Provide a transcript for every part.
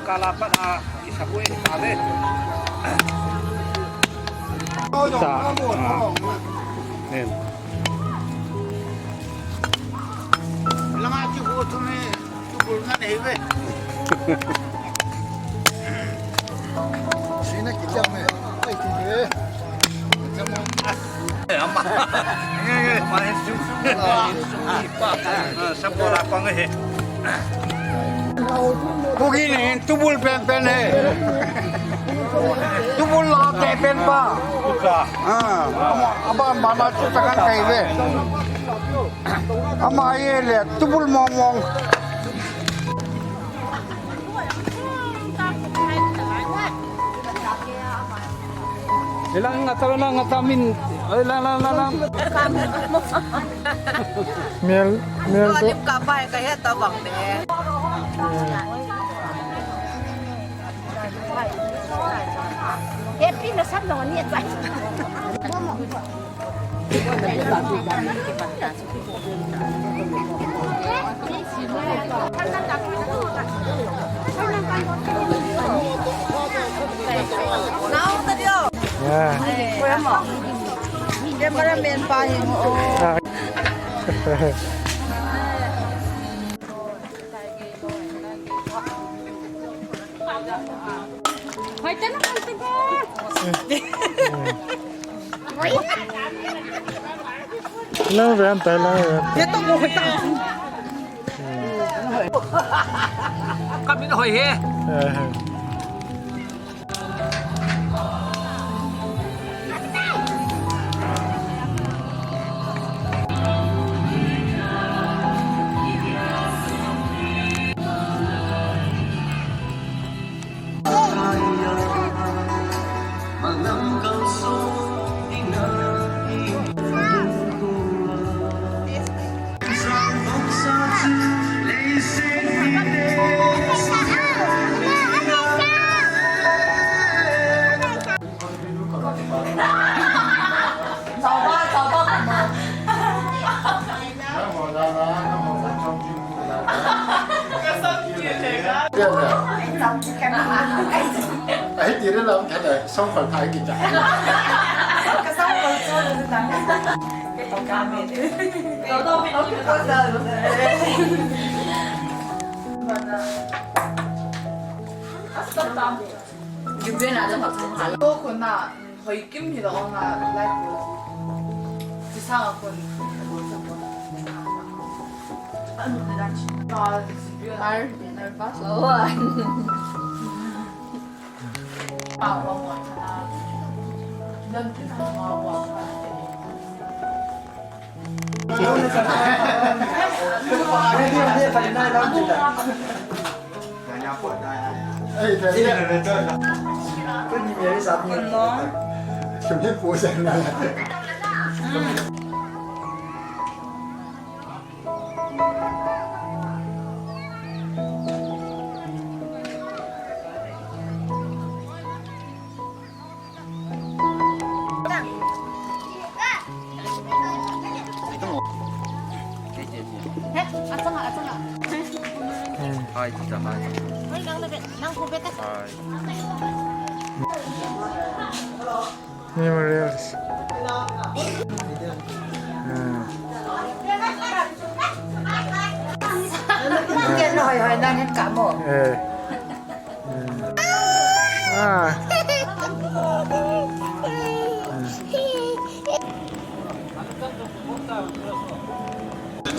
kalapan isa po sabi. Sa Ayan. Lang at yung uto na tubol nga na hiwi. Sina kita mo ay tindi. Ama. Mahin sa bola pa nga eh. Bugini tubol pen eh. Tubol lahat pen pa. Aba mama tutakan kaiwe. Ama ayele tubol momong. Ilang nga lang ngatamin. Ilang. Mel po. Alip ka pa kaya tabang deh. Happy na sab no niya tay. Nao tadi oh. Yan. Kuya mo. Dia maramihan pa mo. Hoy tanong kan taga. Ilang renta, ilang renta. Dia tuh buhay ta. Kami na hoy he. Ấy thì nó làm cái này xong phần thái kỳ trả. Cái xong rồi cho được rằng cái tổng cảm mệt. Nó đâu biết nó có giờ luôn đấy. 유변하자 박수. 또 그나 거의 낍니다. 어나 라이프 이상한 건. 날 봤어. Ấy thế cái gì vậy sập như chúng hết phụ sen này. Hai 진짜 hai. Hoy nang kubeta. Hai. Memorials. Cái nồi hồi đang hết cả một.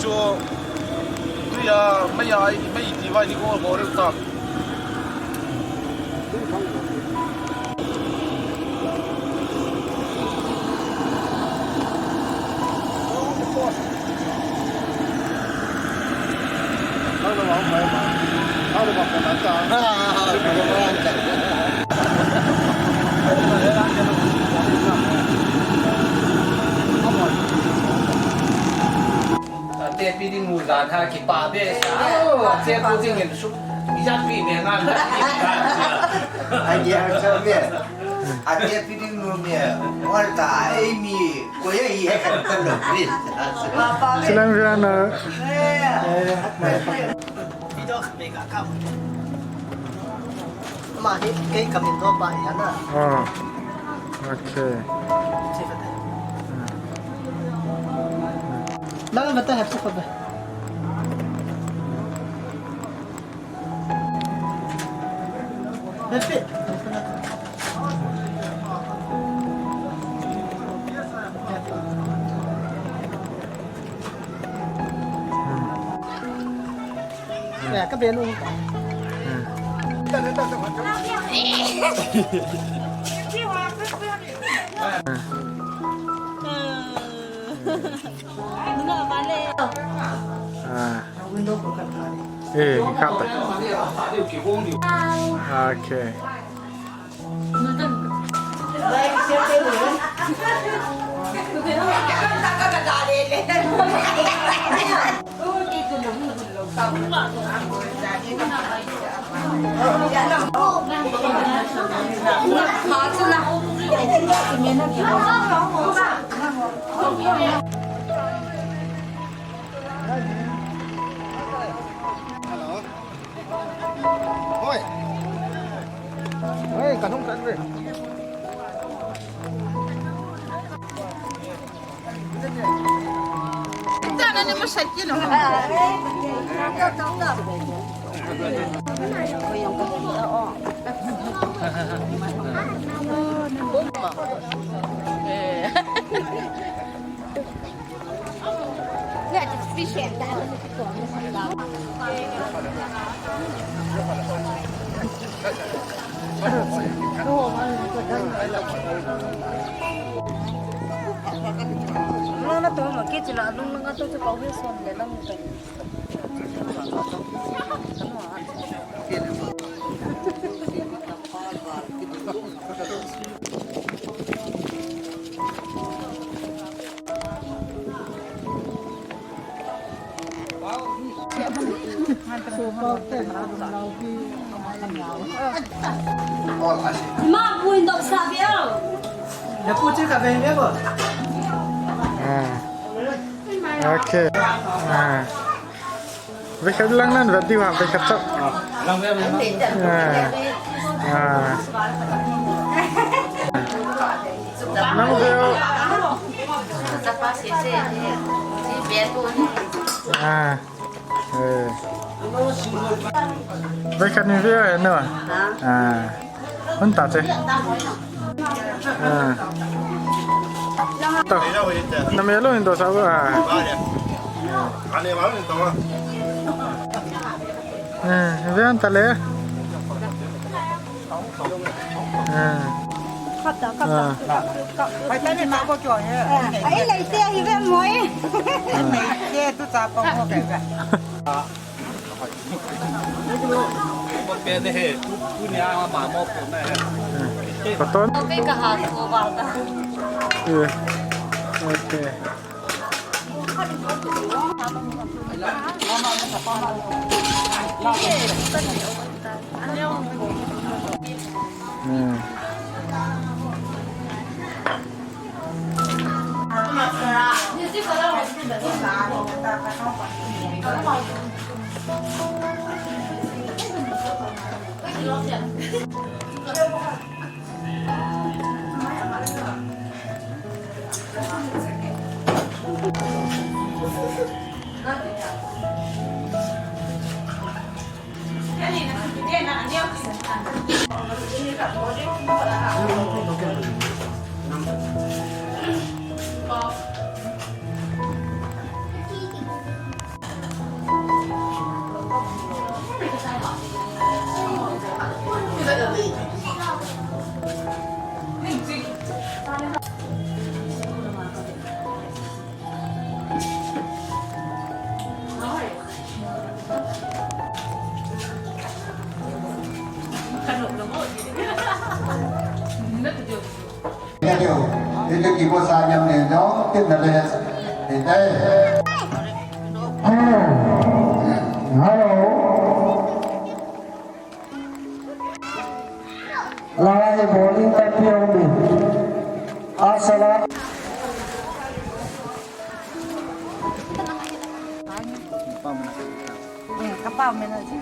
저 그야 mấy 디바이 이거 어렵다.这必定木杆，它去把别啥，这附近的树，一下避免啊，anh em cho biết anh em đi mua mía hoàn cả em mì của ấy em cần được biết Silang rana. mà hết cái cầm điện thoại bại hắn à อ๋อโอเค chỉ phải đó là ta hẹp sức vậy hết fit nè các bên luôn cả มึงเอามาเลย อ่า window của căn nhà เอ๊ะครับ 打六给光流。 โอเค thôi ơi cả không cận về Nè, chỉ xẻ ra là nó tôi mà cái chuyện là nó tôi cho có hết xong để nó một Mà buồn đọc sao biết để cô chưa cả về nhé vợ อ่าโอเคอ่าไปคัดลังนั่นแบบที่ว่าไปคัดจับ 让不要不要。 อ่าอ่าน้องเบลอ่าเออไปคัดนี่เพื่อเห็นหน่อยอ่ามันตัดใช่อ่าต่อน้ำเยลโล่อินโดซาวอ่ะ 안에 말은 또เรื่องตะเลphải tới đây mà có chuyện nhé ấy lấy xe thì về muối này xe tôi chả có một cái vậy 我别的嘿，姑娘马毛婆那嘿。 ขอต้น cái cả hạt của bà ta โอเคNghe điều thì cái kỳ bộ xa nhầm để nó tiếp là lên thì đây hello lai bowling tay phiêu mình assalam cái bao mình là gì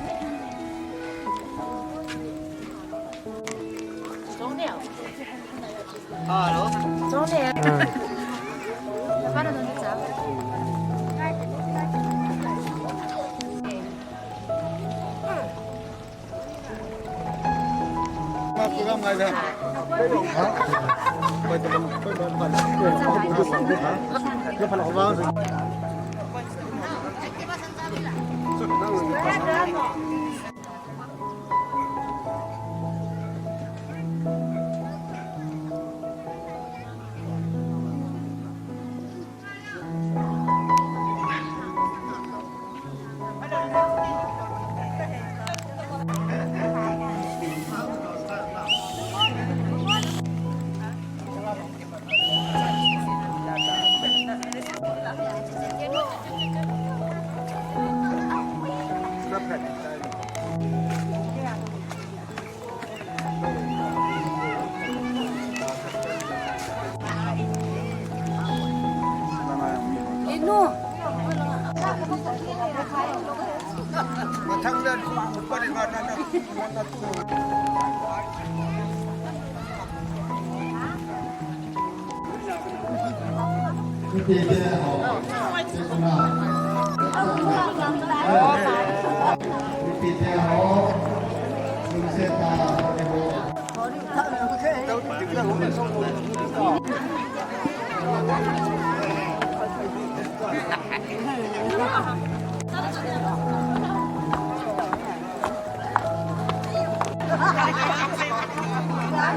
좋네. 응. 바로 던지자. 이노. Matangdan upari mana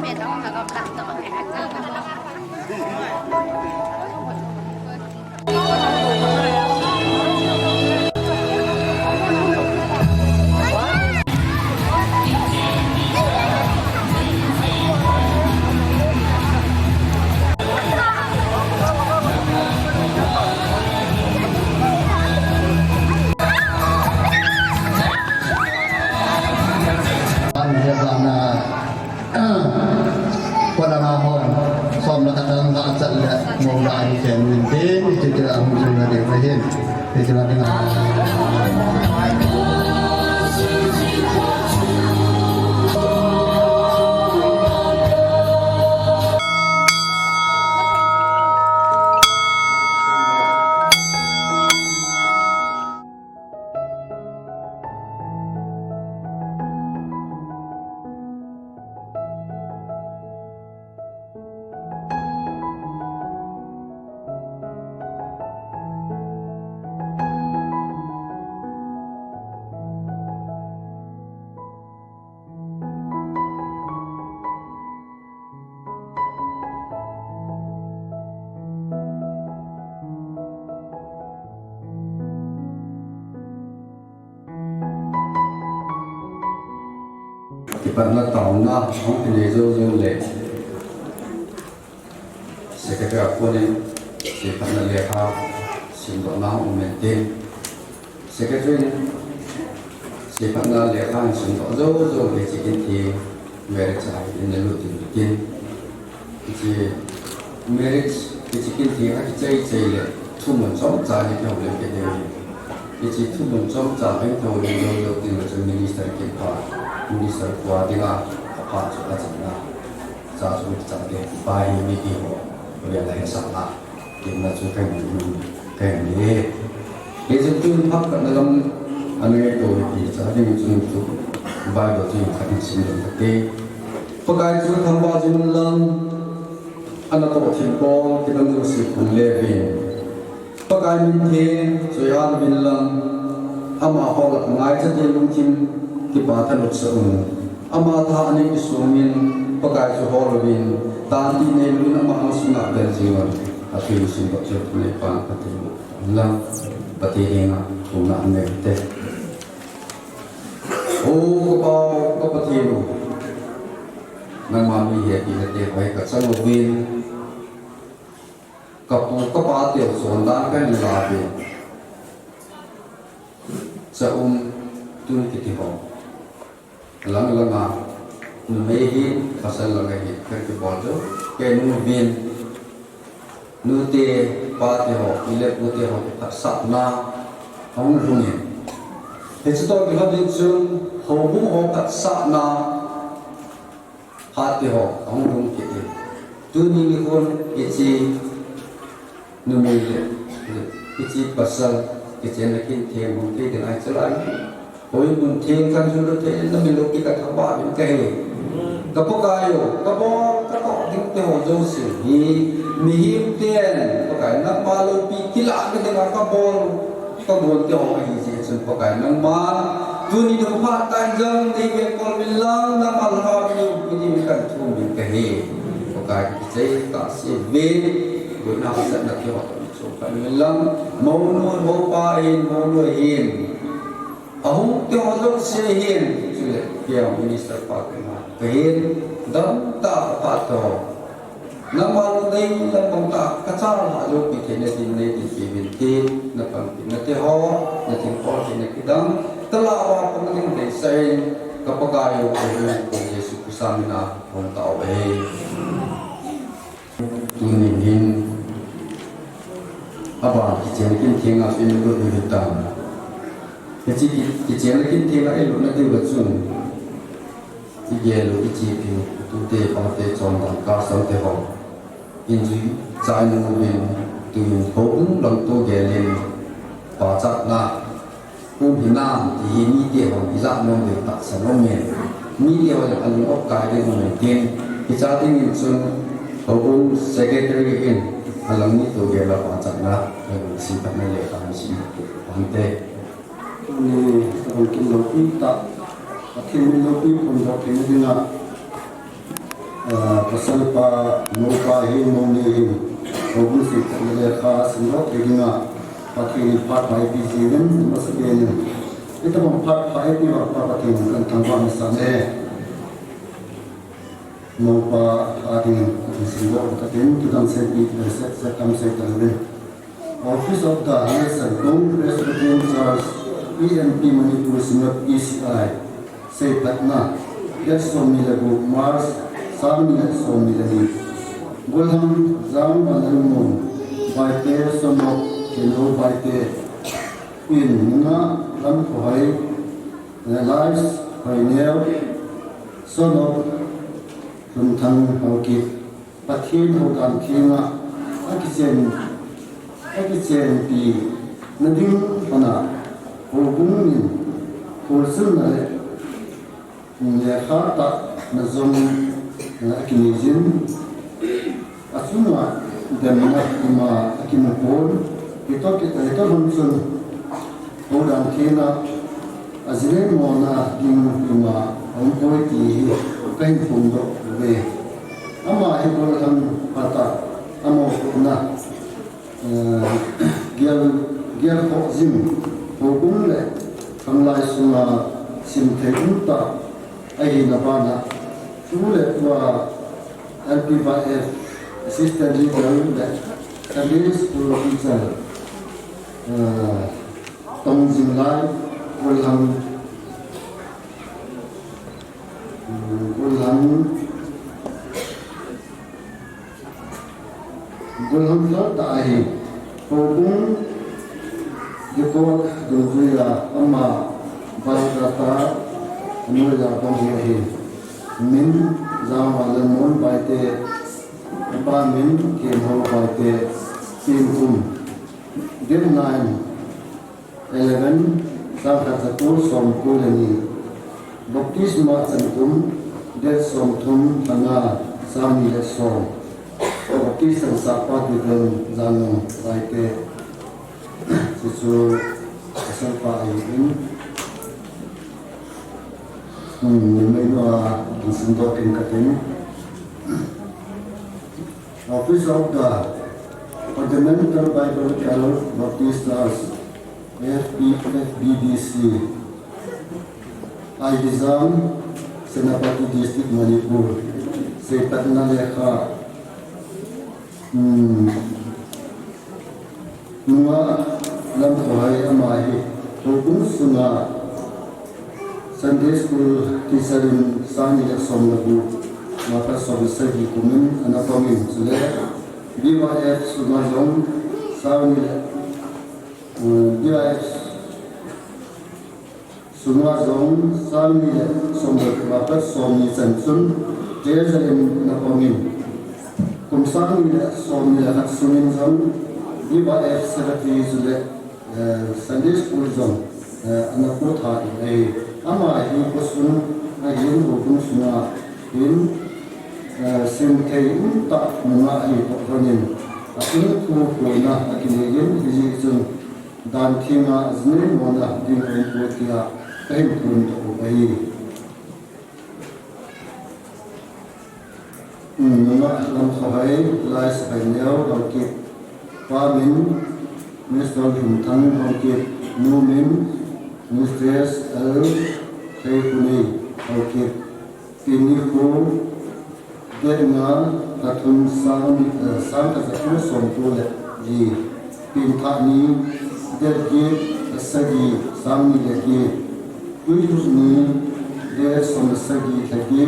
Mẹ đó là gặp đặt tao pada mahon som nak datang tak asal lihat mau dah di chen mintin itu tidak mungkin ada berhin itu dengan Bạn là tàu na không thể dâu dâu lệ sẽ cái việc của nên sẽ bạn là lệ hao xin đó na ông mình tên sẽ cái chuyện sẽ bạn là lệ hao xin đó dâu dâu để chỉ kiến thì về trái nên lúc tìm tiền chỉ marriage chỉ kiến thì hay chơi chơi lệ thu mình sống trái thì không lên cái điều chỉ thu mình sống trái thì không lên dâu dâu tìm được minister kia pa minister kuat dengan apa sudah jelas saya sudah cakap bayi ini dia boleh lahir salah kita juga ini itu pun hak dalam anu itu jadi macam itu bayi itu kadang sini tapi pegawai itu tambah jumlah anak tua timpo kita mesti kullevi pegawai ini soal bilang ama orang mengajar dia mungkin kita tanut seung, amata anik isumin pakai suholwin, tanti nelun ama asuna berjiwan, tapi usin bocor lepas patimu, lang patihinga tuna nerte. Oh kau patimu, nang mami he kita baik kacang ubin, kapu kapatir sondan kan labi, seum tun kitihong. Lang lama numehi pasal lagi kerja bodoh ke nubin nute pati ho ile putih ho tak sakna hong rungi itu tu kita bincang hong ho tak sakna hati ho hong rung kita tu ni kon ichi numui le ichi pasal ichi na kin thiam hong ke ding ai chalai oi mun thiam kan chu lo the na mi lo ki ka thaba bin ke ka po ka yo ka bo ka ko ding te ho jo si hi mi him ten ka kai na ma lo pi kila ke ding ka bol ka bol te ho hi ji chun pa kai nang ma tu ni do pa tan jang ni ke kol min lang na mal ha ni ni kan thu min ke he ka kai ki sei ta si ve với nào sẽ đặt cho họ số phận mình lắm mâu nuôi mâu pa in mâu nuôi hiền ông cho họ giống xe hiền chứ là kiểu minister pa cái hiền đấm ta pa to năm bao đây là công tác các cha họ dùng cái thế này thì chỉ viên tin là bằng cái này họ là thành phố thì này cái đắng tất là họ cũng những để xây các bác gái của Giêsu Christ na hồn tạo về tu niệm hin apa kichen kin thiang a fin lu du ta kichi kichen kin thiang a lu na tu ba chun ti ge lu kichi pi tu te pa te chon da ka sam te ho in ji chai nu bin tu ho un long to ge len pa cha na un hi nam ti ni te ho bi za no me ta sa no me ni te ho a lu op kai de no me tin ki cha tin in chun ho un secretary in alam ni tu ge la pa cha na si pa na le ka si pan te ni on kin lo pi ta akin lo pi pun lo kin dina pasal pa no pa hi no ni obu si ta le kha sin lo ke dina akin pa pa pi ji den mas ge ni ita mo pa pa pi wa pa pa tin kan tang wa sa ne no pa atin sin lo ta tin tu dang se pi se kam se ta le Office of the Highest and Congress Representatives EMP Manipur Sinop ECI say Patna get so milago Mars Samina so milani Golham Zam Alamun by Pair Sono Kilo by Pair in Muna Lam Kohai Lives by Neo Sono Rumtang Hauki Pathin Hokan Kinga Akisen cái chuyện thì nó đi còn à hồ cũng nhìn hồ sơn này nhà khá tạ nó dùng cái gì chứ à xuống mà đem mà cái một bốn cái to hơn sơn hồ đàn kia là à dưới mà na đi mà ông coi thì cái vùng đó về ama cái hồ làm pata ama na gial ho zim ho kum le thanglai sunga sim thekun ta ai na ba na chu le wa LP5F assistant leader le service school officer tong jing lai ulham lo ta hi Pogong Joko Dunia Ama Balgata Nuya Ponghi Min Zamalamon Baite Apa Min Kemo Baite Sinkum Din 9 11 Sakatatur Som Kulani Baptisma Sankum Del Som Tum Hana Sami Som Baptis ang sapa dito zanong baite susu asal pa ayun may mga isindokin katin Office of the Fundamental Bible Baptistas FBDC Aizam Senapati District Manipur Sepat na lekha Nua lam kohai amahi Hukun sunga Sunday school teacherin sani le somlagu Maka sobisagi kumin anapomin sule BYF sunga zong sani le BYF sunga zong sani le somlagu Maka somi sansun Jerusalem anapomin cùng sáng như là xóm như là hạt xuân giống đi vào F secretary rồi Sunday school giống anh cô thà thì ama hi ko sun hin ho kun suna hin sim thei ta ma hi to ronin in ku ko na akini hin hi chun dan thinga zne mona din ko tia kai kun to bai ma lam khai lai sai neu ho ki pa min Mr. Hum ho ki nu min Mistress L. Kuni okay ini ko derna katun sang ka satu sompo le ji pinta ni derge sagi samni lagi kuis ni der som sagi lagi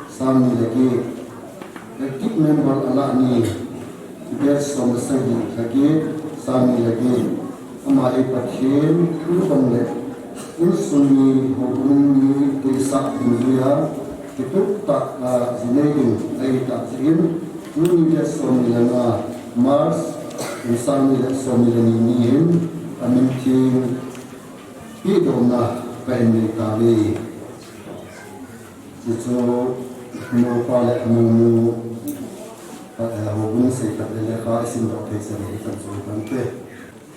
samni lagi ekip member ala ni der som sagi lagi samni lagi हमारे पक्षेन कुलबंगले इन सुनी होगुनी केसा इंडिया कितुक्ता जिनेगिन ऐता जिन नुनिया सोमिलना मार्स इंसानिया सोमिलनी निहिन अमिंथिन इदोना पहने काले जिसो नो पाले नु होगुन से कबले खासिन डॉक्टर से कंसल्ट करते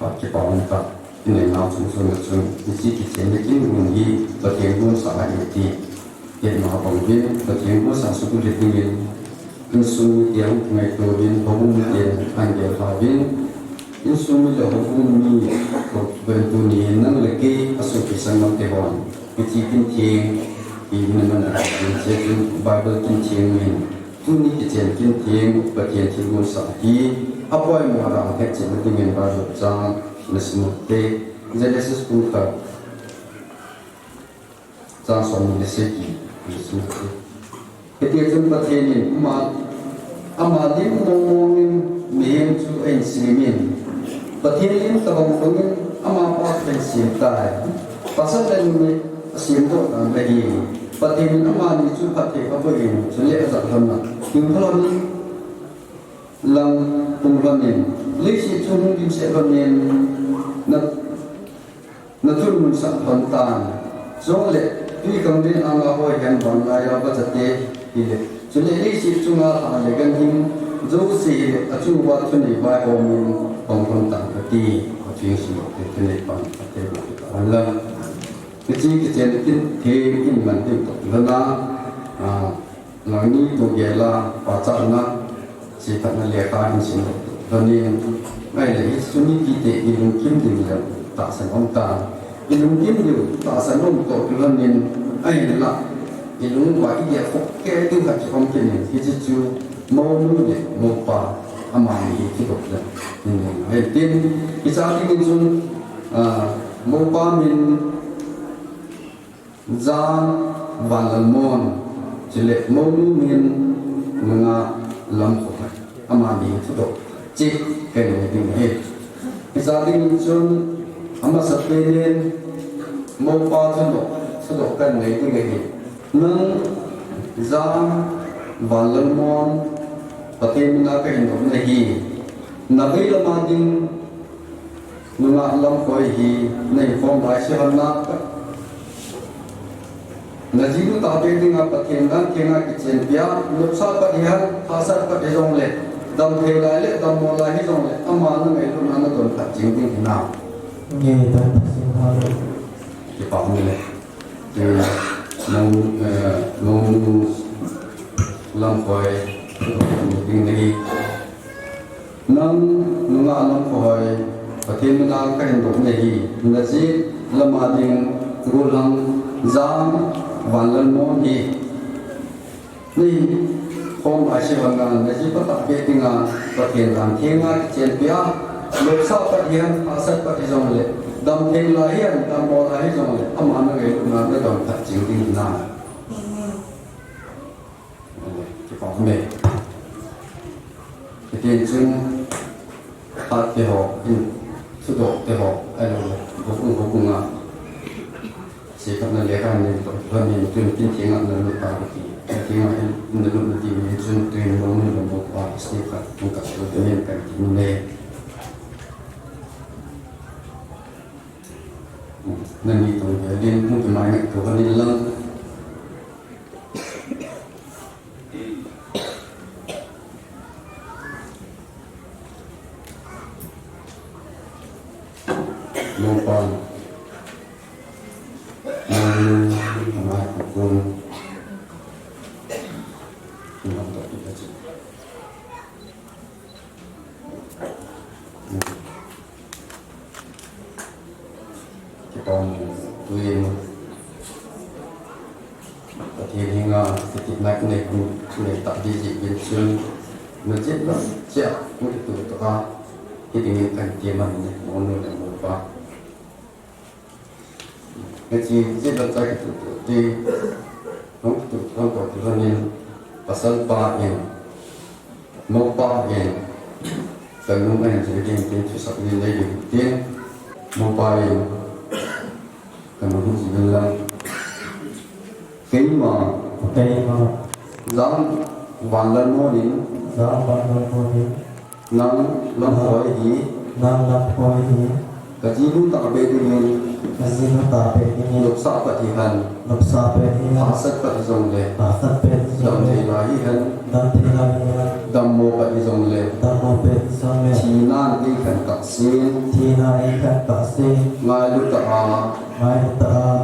Pak Kepala Menteri ini langsung sungguh isi kisah ini mengi bertemu sama ini yang mengapungin bertemu sama suku ditingin insumi yang mengikutin hukum yang anggap kawin insumi dah hukum ni bertunia nang lagi asal kisah mengkehon kecil kincing ini mana jadi Bible kincing ni tu ni kecil kincing bertemu sama apa yang orang kecil dengan baru jangan nesmute Genesis pun tak jangan soal neseki nesmute ketika jumpa ini amadin ngomongin mehem tu ensimin petirin tergolongin amapa pensintai pasal ini sinto lagi petirin amadi tu pakai apa ini jadi azab lama kalau ni lang punglamin lisi chung dim se lamin na thun sa pantan so le tui kang din anga hoi han ban la ya ba jate ile so le lisi chunga a le gan him zo si achu wa thun ni ba ho min pong pong tan ti ko chi si te ne pan te ba la ki chi ki chen kin the in man te to la la ni to ge la pa cha na sifat nalika insin doni ai le suni kite ilung kim dim la ta san ong ta ilung kim dim ta san ong to lonin ai la ilung wa i ya fok ke tu ka ong kin ni ji chu mo nu de mo pa ama ni ki ko la ni ai tin ki sa ti min sun mo pa min za valamon chile mo nu min nga lam ko amani itu cik kene dinghe misalnya sun ama sapelen mau patun sudah kan lagi lagi nang zam valamon pakai mina kain lagi nabi lamading nunga lam koi hi nei form raisya na najibu tabe dinga pakai dan kenga kitchen pia lopsa padihan hasar padejong le dam thela le dam mola hi jong le ama na ngai lu na ton ta jing ding na nghe ta sinh hoa ki pa mi le ke nong lam koi ding nei nang nunga lam koi patin na ka hin dok nei na ji lama ding rulang zam valan mo ni ni phong ai văn gan để chỉ bắt tập biệt tiếng phát hiện làm thiên nga trên bia lục sao phát hiện asat phát hiện dòng lệ đam thiên la hiền đam mô la hiền dòng lệ âm anh người cũng làm cái dòng phát triển tiếng na chỉ có mẹ cái tiền chung phát cái họ in số độ cái họ ai làm vô cùng chỉ cần là lẽ ra nên tôi nên tuyên tin tiếng anh là được bảo thì tiếng anh là được đi nên tuyên tuyên ngôn là một quả sifat muka sebetulnya kan dimulai nanti itu jadi mungkin main itu kan hilang lupa main hukum untuk kita còn tùy có thể hình cái này này cũng này tạo đi dị biến xương nó chết lắm chết cũng từ từ to cái tình cảnh tiềm ẩn một nơi là một vào cái gì chết là cái từ từ đi không từ không có từ hơn nên và sân ba yên một ba yên cần lúc này thì cái chuyện chỉ sắp lên đây được tiên một ba yên cần một gì là kính mà dám vạn lần mua đến nắng lắm khói ý cái gì cũng tạo về mình lục xã bạch hành phá sắc bạch dòng lệ dòng thể là ý hành đầm mô bạch dòng lệ chỉ nan đi khẩn cạc xin ngài lúc tạ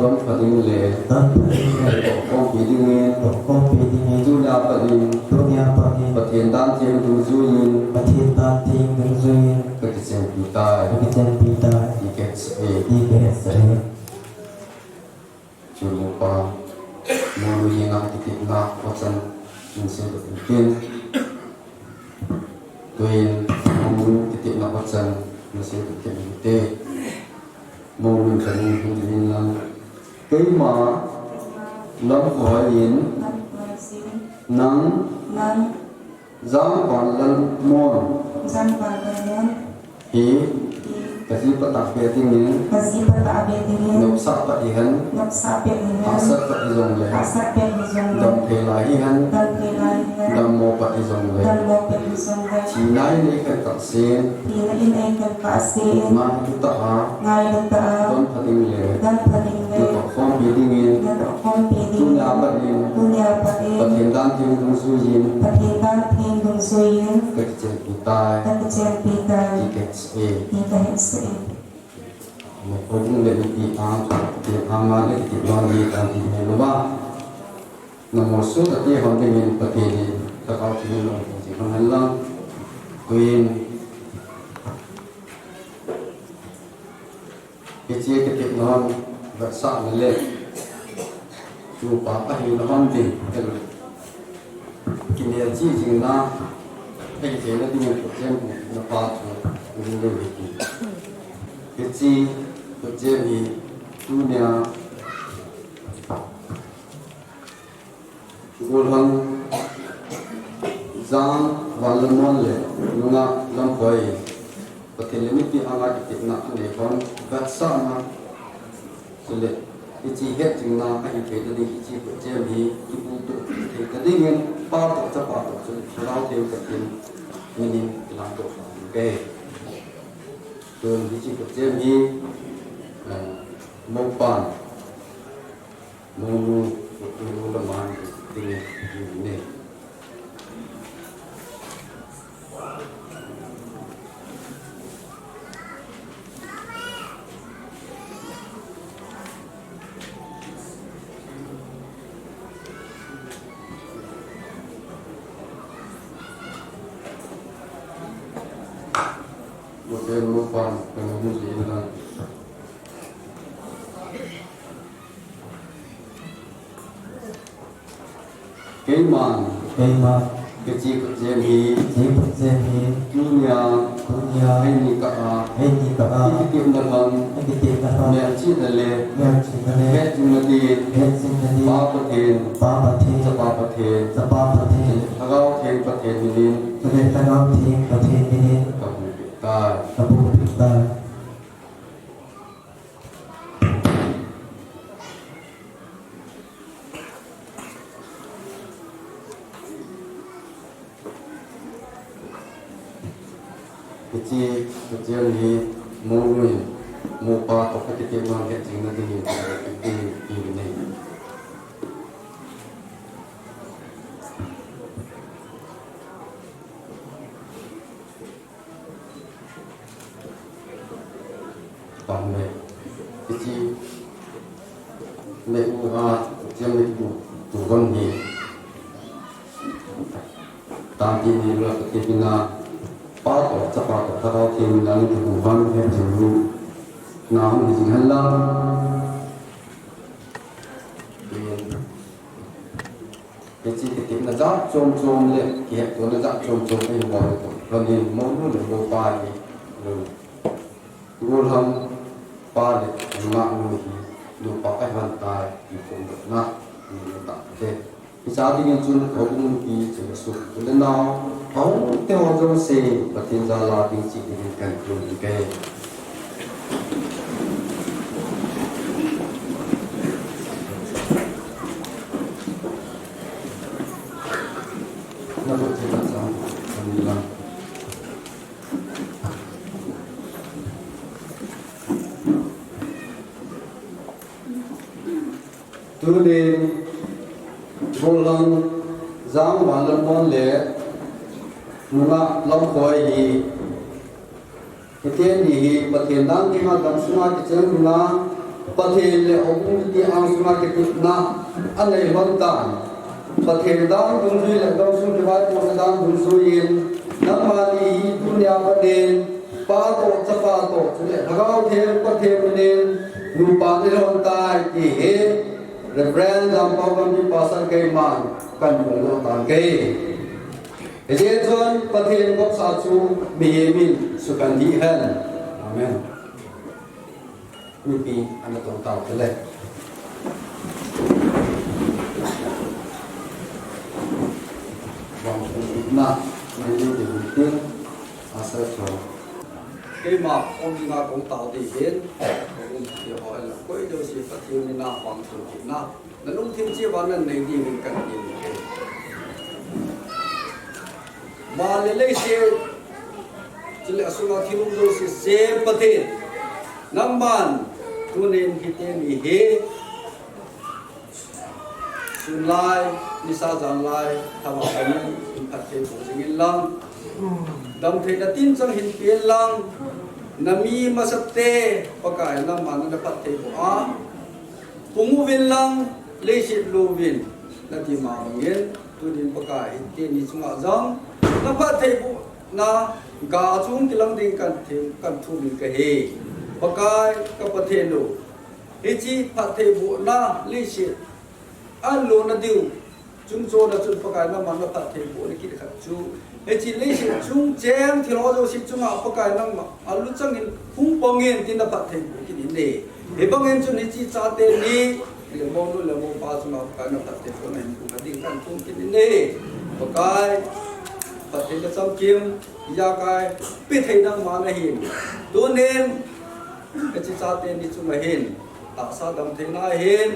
đón phật in lệ con phí đi nghe du nhà phật in phật thiền đan thiên du du in các cái chân bị tai đi kết sẽ chủ mô pa mô lưu yên ngạc thị ngạc có chân mình sẽ được tiên tuyên mô thị ngạc có chân mình sẽ được tiên tê mô lưu chân mình sẽ là cái mà lâm khỏi yến nắng giáng còn lần môn hí cái gì bắt đặc biệt tiếng nộp sắc bạch đi hắn hạ sắc bạch đi dòng lệ đồng thể lại đi hắn đồng mô bạch đi dòng lệ chỉ nãy này cái cạc xin mang chúng ta đón phật in lệ được có phong bí đi nghiên tu nhà bạch đi bạch hiền đan thiên dung suy yin cái chân bị tai đi kết sẽ một ông lệ bị ám mà lệ bị loạn đi tam thì nó ba nằm một số các cái hoàn cảnh bất kỳ các ao thì nó chỉ không hành lang quyền cái chia cái việc nó vật sản nó lên chủ pháp cái nó hoàn chỉnh cái cái này chỉ chừng na cái gì nó đi một cái nó phát nó lên cái gì cái gì tu nhà Gulhang Zang Valamon le Lunga Lamkoi Patelimiti Anga Kitina Nekon Vatsana Sule Ichi Het Jingna Ahi Kedadi Ichi Pujemi Ibu Tu Kedingin Pato Chapato Sulau Teo Katin Mini Lanto Ke Tun Ichi Pujemi Mopan Monu Ulaman ini bukan lupa kemudian cái mà cái chi của em hi dunia hay ni cả cái tiệm đơn hàng mẹ chi là lệ hết chúng đi ba bát thiền sa ba bát thiền thao thiền bát thiền minin cầm bị tai cái chi cái chuyện gì mua người mua ba tổ cái chuyện mang cái chuyện nó đi cái này còn này cái chi mẹ mua chuyện này chủ con gì tam ti ni lo ke pina pa to cha pa to ta ti ni la ni ku van he ju na ni jing han la ke chi ke tin na za chom le ke to na za chom ai mo to ro ni mo nu le mo pa ni ro ham pa le ma nu hi lu pa ka han ta ki ko na ni ta ke Isa din yung chun ko kung i chun su kulen na au te ho jong se patin za la ting chi din kan kun ke na ko te ta sa ni la tu din Bulan zang walan mon le nunga long khoi hi keten hi pathen dang ki ma dam sunga ki chen nunga pathen le ong ti ang sunga ki na anei hon ta pathen dang dung ri le dang sun ki vai po dang dung su yin nang ma ni hi dunya pa den pa to cha pa to le thagao the pathen den nu pa ni hon ta ki he Reverend Ampau Kami Pasar Kaiman kan mulu tangkai. Ejeton patien kop satu miyemin sukan dihan. Amen. Mimpi anda tahu telek. Bang Ibna ini dibuat asal jauh. Cái mà ông đi ngã cũng tạo thì biến ông thì hỏi là quay đâu chỉ phát hiện nên là hoàng thủ chỉ na là lúc thiên chia bán là này đi mình cần gì cái mà lấy xe chỉ là số nào thiếu đâu sẽ xe phát hiện năm bàn cho nên khi tiền bị hết xuân lai đi xa dàn lai thằng bạn ấy phát hiện của chính lăng đồng thời là tin rằng hiện tiền lăng nami masate pakai lang mana dapat tebo punguvin lang lesit lovin na di mangin tudin pakai tin isma jang dapat tebo na ga chung tilang ding kan thu min ka he pakai kapatelo hichi patebo na lesit allo na diu chung so na chung pakai na mana dapat tebo ni kit khat chu chỉ lấy sự chung chém thì nó rồi sự chung học cái năng mà lúc chẳng nên không bao nhiêu tin là bắt thấy cái gì này để bao nhiêu cho nên chỉ trả tiền đi thì bao nhiêu là bao bao chung học cái nó bắt thấy cái này cũng phải đi căn chung cái gì này cái bắt thấy cái xong kiếm ra cái biết thấy năng mà nó hiện tôi nên cái chỉ trả tiền đi chung mà hiện tạo sao đồng thế nào hiện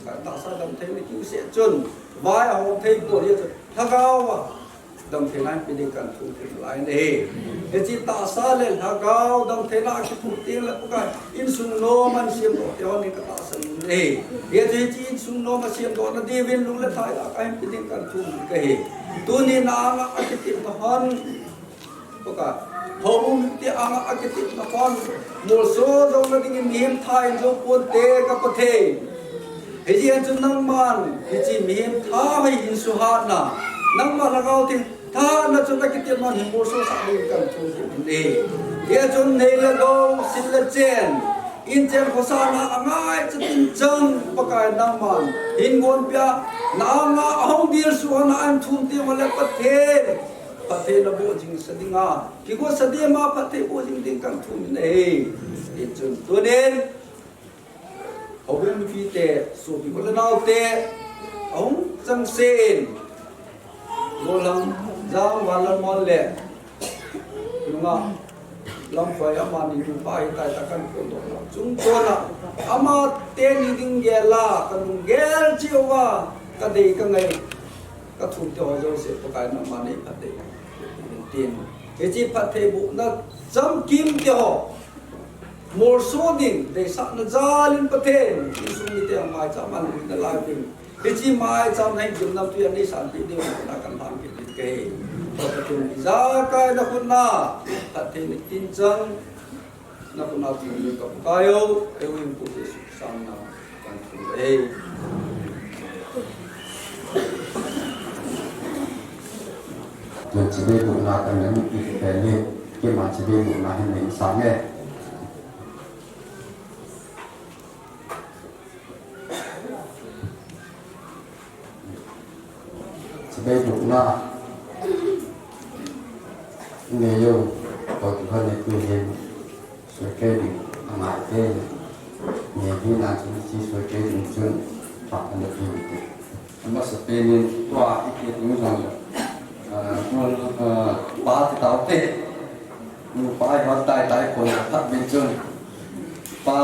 cái tạo sao đồng thế này cũng sẽ chuẩn vài họ thấy của đi thằng cao mà đồng thế này bị cần thu tiền lại này, cái chỉ tạo sao lên thà cao đồng thế nào cái thu tiền là cái in sung nô man xiêm đó cho nên cái tạo sao này, cái chỉ in sung nô man xiêm đó là đi viên lúc là thay là cái bị cần thu cái, tôi nên là cái tiền nó hơn, cái hồng tiền cái tiền nó hơn, một số trong là cái miếng thay cho quân tế các quốc tế, cái gì anh chun năng man, cái gì miếng thay hay in su hạt na, năng man là cao thì tha na chun cái tiền man một số sản phẩm cần thu này, cái chun này là đâu xin là chen, in chen có sao na ngay cho tin chân, bác cái năng man, in nguồn bia, na nga ông đi xuống na anh thu tiền mà lại bắt thế là bộ chính sách đi ngà, khi có sách đi mà bắt thế bộ chính tiền cần thu này, in chun tôi nên ông bên phi tệ, số bị có nào tệ, ông chẳng xin, vô lăng giang và lần mòn lệ, đúng không? Lòng phải âm anh đi phải tại ta cần cuốn đồ, chúng tôi là âm tên đi tiếng ghé là cần ghé chiều vào, cái gì cái này các thủ tiêu họ dâu sẽ có cái nó mà này phát đấy tiền cái gì phát thế bộ nó dám kim tiêu họ một số đỉnh để sẵn nó ra lên phát thế nhưng xuống như thế mai chăm ăn nó lại đỉnh cái gì mai chăm hành dụng năm tuyên đi sản品đều là căn bản cái và cái chuyện ra cái nó cũng na phát thế này tin rằng nó cũng nào thì được cái yêu cái hình của cái sang nào còn cũng đây mình chỉ biết một là cần những cái liên khi mà chỉ biết một là hình ảnh sáng nghe chỉ biết một là người yêu có cái hơn này quyền hiện suy kê định ngại kê người như là chỉ suy kê định chân hoặc là được gì mà sẽ bên tòa ý kiến những rằng ba thì tao tê ba hoạt tại tạiคนทักเป็นจนba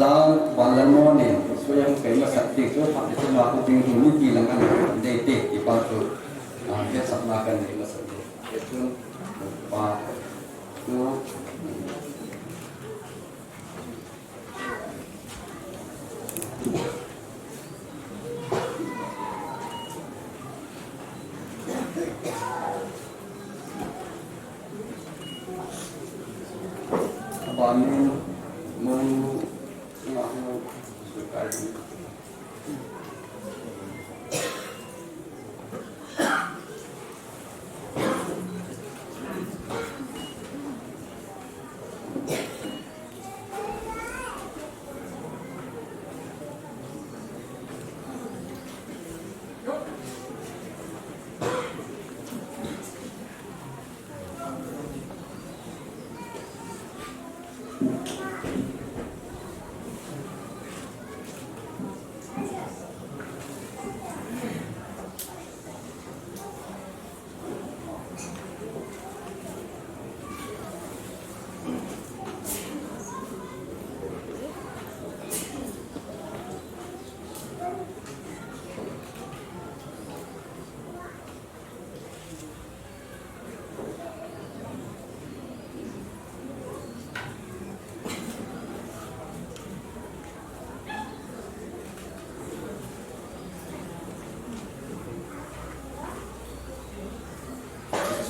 giangวันละมื้อนี่ช่วยให้เกิดมาสักทีช่วยฝังที่มาคุณจริงๆนี่กี่ลังกันได้เตะที่ป้าช่วยเฮ็ดสักมากันนี่มาสักทีเฮ็ดจนป้าดูบ้านมึงมาสุดท้าย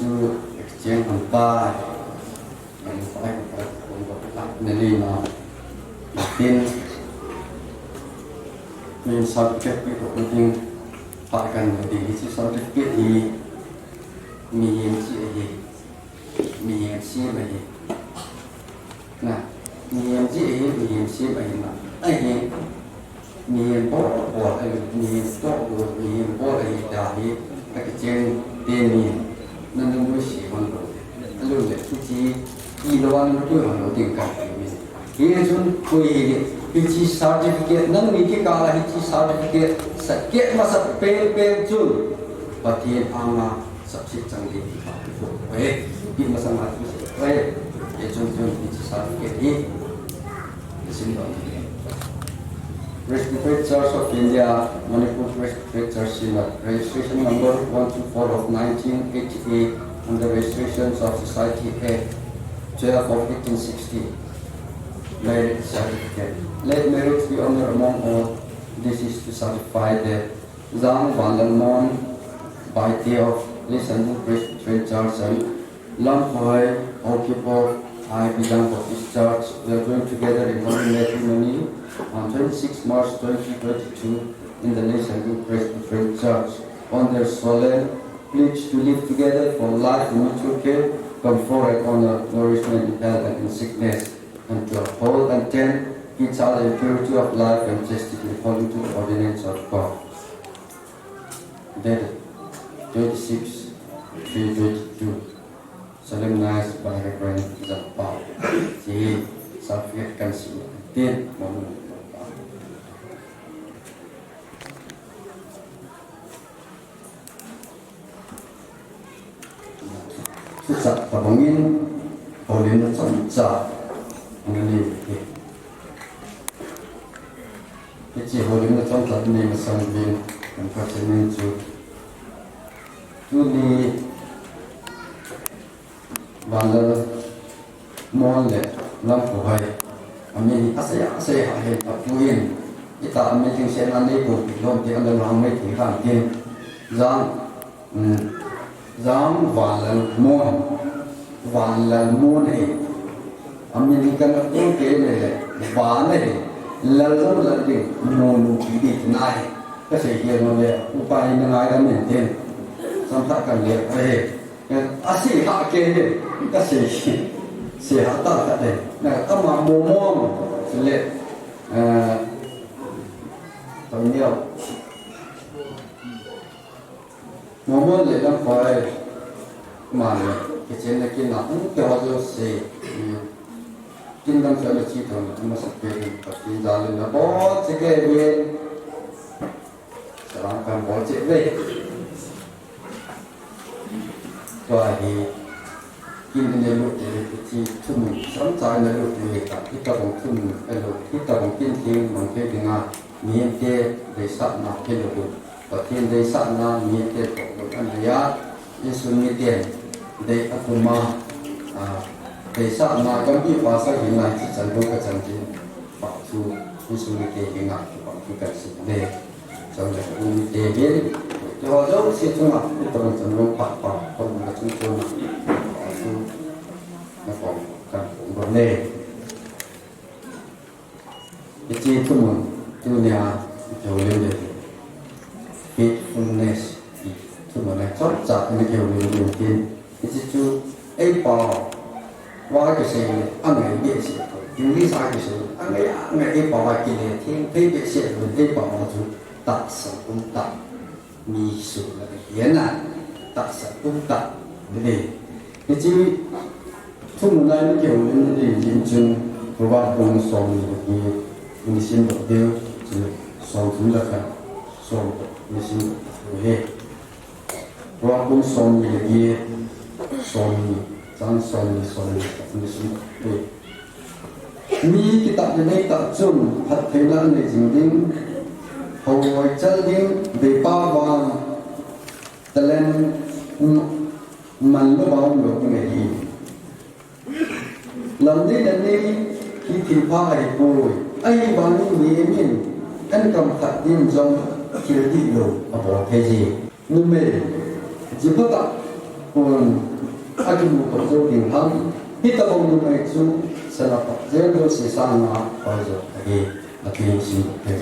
chú exchange hàng ba mình phải nên đi mà tin mình subject cái của mình phải cần để chỉ subject gì mình gì mình gì vậy nè mình gì vậy mà ai mình bỏ mình tốt rồi mình bỏ lại đại cái trên tiền mình nên nó mới喜欢我luôn để chút chi đi đâu ăn nó đuổi nó tình cảm của mình cái chúng quỳ cái chi certificate nâng đi cái cả là cái chi certificate sẽ kết mà sẽ pen chun và tiền ama sắp xếp chẳng đi vậy khi mà sang mặt vậy cái chúng cái chi certificate đi xin lỗi Respiratory Church of India, Manipur Respiratory Church Synod, registration number 124 of 1988 and the registrations of Society Act 12 of 1860. Marriage certificate. Let marriage be honored among all. This is to certify that Zhang Vanlanmon by day of Lisandu Presbyterian Church and Lam Hoi, Okipo, I belong to this church. We are joined together in holy matrimony on 26 March 2022 in the Lisandu Presbyterian Church. On their solemn pledge to live together for life and mutual care, comfort and honor, nourishment in health and in sickness, and to uphold and tend each other in purity of life and chastity according to the ordinance of God. Dated 26/3/22. Solemnized by Reverend Zappa. Thì sao việc cần sự tiên mong muốn xuất sắc và bóng in hồ đến nó chọn trả người đi cái chỉ hồ đến nó chọn trả nên mà sang bên cần phát triển nên chú tu ni bandar mon le lam ko hai amin ase ha he apuin ita amin ting sen an nei ko lom ti an lam mai ti kan tin zang van lan mon he amin kan ko ke ne van he lal zam lal ding mon ki di nai ka se ye no le upai na ngai da men tin sam tha kan le asi ha ke he ka se ha ta ka de na ka ma mo le tao nhiều mồm để làm phải mà cái chuyện này cái nào cũng kéo theo sự kinh doanh cho nó chi thường mà sắp về tập tin ra lên là bỏ cái về sẽ làm càng bỏ chuyện về và thì kinh doanh lúc thì thùng sẵn sàng là lúc thì cả cái tàu thùng cái lúc cái tàu kinh thiên bằng cái tiếng Nga miền tây để sát na cái lúc và thiên để sát na miền tây của anh ya in sun miền tây để akuma để sát na cái gì phát sinh hiện nay chỉ chân đôi cái chân chính bảo chú in sun miền tây cái ngã bảo chú cái sự để trong cái miền tây biết cho dấu sẽ chung là cái tàu chân đôi phát không là chung chung bảo chú nó còn cần cũng vấn đề cái chi thu mừng tu nhà hiểu lên được faithfulness thu mừng này chót chặt mới hiểu lên đầu tiên cái chi chú ấy bảo qua cái gì anh ấy biết gì những lý giải cái gì anh ấy bảo cái này thiên thế biết gì rồi ấy bảo chú đặc sản cũng đặc mi số là cái hiện à đặc sản cũng đặc cái chi thu mừng này mới hiểu lên được nhìn chung và cùng sống được mình xin được điều chỉ sống chúng ta phải sống mình xin được hết và cũng sống như vậy sống chẳng sống mình xin được mi cái tập này tập trung phát huy là này chính định hậu chân định để ba vàng ta lên mình nó bảo được cái gì lần này khi thì phải bồi ai bảo ni mình anh cầm thật tin trong khi đi lộ ở bỏ cái gì nhưng mà chỉ có tập còn ai cũng một số điểm thắng khi tập ông này chú sẽ là tập dễ đôi sẽ sang mà bây giờ cái là cái gì cái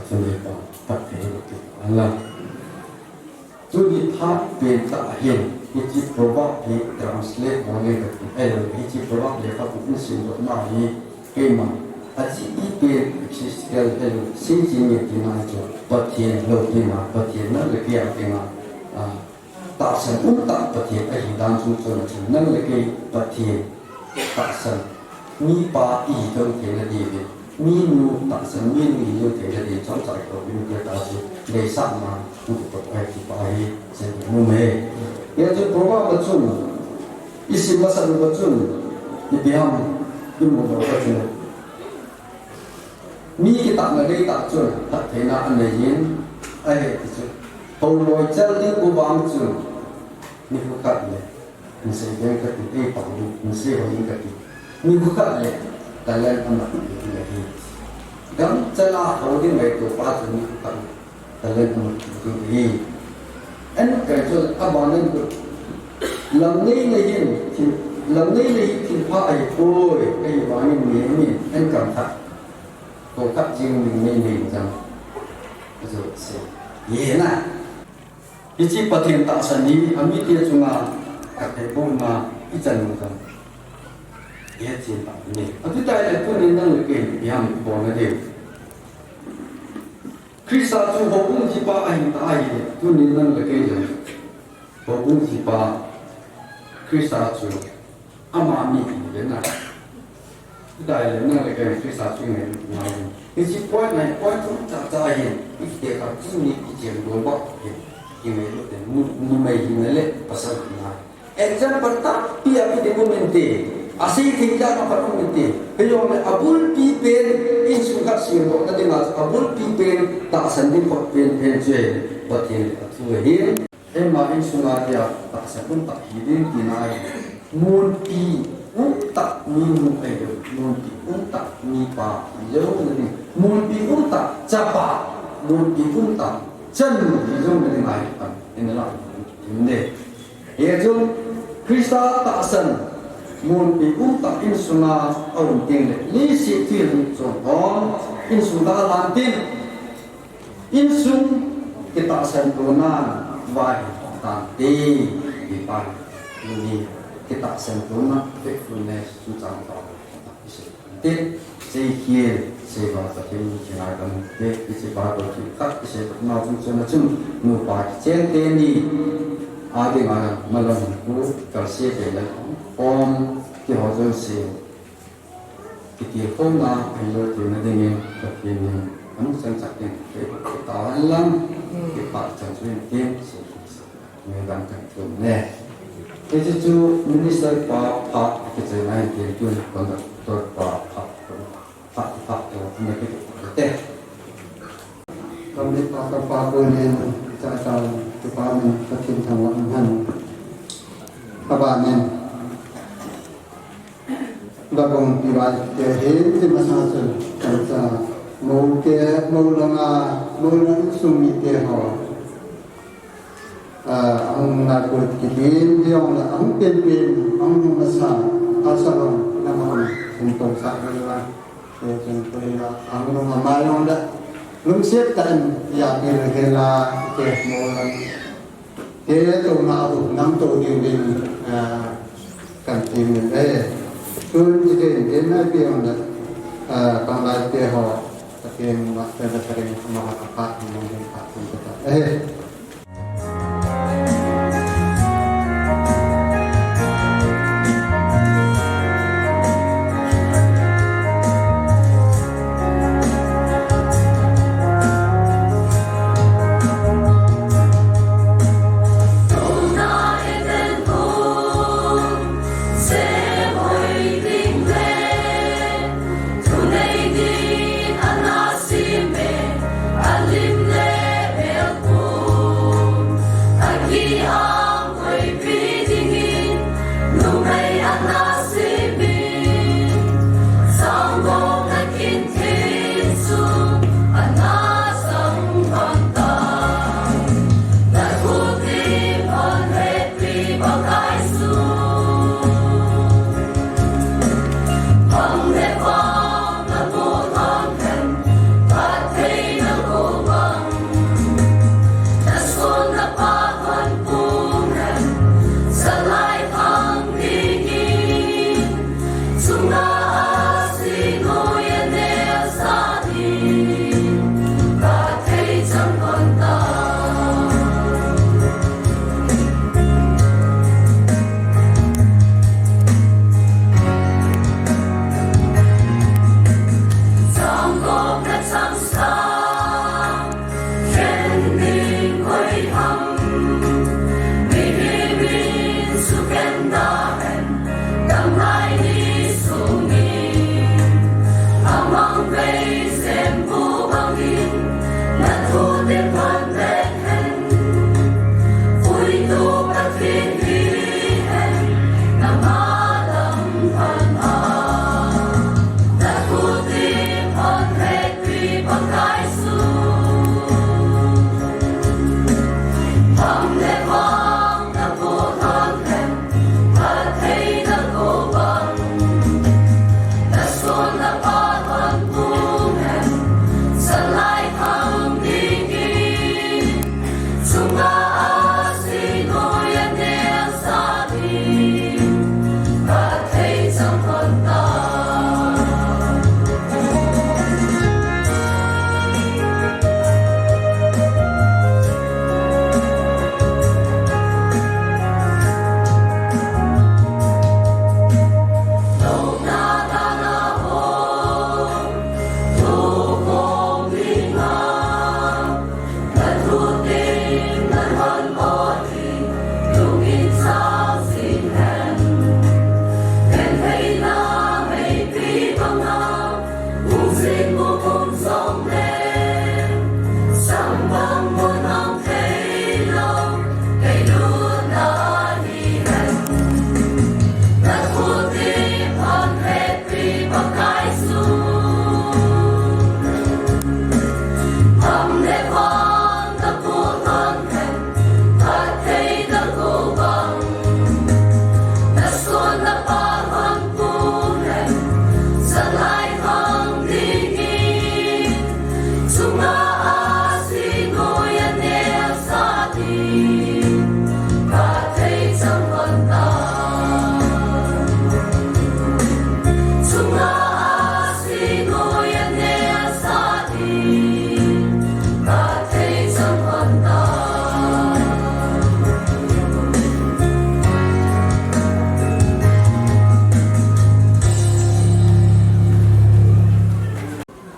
phần này là tập cái cái anh là chú đi tháp về tại hiện cái chỉ provoke cái translate vào cái cái chỉ provoke cái các cũng sinh hoạt mà đi cái mà aji ipe existential elu sinjinye tinajo patien lo tina patien na le kia tinga ta san un ta patien ahi dan su so na le ke patien ta san mi pa i thong ke na di mi nu ta san mi nu yo ke na di chong chai ko mi ke ta si le sa ma u ko ai ti pa hi se mu me ya jo proba ba chun isi masan ba chun ni biam ni mo ba chun mi cái tặng ở đây tặng chuẩn thật thế nào anh này yên ai hết chứ hầu lôi chân đi của bám chuẩn mi có cắt này mi sẽ đem cái gì đây bảo mi sẽ hỏi những cái gì mi có cắt này ta lên ăn mặc những cái gì gắm chân là hầu đi mấy tổ ba chuẩn mi có cắt ta lên ăn mặc những cái gì anh cái cho các bạn nên làm này này yên thì làm này này thì phải ôi cái bạn này miếng anh cảm thật tôi cắt riêng mình rằng rồi sẽ dễ nè cái chi phát hiện tạo sản đi ở mỹ tiền chúng ta các thầy cô mà ít dần rằng dễ chiến tạo này ở thứ đây là tôi nên đang được kể làm bỏ nó đều khi sao chú họ cũng chỉ ba anh ta ai tôi nên đang được kể rồi họ cũng chỉ ba khi sao chú ama mi đến nào đại là năng lực cái phía sau chuyên ngành ngoài cái chỉ point này point cũng chặt chẽ hiện cái việc học chính lý cái chuyện đối bóc hiện cái này lúc đấy mu mai cái này pasal nào example tak pia cái momente asih tinggal apa momente kalau मैं abul pi pen in sukat siang kok nanti mas abul pi pen tak sendiri kok pen pen je batin tu hian em mà in sunga dia ta sa kun ta hidin tinai mun pi ta ni mu ai mun pi ta ni pa yo ni mun pi ta cha pa mun pi ta chân ni zo ni mai ta in la ne ye zo Krista ta san mun pi ta in sunga au ting le li si ti ni zo on in sunga lan tin in sung kita san tuna vai ta ti di pa ni kita san tuna faithfulness su chang ta ti se hier se ba ta ti ni chana kan te se ba ko ti ka se na chu chana chung nu pa chen te ni a de ma ma lo ku ka se te la om ki ho zo se ki ti ko na ai lo ti na de ni ka ti ni anu sang sak ti ke ta lang ki pa chan chuin ti se ni dan kan tu ne ke chu minister pa pa ke che na ti tu kon da to pa pa to ni ke te kami pakar pakunin cacal kepamin ketin tawanan kabanen bagong piwai kehin di masa kerja mau ke mau lang sumi ke ho ang nakut kidin diong la ang pin ang masa asalong namang untuk sakala ke jengpela ang ngamayong da lung siap kan ya bila ke molan ke tu na tu nam tu ding kan tim kun jadi na piang da kang lai ke ho takin wa ta sering ma apa mungkin pak kita Alim le el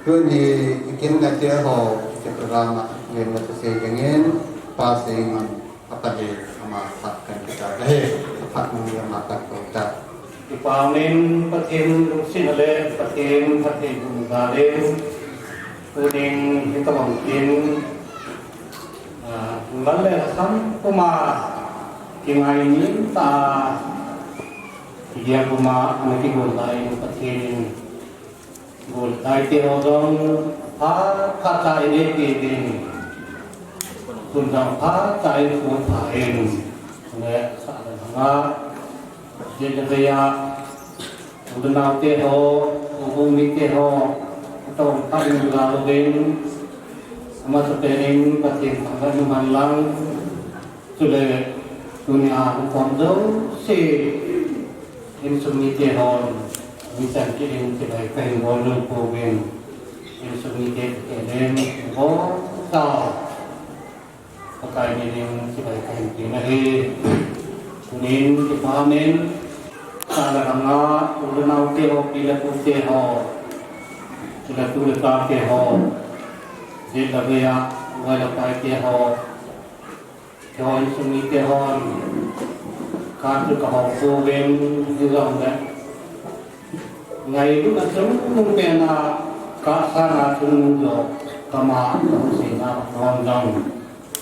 Cứ đi kiến cái kia họ cái program về một số cái nghiên passing apa dia sama fakkan kita deh fak mungkin makan kita. Ipamin patin sinale patin bungalen kuning kita mungkin lalle sam kuma kingai ini ta dia kuma mungkin golai patin golai tihodong kata ini dinคุณทำพระใจคุณถ่ายเองและสารธรรมะเจตเรียอุดนาวเตโหอุมิเตโหต้องตั้งอยู่ลาวเองสมัติเป็นปฏิสังขารมันลังสุดเลยดุนยาบุคคลเดิมสิอินสุมิเตโหมิสันติอินสิได้เป็นวอลลุ่มโปรเวนอินสุมิเตเองโบต่อpakai ini sebagai ini kuning dipahamin salah ranga ulenau keho pila putih ho sudah tu letak keho jika dia wala pai keho keho sumi keho kan tu keho kowen juga enggak ngai itu macam mungkin kasar tu jo kama sehingga lonjong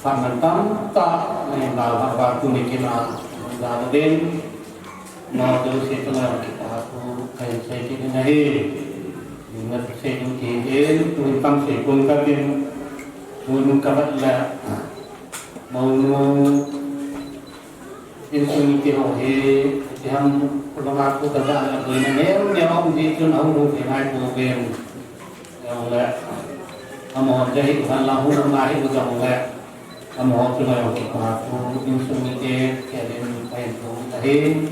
Pangantam tak mengenal apa tu nikina dalam no tu setelah kita aku kain saya ini nahi ingat saya ini tu tentang saya pun kagin pun kabat lah mau insuniti hohe yang pulang aku kerja lagi ni dia orang di tu nak mau naik mobil yang lah amo jadi Tuhan lahu naik bukan lah amo cuma yang kita tu insuniti kian kain tu nahi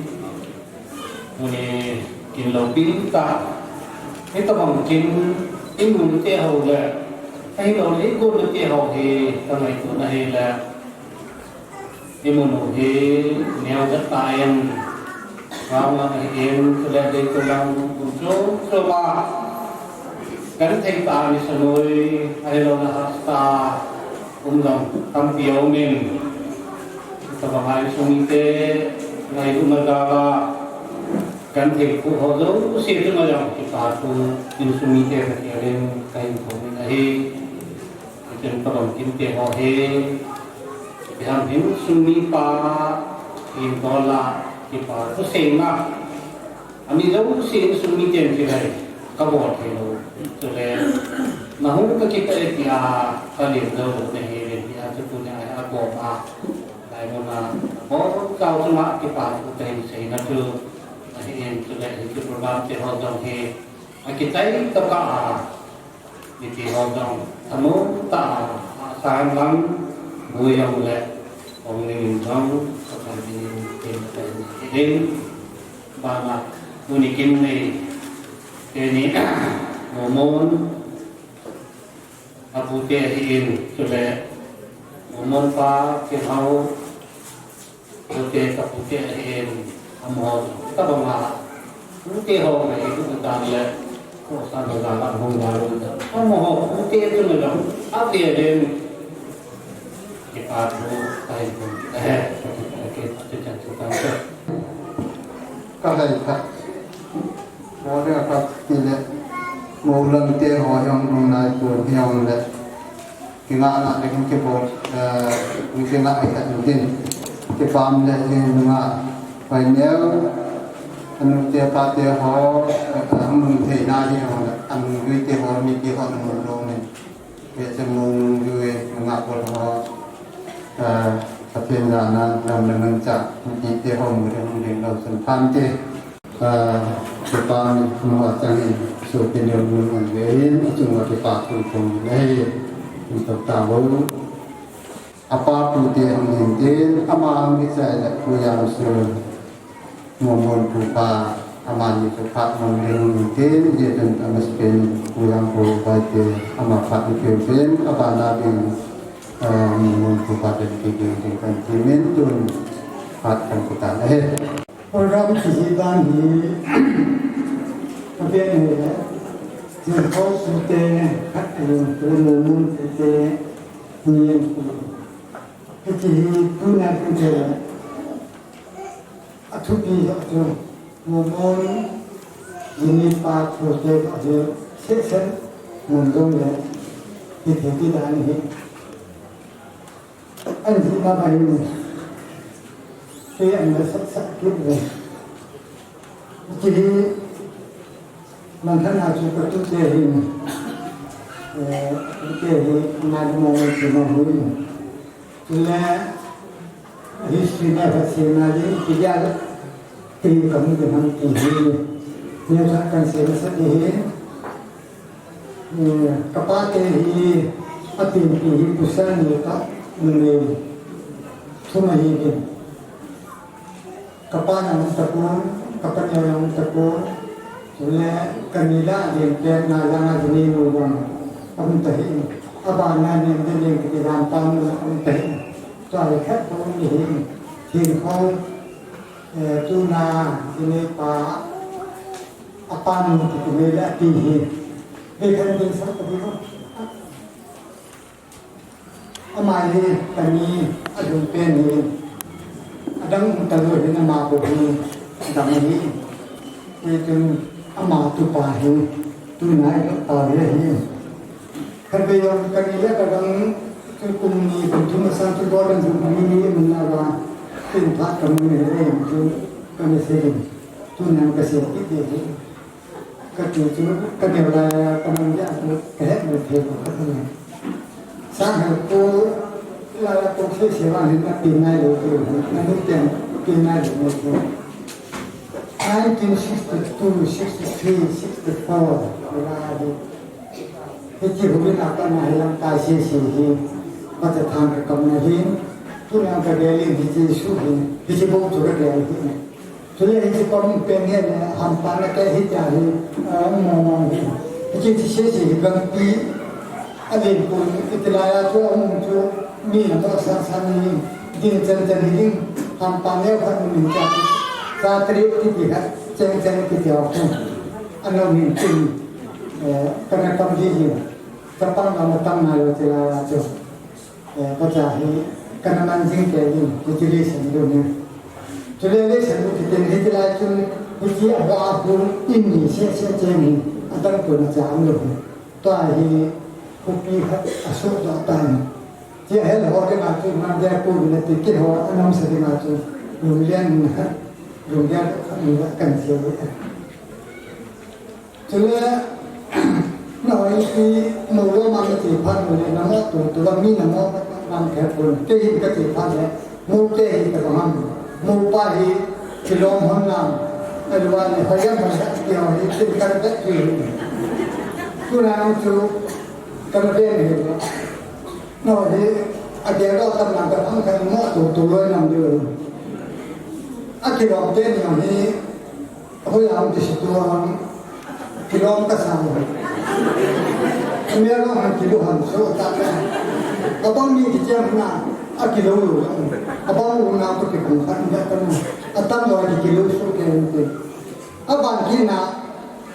ini kilo pinta itu mungkin imun tiaw le ay lo le ko le tiaw he kamay ko na he la imun he neo gat tayan rawa na hem kula de ko lang so ma kan thai ta ni sanoi ay lo na hasta lang kampiyaw min ito bahay sumite ngay umagawa kan thầy phụ họ dấu xin tức là dòng thì bà tu in sumi te phải kéo lên cây của mình ấy trên các đồng kim te họ he thì hàng hiến sumi pa in đó là thì bà tu xem na anh dấu xin sumi te thì này các bộ thì nó cho nên mà không có kita thì ta liền dấu được này liền thì cho tu này bộ mà đại môn là có cao cho mạ thì bà tu te sẽ nó chưa ini sudah itu program terhodong he kita itu kah di terhodong kamu tak sayang lang buaya mulai orang ini jauh seperti ini banyak unikin ini momon abu tehin sudah momon pa kehau putih abu tehin amor kita bangga putih ho mai itu kita lihat kok sampai dalam honggaru kamu ho putih itu memang apa yang kita tu kain pun kita cantikkan Kalau kita mau dia apa pilih mau lantai ho yang runai pun yang le kita anak dengan kebot mungkin nak ikat mungkin kepam le yang phải nhớ anh tiêu ta tiêu họ mừng thì na đi họ anh gửi tiêu họ mi tiêu họ mừng luôn này để cho mừng gửi ngạc của họ tập thiên là làm nâng chặt mi tiêu họ mừng để đến đầu xuân phan tiêu cái pan mua trang này số tiền nhiều mừng về chúng là cái pan cùng đây untuk tahu apa putih mungkin ama misalnya yang sudah momon pupa aman itu pak mungkin dia tentang meskin yang pupa itu ama pak itu apa nabi momon pupa dan dengan kimin tun pak kan kita program kehidupan ini apa ni จึงเขาสุเตขัดเองตัวมือมุนสุเตเงียบที่ผู้นั้นเป็นเจ้าทุกทีก็จะมุนมุนยินดีปากโปรเจกต์ก็จะเช็คเช็คมุนลงเลยที่ถึงที่ด้านนี้อันที่มาไปนี่ที่อันนั้นสักคิดเลยที่มันท่านอาจจะประตูเตหินเตหินนาโมจิโมหุยและฮิสตรีในภาษานาจีที่ยากที่กำลังจะทำที่นี่จะการเสียสักทีกับป้าเตหิอติมที่พุทธานิกะมันเลยทุ่มหินกับป้านังตะกูกับป้าเนยนังตะกูและกันนี้ได้เรียนเรียนงานงานที่นี่รู้ว่าอันตรายอาบานนั้นเนี่ยจะเรียนกิจกรรมตามอันตรายตัวแค่ตัวนี้ทีมเขาจูนาที่นี่ป่าอาปานที่นี่แหละตีหินเด็กคนเป็นสักคนก็อามาลีกันนี้อดุลเป็นนี่อดังตะลุยนี่มาบุกนี่ดังนี้เป็นอามาตุปาหิตุนายก็ตายเลยคันไปยอมกันนี้แล้วก็ดังคือกุมนี้เป็นทุนสร้างทุกคนเป็นทุนนี้มันน่าว่าเป็นพระกำมือเองคือกันเสียงทุนนั้นก็เสียที่เดียวก็จู่ๆก็เดี๋ยวเรากำลังจะแก้มันเทวะก็ทำไงสร้างให้กูเราต้องเสียว่าเห็นว่าปีนายเลยคือนั่นเป็นปีนายเลยคือ 1962, 63, 64, เวลาที่ที่ผมได้รับการนายร่างกายเสียชีวิตก็จะทำกับนายหินผู้นำกระเดลิที่จะสู้หินที่จะบุกจุดกระเดลิหินส่วนใหญ่ที่คนเป็นเนี่ยทำปานแก่หิจาหิมองหินที่จะเสียชีวิตบางปีอะไรคุณอิตลายาตัวมุ่งจุดมีนตัวสันนิดินจันหินทำปานแล้วพันหนึ่งจากSatri itu kan, ceng-ceng itu aku, anu mungkin karena kondisi, kapan kamu tahu celah itu, kacahi karena mancing kayak ini, utilization dunia, utilization itu kita celah itu, uji aku ini ceng ada pun macam itu, tuahi kopi asal datang, dia hal orang itu mana pun nanti kita orang sedang itu, kemudian Rupiah kan siapa? Jadi, noi di mula mana tipan mula nama tu kami nama nama kerpun, kehin ke tipan le, mula kehin ke ramam, mula pahi kilom honam, alwan hayam masak dia ni tinggal betul. Kurang tu kerja ni, noi ada orang nak berang kan mau tu nam dia. Akhirnya orang ni, aku yang di situ orang kilo kesana. Semua orang kiloan, so tak ada. Abang ni dijam na, kilo. Abang orang tu kekuatan dia kan. Atam orang di kilo so kena. Abang kina,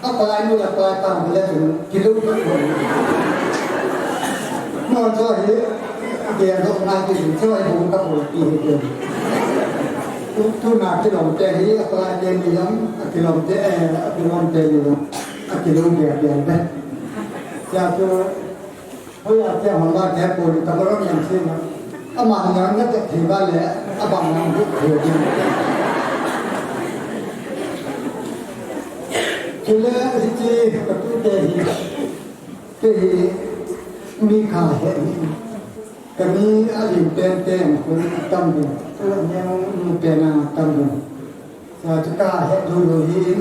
apa lain mula pelajang boleh tu kilo tu. Macam ni, dia orang nanti cuci buka putih itu. Tu nak kilom teh ni, apa yang dia kilom teh ni, kilom dia dah. Jadi, saya tiap malam dia pun tak orang yang sini. Amang yang nak tiba le, abang yang buat dia. Jadi, betul teh mikah ni. Kami ada pen pun tambah, yang pena tambah. Saya juga dulu ini,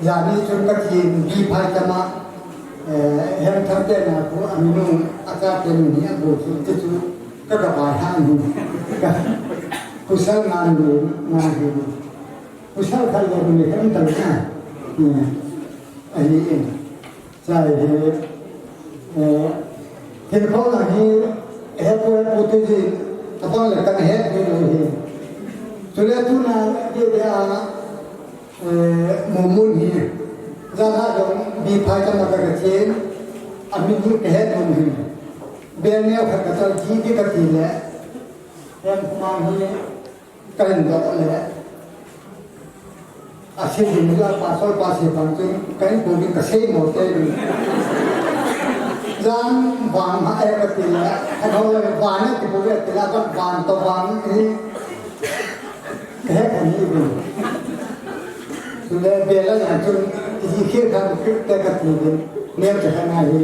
jadi cuma kini di Pajama, yang terkena aku aminu akar ini aku itu kebahagiaan. Pusat nanti, pusat kalau ini kan terkena, ini saya kalau lagi putih apa lekan ni. Sudah tu nak dia mumun ni, Zana dong bi phai cham na ka chen amin ni ke het mon hin bel ne kha ka chal ji di ka ti le em ma hi ka hin do le a se din la pa sol pa se pan chu ka hin ko din ka se mo te ni zan wang ma e ka ti le a ho le wan ne ti bo le ti la ka wan to wan ni ke het ni ni le bel la chu ji khe ka te ka ti ni ne ta na hi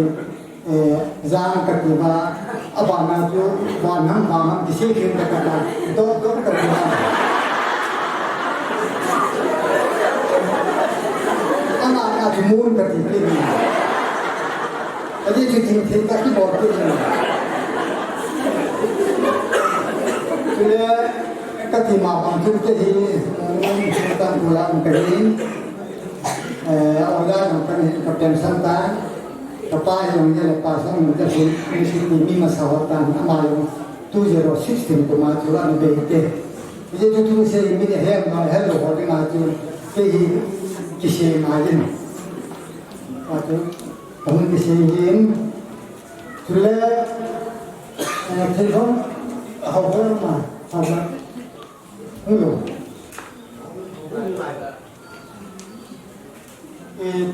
Zang katiba abana jo wanam wanam kisi khinda kata do katiba ana ana jumun katiba ni aje jing thing ka ki bot ni kile katima bang chu ke hi mun tan bulan karin awala nam kan ka tension ta Kapay yung nila pasang mga kasi ni masawatan ama yung 2016 tumatula na bete. Jadi tutu sa imi ni hem na hello ko din ato kay kisi imagine. Ato kung kisi yin tula telefon hawa ma hawa hello.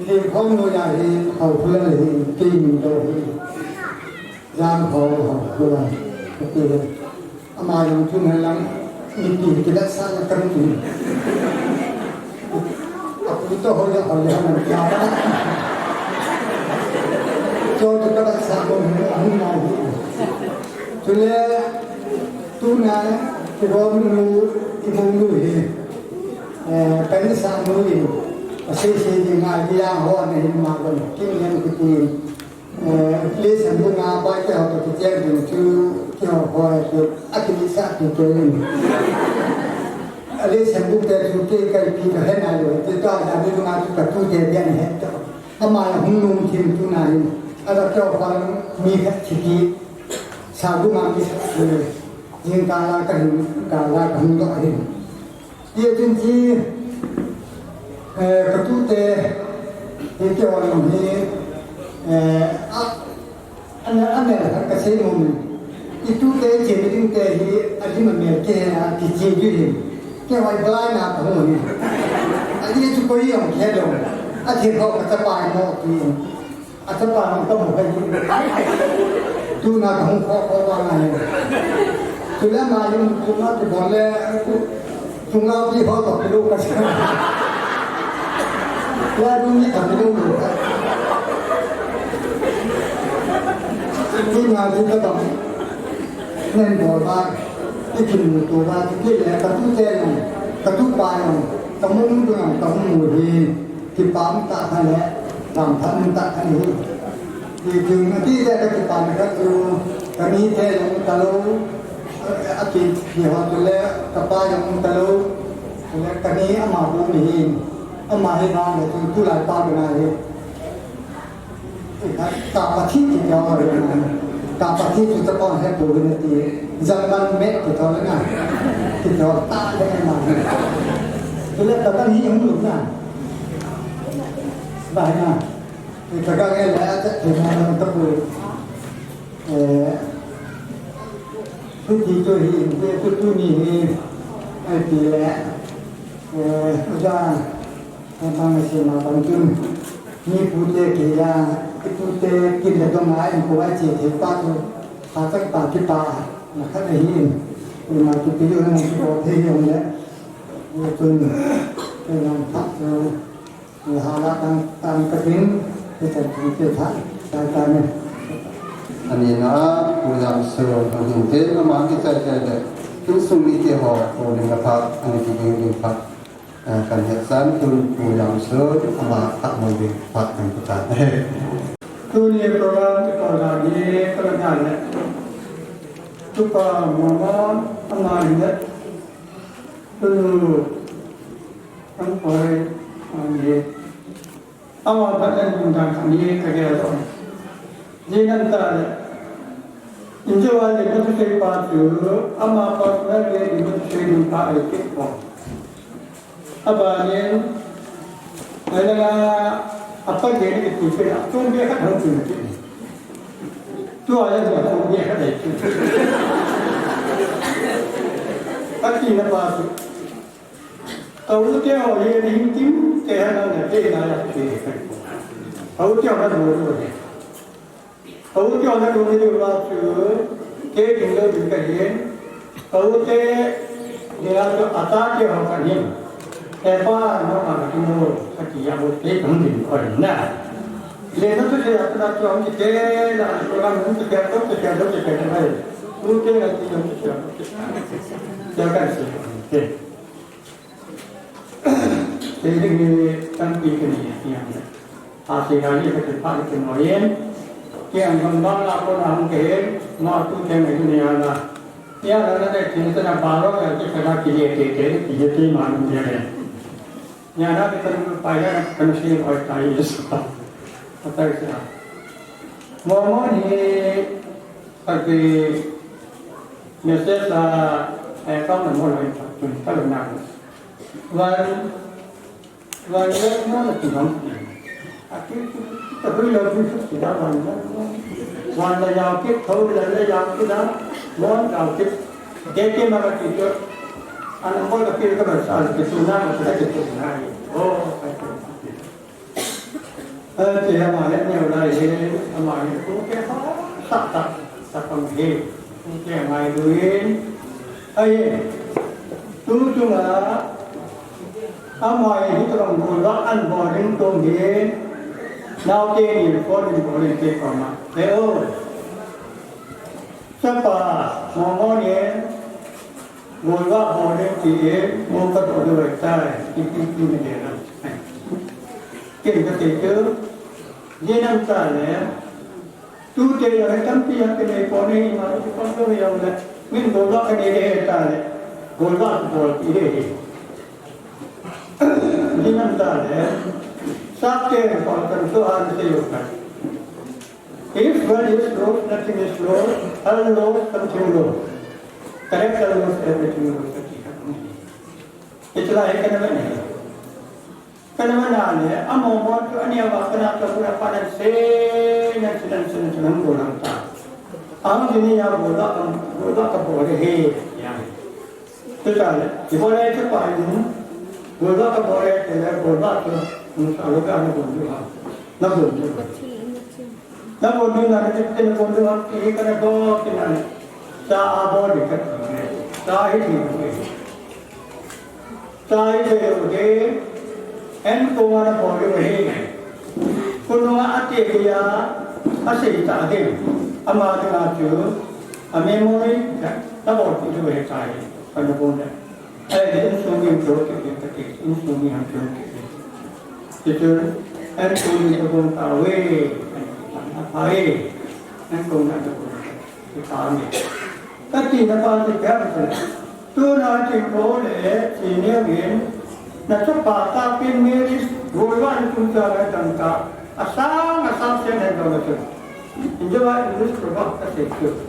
Thì không nói là thì hậu phương là thì tìm đồ thì giang hồ hậu phương cái gì mà dùng chung hay lắm mình tìm cái đất xa là cần tìm aku itu hanya hanya menjawab cho kita đất xa của mình không nói cho nên tu này thì có mình nuôi cái xa nuôi Asal di ngaji yang hawa ni makan, kini yang kita lihat bunga baca atau kita tu kita hawa tu akhirnya satu tu ni. Lihat bunga tu kita kita hendak lo, kita ada bunga tu kita dia ni hendak. Amal hunung tim tu nari, ada kau orang mikir ciki, sabu mami sabu, yang kalah kan tu ada. Ia janji. Ketute itu orang ni, anda kasih mumi itu teh jadi teh hi adi mana ke di jadi ke wajib lain apa mumi adi itu kau yang kaya dong adi kau kata pai mau tu kata pai mau kamu kaya tu nak kamu kau orang tu lah malam tu nak tu boleh tu nak pergi kau tak perlu kasih Ya dunia kami dulu. Ini ngaji kita nen bola, ini tuba, ini ya katu tenu, katu payung, kamu dengan kamu mudi, kipam tak hanya, rampan tak hanya. Itu nanti dia kipam katu, kami tenu kalau akhir dia waktu le kapayung kalau kami amabu ni. Ama hai nang le tu lai pa bana le ka pa thi ti yaw le ka pa thi tu ta kon hai bo le ti zaman me to to le na ti to ta le ma tu le ta ni yang lu na ba na ti ka ga le ta ti na ta bu tu ti to hi tu ni ai ti le ja Memang masih makan jun, ni putih kaya, putih kita tu ngai, aku aje hebat tu, pasak pakai pa, nak ada ini, memang kita tu orang yang putih yang le, jun, memang tak tu, halat tang kering, kita tak, kita ni. อันนี้นะผู้นำส่วนของยุงเทศก็มาที่ใจเลยทุกสุนิเทหอโอลิงพักอันนี้ที่ยิงพักกันเหตุสันคุณผู้นำส่วนมาตักมวยพักเป็นประธานตัวนี้โปรแกรมก่อนนี้ก็ได้เลยทุกคนมองว่าอะไรเนี่ยคือทั้งหมดอันนี้เอามาพัฒนาคุณทางนี้ก็ได้แล้วยิ่งนั่นแต่อินเดียวันนี้มันจะไปดูอามาพัฒนาเรื่องนี้มันจะดูไปที่ก่อนอาบานี้อะไรนะ apa dia ni tu dia tu dia kan harus tu tu aja dia tu dia kan itu tapi apa tu kalau dia orang yang tim dia nak dia nak dia kalau dia orang tu kalau dia orang tu dia waktu dia tinggal di kajian kalau dia tu atas dia orang kajianแต่ว่าน้องมาที่โน่สักอย่างบุตรของดินคนน่ะเรียนนั้นก็จะอัตราตัวมันจะเก่งนะโปรแกรมมันจะเก่งต้องจะเก่งต้องจะเก่งอะไรรู้เก่งอะไรที่มันจะเก่งจะกันสิเก่งแต่ที่มีตั้งปีกันนี่อย่างนี้อาศัยการนี้เป็นภาพที่หน่อยเองเกี่ยงกับบ้านเราคนทำเก่งมาตู้เก่งในที่นี้นะเนี่ยเราได้ถึงขนาดบาร์เราอยากจะขนาดกิเลสเก่งๆกิเลสที่มันเนี่ยNyana kita berupaya konsumsi ortai itu, apa itu? Momo ni bagi mesej kaum menolak itu, kalau nak, wan yang mana tu nam? Kita beri lagu sudah wan yang kita tahu yang kita wan yang kita deke mana kita anak bola kiri kan asal kesunan kita kesunan. Oh, jadi hamaran ni orang ini hamaran itu kita tak pemilih, kita mai duin. Tu cuma hamaran itu orang bulan boring tunggu. Now ni boring ke kama. Leo, siapa mau ni? Mula boleh dia mula boleh bertai itu dia lah. Kita itu dia nampak le, tu dia yang tampi yang kena poni mana tu pun tu yang le, min bola kena dia tak le, bola dia. Dia nampak le, sakte kalau tentuan seyukan. If one is low, nothing is low, all low, something low. Correct almost everything was itulah yang kena mana? Kena mana ni? Amo mau tu ni awak kena tu pura panas senang bolang tak. Amo ini yang bola keboleh he. Betul. Boleh tu paling bola keboleh tu bola tu kalau kan boleh. Nak boleh. Nak boleh nak kita boleh kita kena go kita. Sa abo dekat ni, sa ini ni, sa ini ni, en kuwana boleh ni, kuwana ati dia asyik tak ada, amat ngaju, memori, tak boleh itu bercai, pada boleh. Insulin tu kita, insulin tu kita, itu insulin tu pun tahu, apa en kuwana tu kita ni. Tapi nampak juga tu nanti boleh sini ni, nanti patah pin miris golongan kuncara jangka asal senen dulu tu. Injawab ini sebab tersejuk.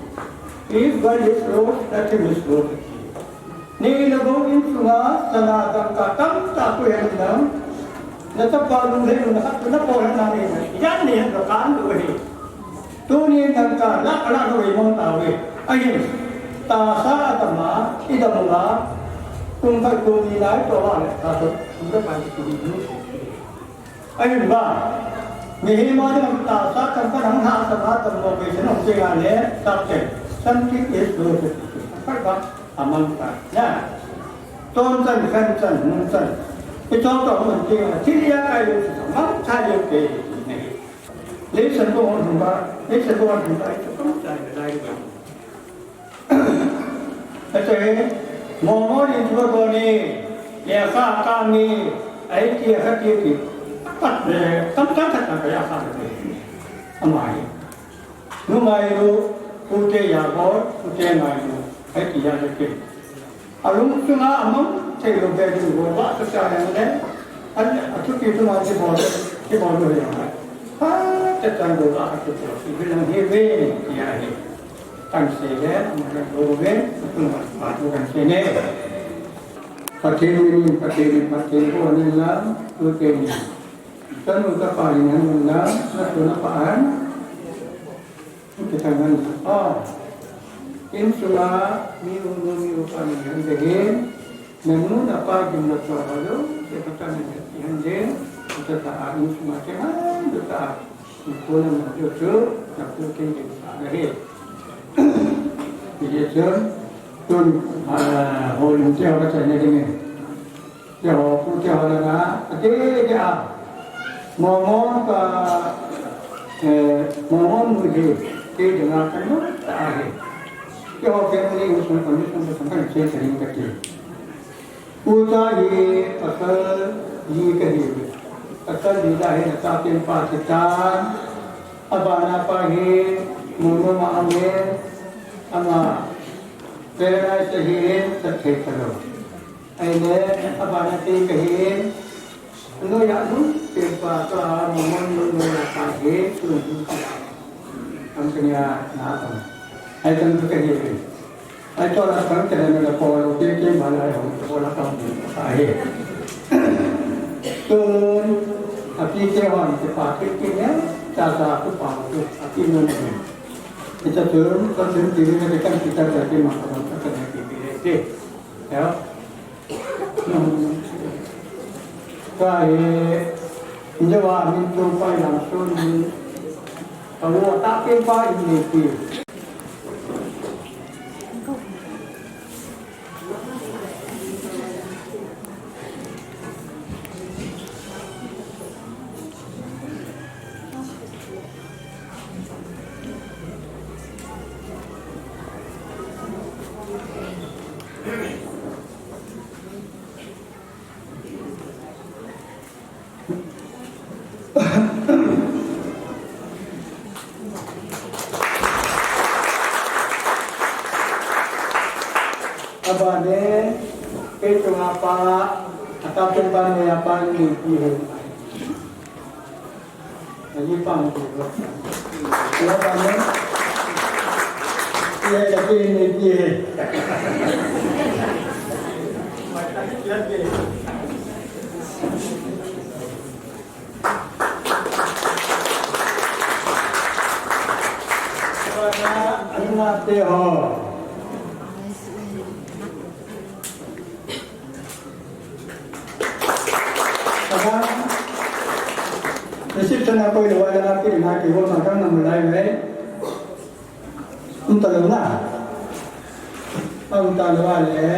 If one is low, that is low. Ni lagu ini semua sana jangka tam tak boleh dalam. Nanti kalau ni nak boleh nanti. Jangan ni kan tu ni. Tu ni jangka nak tu imam tahu. Ayat. Tasa agama ida mula tungkai nilai doa le satu kita pasti itu. Ayat ba, mihima ni tasa tanpa hang sama tanpa besan orang le sabte santi itu apa ba aman ta. Ya, tonsan nunsan. Itu contoh mungkin tidak kayu sama saya ke ini. Lepas itu orang itu pun saya lagi. Jadi, momo ni juga boleh, ya kami, ayat itu, tam kaya kami, amai, numai itu, putih ya bor, putih mai itu, ayat dia jadi. Alum cuma amam, saya lupa itu, bawa sesuatu yang ada, aku itu masih boleh yang ada. Tentang doa aku tu, bilang hebat, ya he. Tansilah, mungkin bukan sini. Pakai ini, pakai ni lah, pakai ni. dan utapalingan muna na tunapaan kita ngan insula miu palingan dehin namun apa jumlah suara kita kan hande kita tak semacam kita pun menjadi nak mungkin kita ada jadi tuan holim tiada macam ni Jauh putih orang nak, ada mohon mohon murid, dengar kamu tak ada. Jauh family usul kami sampai saya sering kecil. Puja ye asal ye kahir, asal dia tapi Pakistan, abana pahe, mulu maamir, ama pera sahih terkait kalau. Aile apa nanti kahin, lo ya lu tempat lah mohon lo pakai turun angkanya nak, aile tentu kahin, aile orang sekarang jangan ada pola oke mana yang pola kamu pakai, turun api kewan dipakai kini cara aku pakai api mana, kita turun kalau diri mereka kita jadi makanan terkena dipilih, ya. Kaya jawa mintu pai langsung kalau tak pai ini tu. Abade itu apa ataupun banyak apa ini dia. Jadi pangku. Kalau banyak dia jadi ini dia. Anak teh. Nasib sana kau dua orang lagi nak kau makan nama lain entah mana, entah luar le,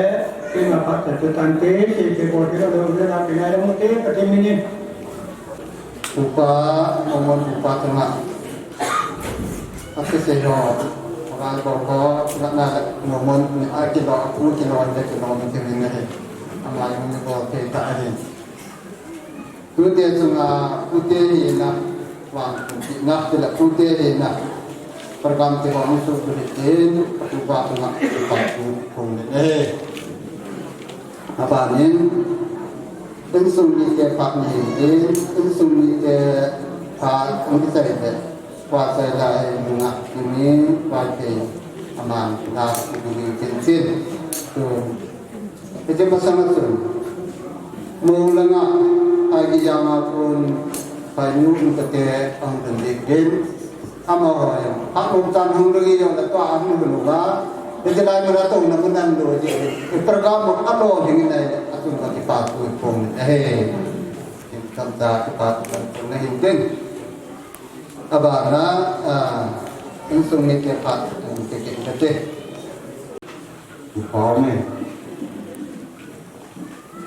kena pakai tante, si kau kira dua orang lagi nak mungkin ketemu ni. Upa mohon upa tengah. Aku sejo orang bapa nak mohon aku bawa aku kilo ada kilo mungkin ini. Amal mungkin bawa kita ada. Putih cuma putih ni nak wang nak tidak putih ni nak perkam tiba musuh berikan ubah cuma ubah pun apa ni insung ni ke pak ni insung ni ke pak mungkin saya deh kuasa lain nak ini pakai aman nak beri cincin tu itu masalah tu mulanya agi jama pun payu untuk ang pendidikan amo yang aku tan hang lagi yang tak tahu amo benuga jadi lain merata namun ando je program apa dengan ini aku bagi patu pun kita cepat pun hingga abana insung ni cepat kita Kami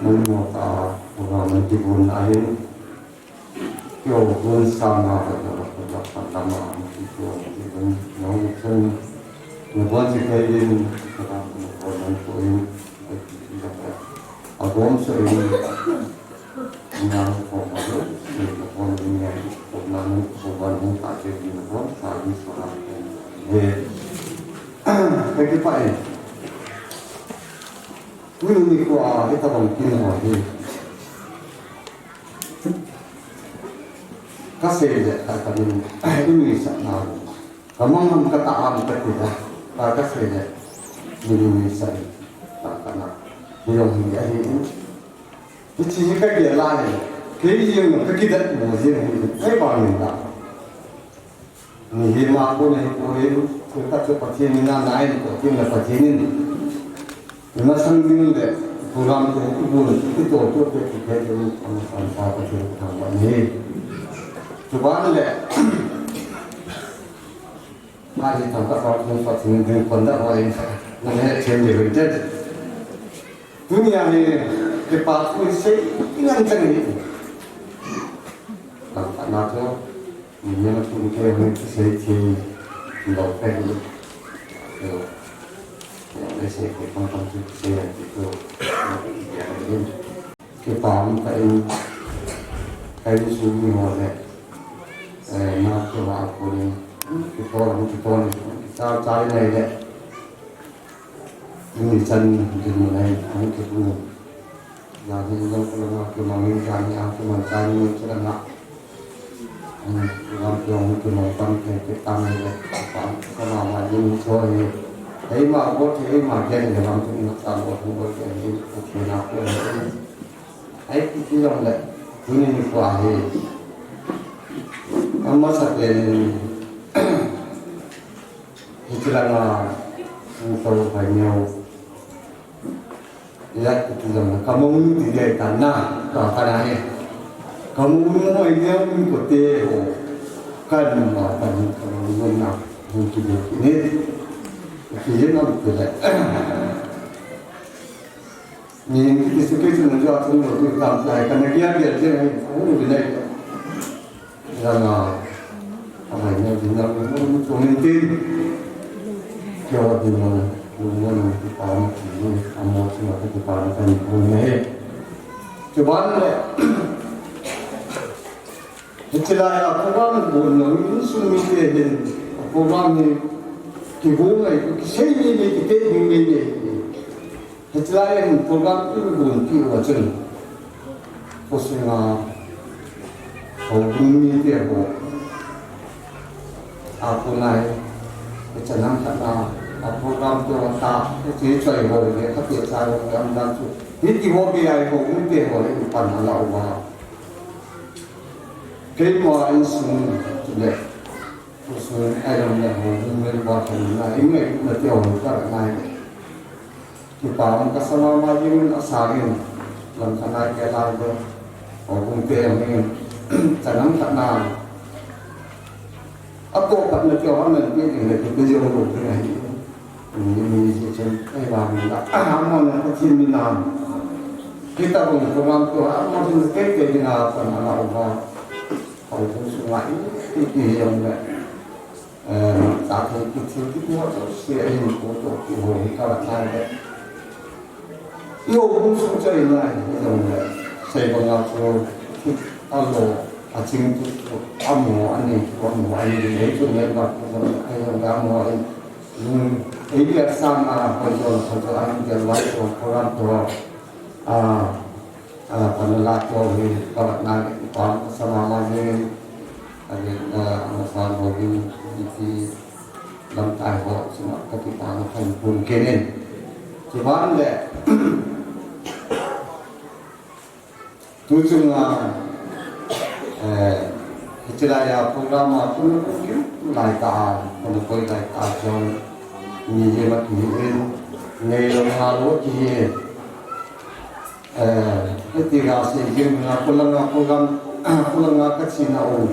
memuat orang menjibun air, kau pun sama pada pertama itu menjibun mungkin membuat sekalian orang poin agam sering menang pokok orang yang orang orang tak jadi orang sahaja seorang bagi pakai ini kuah kita mungkin lagi kasih je kata ini sana kamu kata kita kasih je ini saya tak kena dia ini itu jika dia lain cái gì mà cái đất mùa gì cái bao nhiêu đó mình mà cô này cô ấy chúng ta cho phát triển mình là này có tiền là phát triển nhưng mà sang bên này program cái buồn cái tổ chức cái ông ta phát triển thằng bạn này chủ ban này mà thì thằng các bạn phát triển đến phần đó rồi nên hệ trên nhiều vấn đề dunia này cái part của sẽ ngăn chặn này làm nào cho mình nhớ chung cái mình sẽ thì đầu phải được để sẽ cái con sẽ là cái palm cái số nhiều này mà cái vào của cái to này sao trái này đấy những chân những này những cái vùng là những cái mà mình ra nhà cái mà ra những cái là làm trong cái món ăn cái tam này cái mà những thôi thấy mà có thể mà cái này làm cho nó tạo một cái nào ấy cái dòng này cứ như quả thì mà sắp đến cái là tôi phải nhiều lihat itu zaman kamu tidak tanah tanah ini kamu mau dia mengikuti kan apa kamu nak mungkin ini ini nak betul ni kita suka itu menjual semua itu sampai kerana dia dia kamu bila jangan apa ini jangan mungkin jawab dengan Bukan kita ini amal semua kita akan punya. Cuba ni, itulah program bukan ini semua ini program ni kita itu saya ini kita ini itulah yang program itu bukan kita macam khususnya orang ini dia aku naik macam mana program tu tak sesuai dengan dia tapi saya program dan tu ini hobi saya hobi dia boleh dipanggil Allah kelima insun tu deh usul ayam dah hobi berbuat ini nanti orang tak naik kita orang kesana maju asarin dalam sana kita ada hobi dia ini jangan tak nak aku tak nanti orang nanti ini kita jauh dari ini macam bang tak aman nak cium minam kita pun program tu aman tu kita dengan apa nama Allah kalau pun semua ini yang tak itu atau saya ini foto itu kalau saya yo pun semua ini yang saya mengaku kalau acing tu amu ani itu yang kamu ini sama perjuangan jalan program tu penelat tu kalau nak sama lagi ada masalah bagi di dalam tahun semua ketika akan pun kini cuman deh tujuan istilahnya program itu mungkin laikan menukui laikan yang ni mak ni ni halu ki ketika sehingga pulang kecil au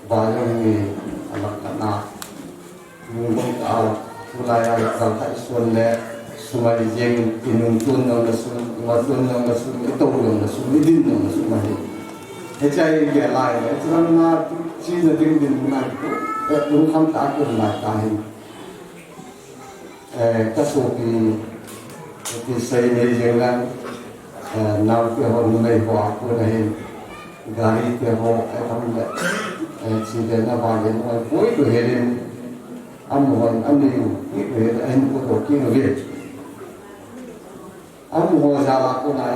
bayang ni anak anak mungkin tahu mulai kalau tak sunle semua jeng inungun nong sun matun nong sun itu nong sun idin nong sun mah hecai dia lain itu mana cina dingin mana itu kam tak aku nak tahu các số thì xây này riêng là nào cái họ này họ của này gari cái họ cái thằng này chỉ để nó vào đến ngoài cuối của hệ đến ăn đi cái anh của tổ kia nó biết ăn hoa ra là cái này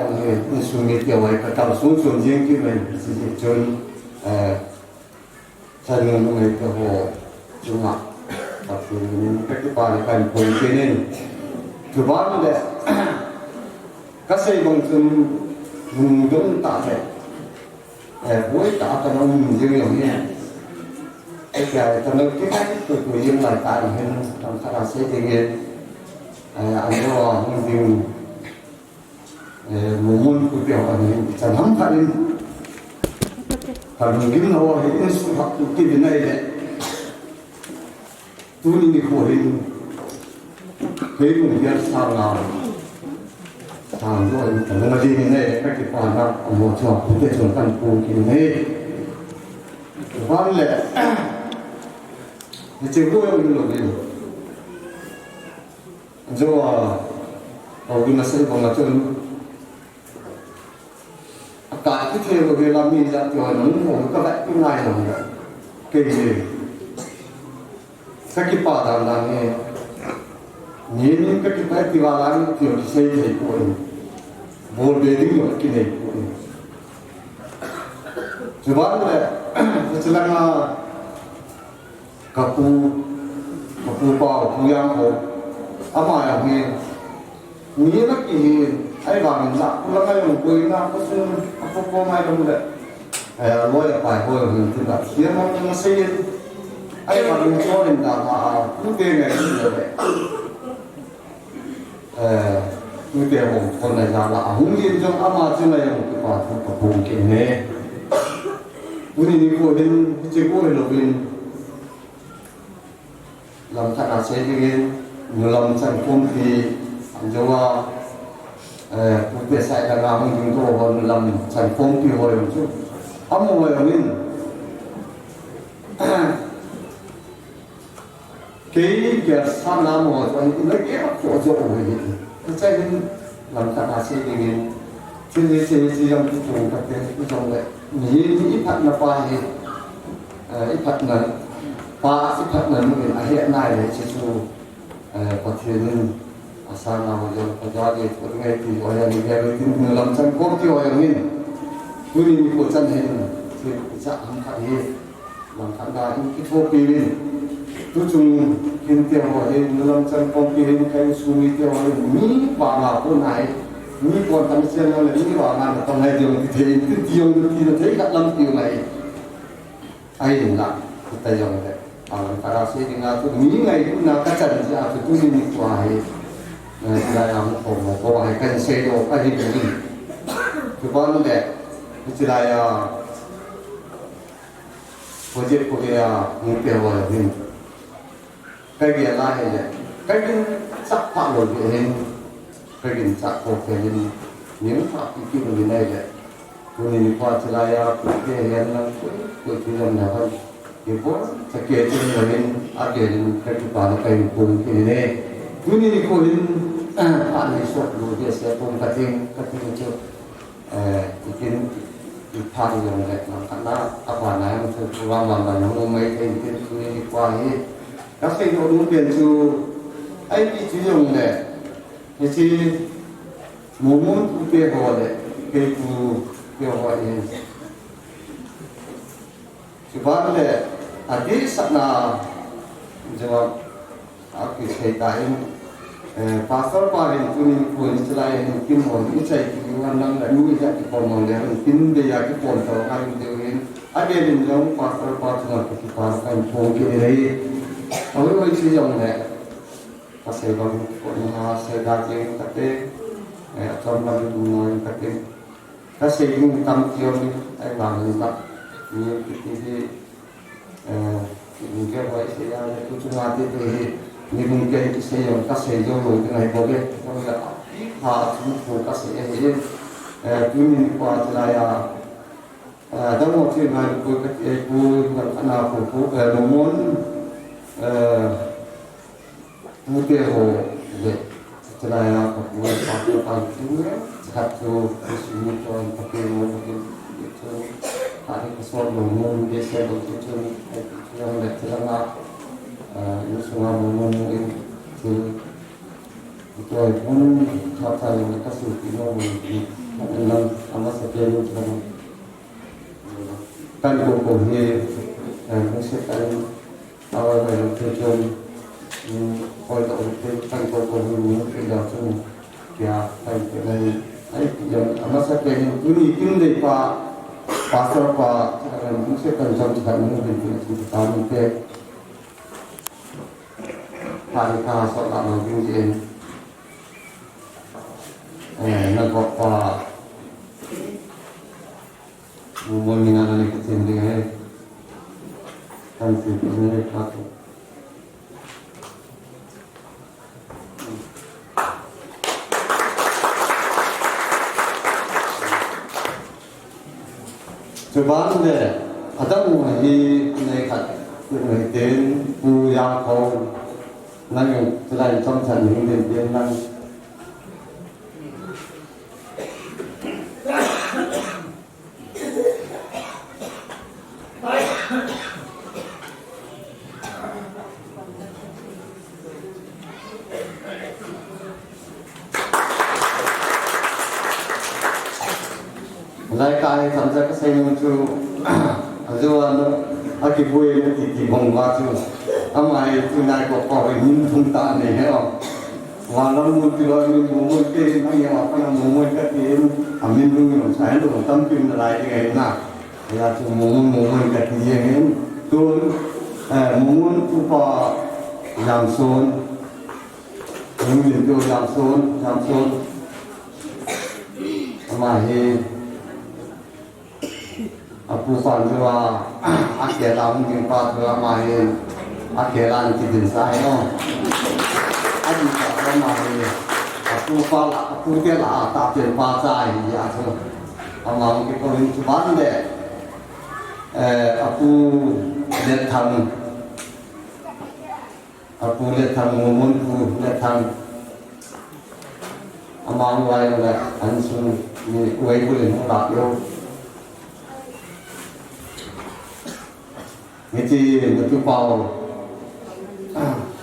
người xuống đi tiểu ấy cái tàu xuống riêng kia mình chỉ chơi chân nó này cái họ chung ạ tapi kita pakai poin ini. Cuba ni deh, kasih bangsun mungkin tak ada. với cả cái ông dương giống như cái cho nên cái cách tôi dương lại tại hình trong khả năng sẽ thì nghe anh có ông dương một môn của tiểu anh chẳng lắm phải đi còn những nó những sự học cái việc này đấy tôi đi của hình cái vùng việt sao nào rồi còn là gì này các cái khoản nào một chỗ cũng để chúng ta cùng cái này quan lệ thì chỉ có một cái gì rồi ở bên này còn là chân cả cái thế của người làm gì ra rồi nó cũng có vẻ cái này rồi cái gì các cái part là nghe nhìn các cái bài thì vào làm kiểu xây thì của bố đề đứng ở cái này chứ bạn là chỉ là các cụ bảo cụ yang hồ ama yang nghe nghĩ là cái ai bảo mình là cũng là cái một quê na có sự có mai đâu đấy lôi là phải hồi mình thì là khiến nó xây ai bảo mình cho nên là cũng tiền này như vậy như thế một con này là hùng liên trong ama trên này một cái quả thuộc của hùng kia này Uni ni ko din chỉ có là bên làm thật là sẽ đi người làm sản phẩm thì anh cho cũng biết sai là làm những cái đồ làm sản phẩm thì hồi một chút ấm hồi ở bên cái sản làm một anh lấy cái của chỗ rồi cái sai bên làm thật là sẽ đi trên chỉ làm cái chỗ cái trong đấy ít phật là qua thì ít phật là qua ít phật là mình hiện nay để chỉ số có thể nên sao nào giờ có giá trị của ngày thì gọi là những cái người làm chân công thì gọi là mình tôi đi của chân hình thì sẽ không phải làm thằng đại cái thô kỳ tôi chung kinh tế gọi người làm chân công thì cái suy tiêu gọi mỹ và là con này mỹ còn thằng sen là mỹ và là thằng này điều thì tiêu thì thấy các lâm tiêu này ai định là tay dòng này phải là xây dựng tôi nghĩ ngày cũng là các trận ra thì tôi đi qua là làm một vài cái xe đồ cái gì cũng đi thì có vấn đề thì là project của cái mục tiêu là mình cái gì là cái sắc phạm rồi thì hình cái gì sắc của cái những phạm cái kiểu này là tôi đi qua thì là cái hiện là của cái làm nào hơn thì có sẽ kể cho mình áp dụng cái bản cái cùng cái này tôi đi coi bạn này suốt rồi thì sẽ cùng cái cho cái tham gia này làm cả bạn này mình sẽ làm nó mấy cái tôi đi qua ấy các cái đồ đúng tiền chú ấy đi sử dụng này thì muốn tu về họ này cái tu về họ này thì bạn này cái sắc na jawab aku cerita pasal paling pun selain mungkin mau dicai dengan nang lalu ya di pon dia mungkin dia di pon tahu kan dia ada di dalam pasal kita kan pon kiri kalau itu yang ni pasal baru pon saya dah yang kata trong năm nói kata các xây dựng tam tiêu ni ai làm ni tak ni những cái vậy thì tôi chúng ta thì những cái xây dựng các xây dựng rồi cái này có cái là họ chúng tôi các xây dựng tôi nhìn qua thì là đó một chuyện là tôi làm nào cũng nó muốn mua tiền hồ để thì là cũng phải có bằng chứng thật rồi tôi suy nghĩ cho các cái môn hari kesal bangun biasa betul yang datang ini semua bangun itu pun kata yang kita suci dalam sama saja dalam kan kokohnya misalkan awal dalam tujuan kalau tak kan kokohnya tidak semua ya kan yang sama saja ini dari pak pastor pa mungkin kan jam kita mungkin kita mungkin hari kasih tak mungkin nak apa mungkin dengan ni kita ni kan ini satu Cuman deh, ada orang ini kat người đến u gia cầu năng lại trong trận những điểm tiên năng lại cái tham gia cái sinh chu dù anh cái buổi thì bông hoa chu hôm nay tôi nay có những thông tin này hết không và nó muốn tôi muốn cái này mà phải muốn cái mình muốn sai được tâm tin lại cái này nè là tôi muốn cái gì hết tôi muốn tôi có làm son muốn tôi làm son mà thì aku fanjua akhiran mungkin pada main akhiran tidak saya adi pada main aku dia lah tak terbaca ya tu amang kita ini cuma deh aku lihat momenku lihat amang wai oleh ansung ni wai boleh nak yo Jadi betul pau,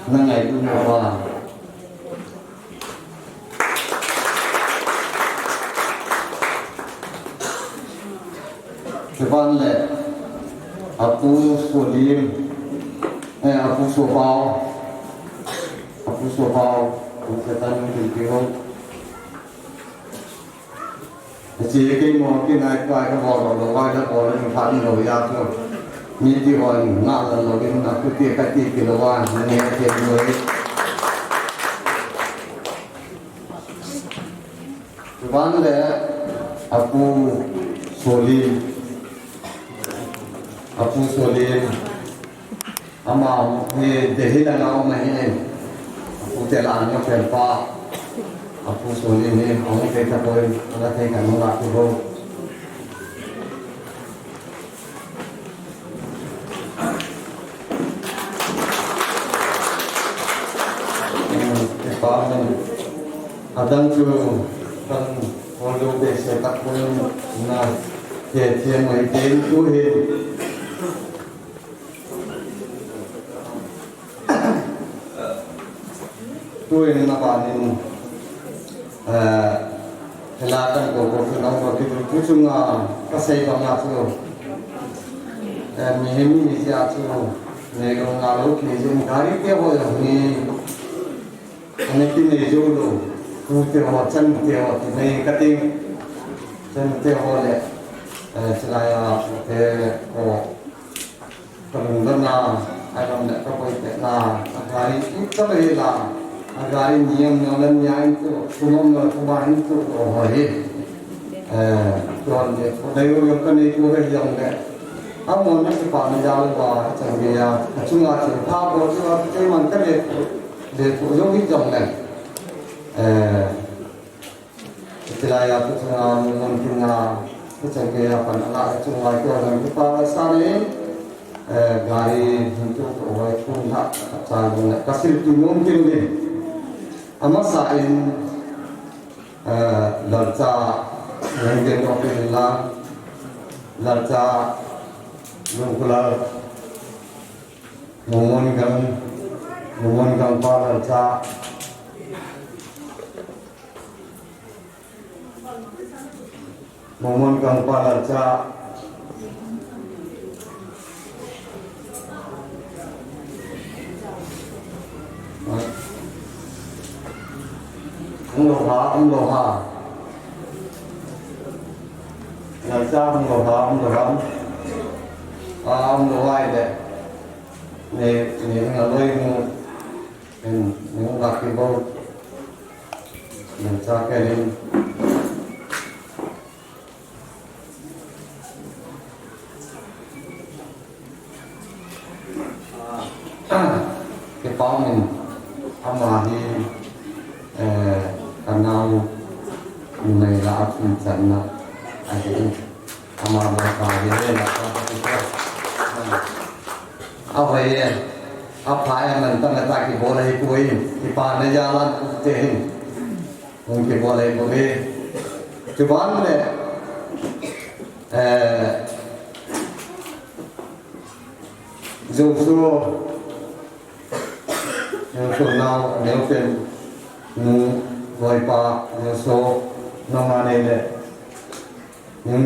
nangai tu bawa. Sebab le, aku solim, aku sobau, kita mungkin kira. Jadi kita mungkin naik ke bawah, bawah dah bawah ni paling low ya tu. Mesti orang nak lalu nak kerja kati keluar ni kerja dua. Sebab le aku solim, ama ni dehilan aku mahin, aku telan aku pelpa, aku solim ni aku kerja boleh, aku kerja murah tu. Adang tu kan orang desa tak pun na tiada macam tu he. Tu ini apa ni? Kelihatan kau kenal kau tu cuma kasih banyak tu. Mihemi siapa tu? Negro ngalu kisah hari dia boleh ni. Ini kini jodoh. Kutip chân tiêu thì này cái tiếng chân tiêuเลยselain có phần đơn nào ai làm được các cái chuyện nào agari ít cái gì là agari nhiều nhiều lần nhai itu semua melakukan itu oh hết còn đây là cái này của cái dòng này ông muốn nó sẽ phản ra và chẳng vì chúng ta chỉ thao của chúng ta cái mình cái này để phụ dụng cái dòng này Istilahnya tu cuma mungkin tu cakap apa nak cuma itu orang kita sana gari untuk orang pun nak cakap kasih tu mungkin ni. Amat sain larca yang dia orang lah larca lungkular momonkan larca Momon kang palarca là sao không có không được không ông đồ ai đấy này những là lôi những đặc cái bao mình cho cái này cái bao mình ông mà đi cái nào này là áp dụng chân là anh ấy ông mà vào đi lên là có cáiเอาไปเอาพายมันตั้งแต่ตากี่โบเลยปุยที่ปานในยาลันเจนมึงกี่โบเลยปุยจุบันเนี่ยจูซูนาวเนี่ยเป็นนูไวปาเนี่ยโซน้องมาเนี่ยนิ่ง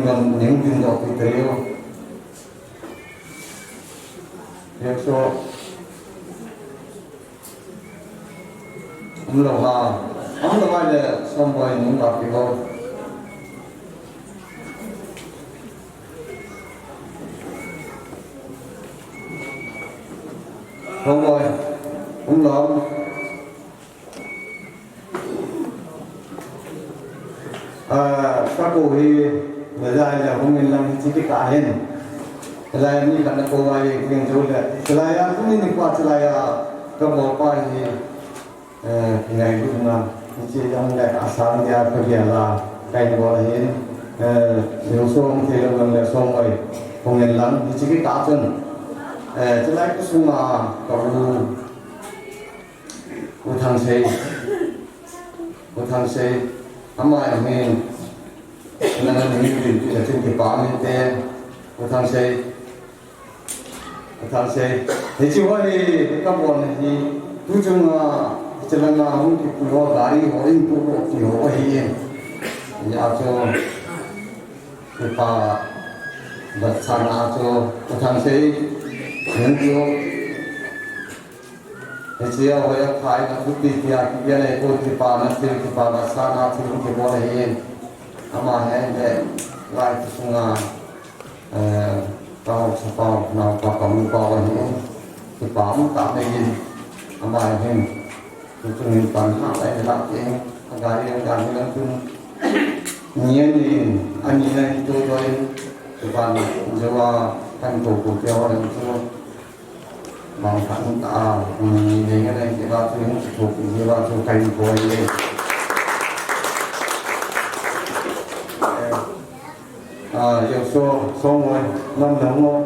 ดึงดอกที่เตรียวเนี่ยโซเราว่าเนี่ยสมบูรณ์นุ่งดอกที่เขาkhông rồi không lộn các cụ thì người ta là không nên làm chi tiết cả hết selain ini karena kau yang juga selain aku ini kuat selain kau bawa ini ngai rumah mesti yang ngai asal dia pergi lah kain bawa ini nếu xong thì là xong rồi không nên làm chi tiết cả chân selain itu semua kau utang say ama amin nangan ini tidak cukup paham itu utang say thì chỉ có đi các bọn thì tu chung cho nên là không kịp lo gari họ in tu lo thì họ hi nhà cho cái pa vật sản cho utang say những điều thì chỉ ở đây phải là tu đi thì cái này cô thì pa nó thì pa vật sản thì không kịp lo hi ama hay để lại chung tao sẽ vào nào vào phòng vào những cái bám tạo nên làm bài hình chúng mình toàn hạ lại để làm cái gái em làm cái năng chung nhiên thì anh nhìn này tôi rồi và giờ là thành cổ của keo này cho bằng thẳng ta nhìn cái này cái ba thứ thuộc như ba thứ thành của anh ấy yêu số rồi năm đồng rồi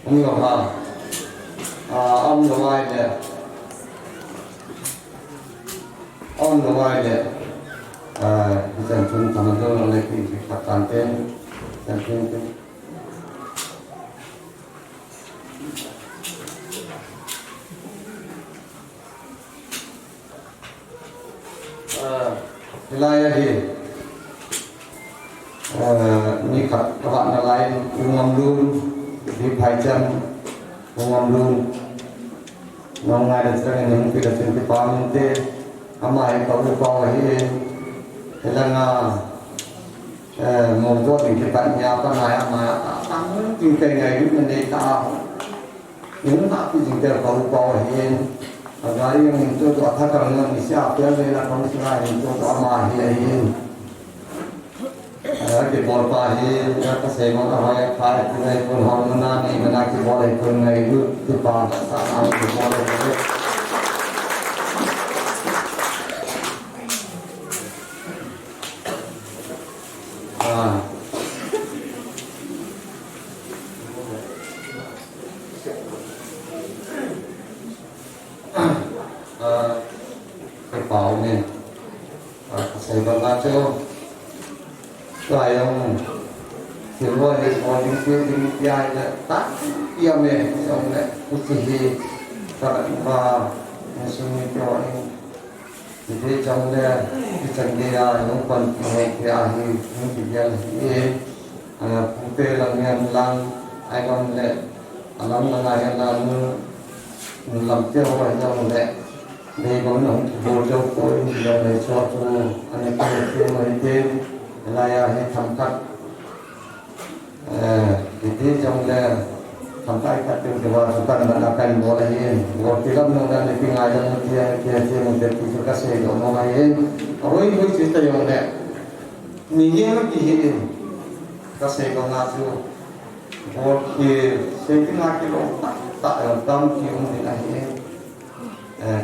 ông ngọc hà ông ngọc ai đấy ông ngọc ai đấy dân chúng ta nói là lấy cái phát triển tên dân chúng wilayah ini kawan lain Umamlun di Paijan Umamlun nongai dan sering yang kita sendiri paham itu amai kau lupa ini hilangnya membuat kita nyapa naya naya tangan tinggal ngayu menita những tak tinggal kau lupa ini agar yang itu kata kerana siapa yang nak konsulai itu amah ini cái bol pahi cái xe mà họ phải cái con họ nó này mà cái bol này con này cứ cái ba sa ăn cái bol này cái bảo này xe ba cho rồi ông thì rồi thì có những cái ai là tắt yêu này xong lại cái gì và xong rồi cho anh thì thế trong đây cái chân đi ra những phần này thì những cái gì là cũng tê là nghe lang ai còn lại làm là ngày là làm tiêu rồi trong đấy đây có nó vô cho tôi giờ này cho anh cái cái mấy tên là hay thăm cắt thì trong là thăm cắt cắt từ cái vào chúng ta đã cần bộ này một cái lắm nó đang đi ngay trong kia một cái cái cái xe đó nó ngay rồi mới chỉ tay vào này mình nhớ cái gì cái xe còn ngã chưa một cái xe cái ngã cái lỗ tại ở trong kia một cái này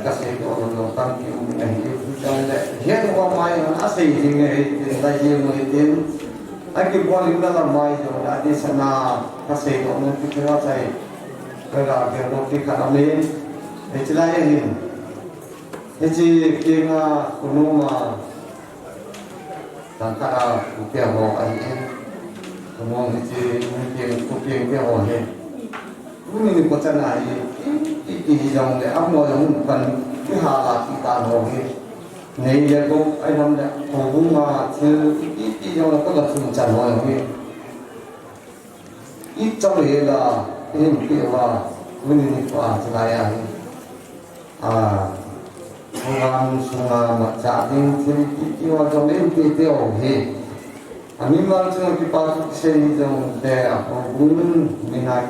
các sĩ có lòng tăng kiệm này trong lệ hiện qua mai nó sĩ thì người đại diện người tiền anh kịp qua những là mai rồi đã đi sana các sĩ có một cái thứ gì cái là cái một cái khả lên để chỉ lại hình để chỉ cái cũng mà tăng cả cũng cái họ anh cũng mong chỉ cái họ này cũng mình có chân này thì dòng để áp môi dòng phần cái hà là chỉ tàn hồ hết này giờ cũng anh làm đấy hồ cũng mà chứ ít dòng là có là thường chẳng hồ hết ít trong đấy là cái kiểu là mình qua thì lại làm xuống mà trả tiền thì cái vào trong đấy cái tiêu hết anh mình làm cho cái bao xây dòng để hồ cũng mình này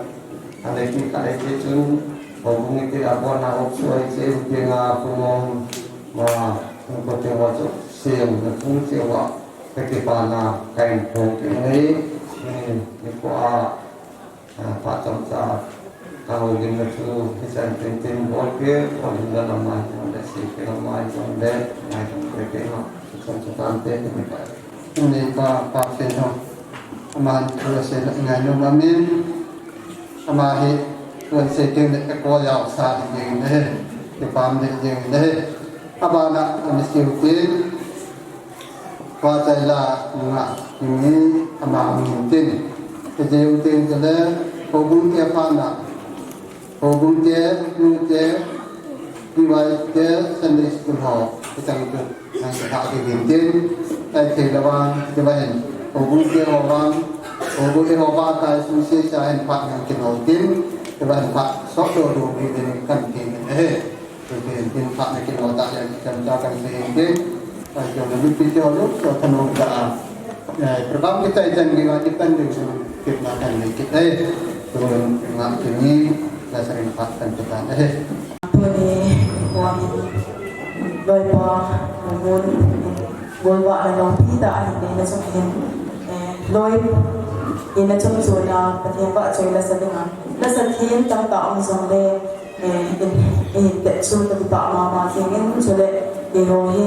anh ấy cái chuyện hubungi tidak pernah opsuai sehingga pun mempercepat siang fungsi wa ketipana kain pok ini kuah pak camca kalau gini tu bisa penting boleh kalau dalam macam ada sih dalam macam ada macam mereka macam ini pak Fenho aman kalau saya ingat nomamin amahiคนเสกเนี่ยก็ยาวสายอย่างนี้ที่ความเด็กอย่างนี้อาบานะมิสิวตินพอใจละงะอย่างนี้อามามิตินจะเจียวตินจะเลยโอบุญเทียพานะโอบุญเทียนูเทียวิวัยเทียสันนิสกุลหอที่จังหวัดนังสถาที่ดินตินแต่เทระวังจะไปเห็นโอบุญเทียหอวังโอบุญเทียหอวังกายสุเสียใจเห็นพักอย่างกินหอตินKemudian Pak Soto dulu kan kini kini Pak nak otak yang kerjakan sehingga kalau lebih pinjau lu so tenung dah pertama kita jangan diwajibkan dengan kita makan kita turun dengan kini saya sering pakkan kita boleh buat berapa boleh dalam tidak ada macam loy ina chum chuna pathiam ba choila sadinga la sathien tam ta om song le in te chu ta ba ma singin chule de ho he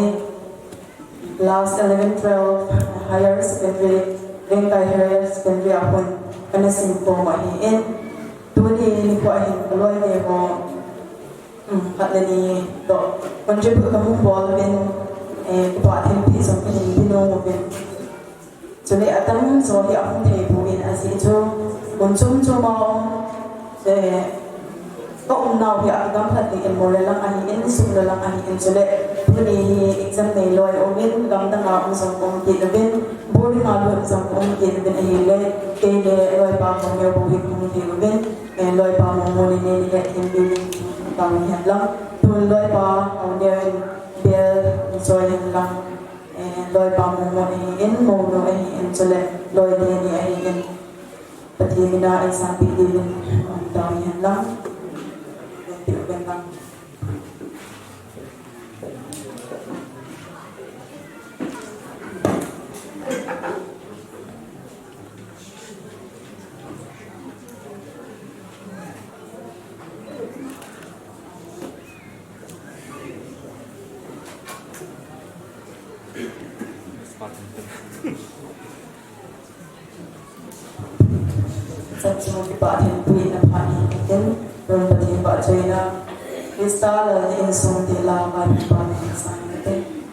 last 11 12 higher secondary rinkai higher secondary apun ana sing po ma hi in tu ni ko hi loi ne ho pat le ni to contribute ka mu bol ben ba them pi song ni no mo ben cho nên atam so hi apun thei buin asi cho kunchum cho mau de to now hi agam phat ni en mole lang ani en sum lang ani en chole puni exam nei loi omin gam da na um song kom ki ben bori na lo song kom ki ben hi le ke le loi pa mo yo bu hi kom ki ben en loi pa mo mo ni ni le en bi tam hi lang tu loi pa on de bel join lang loi pa mo mo ni en mo no en chole loi de ni en pathimina ai sa pi di tam hi lang ti ben lang Semua patin puin apa ni kan, belum patin pak China, kita lah insung di lawan patin sana kan.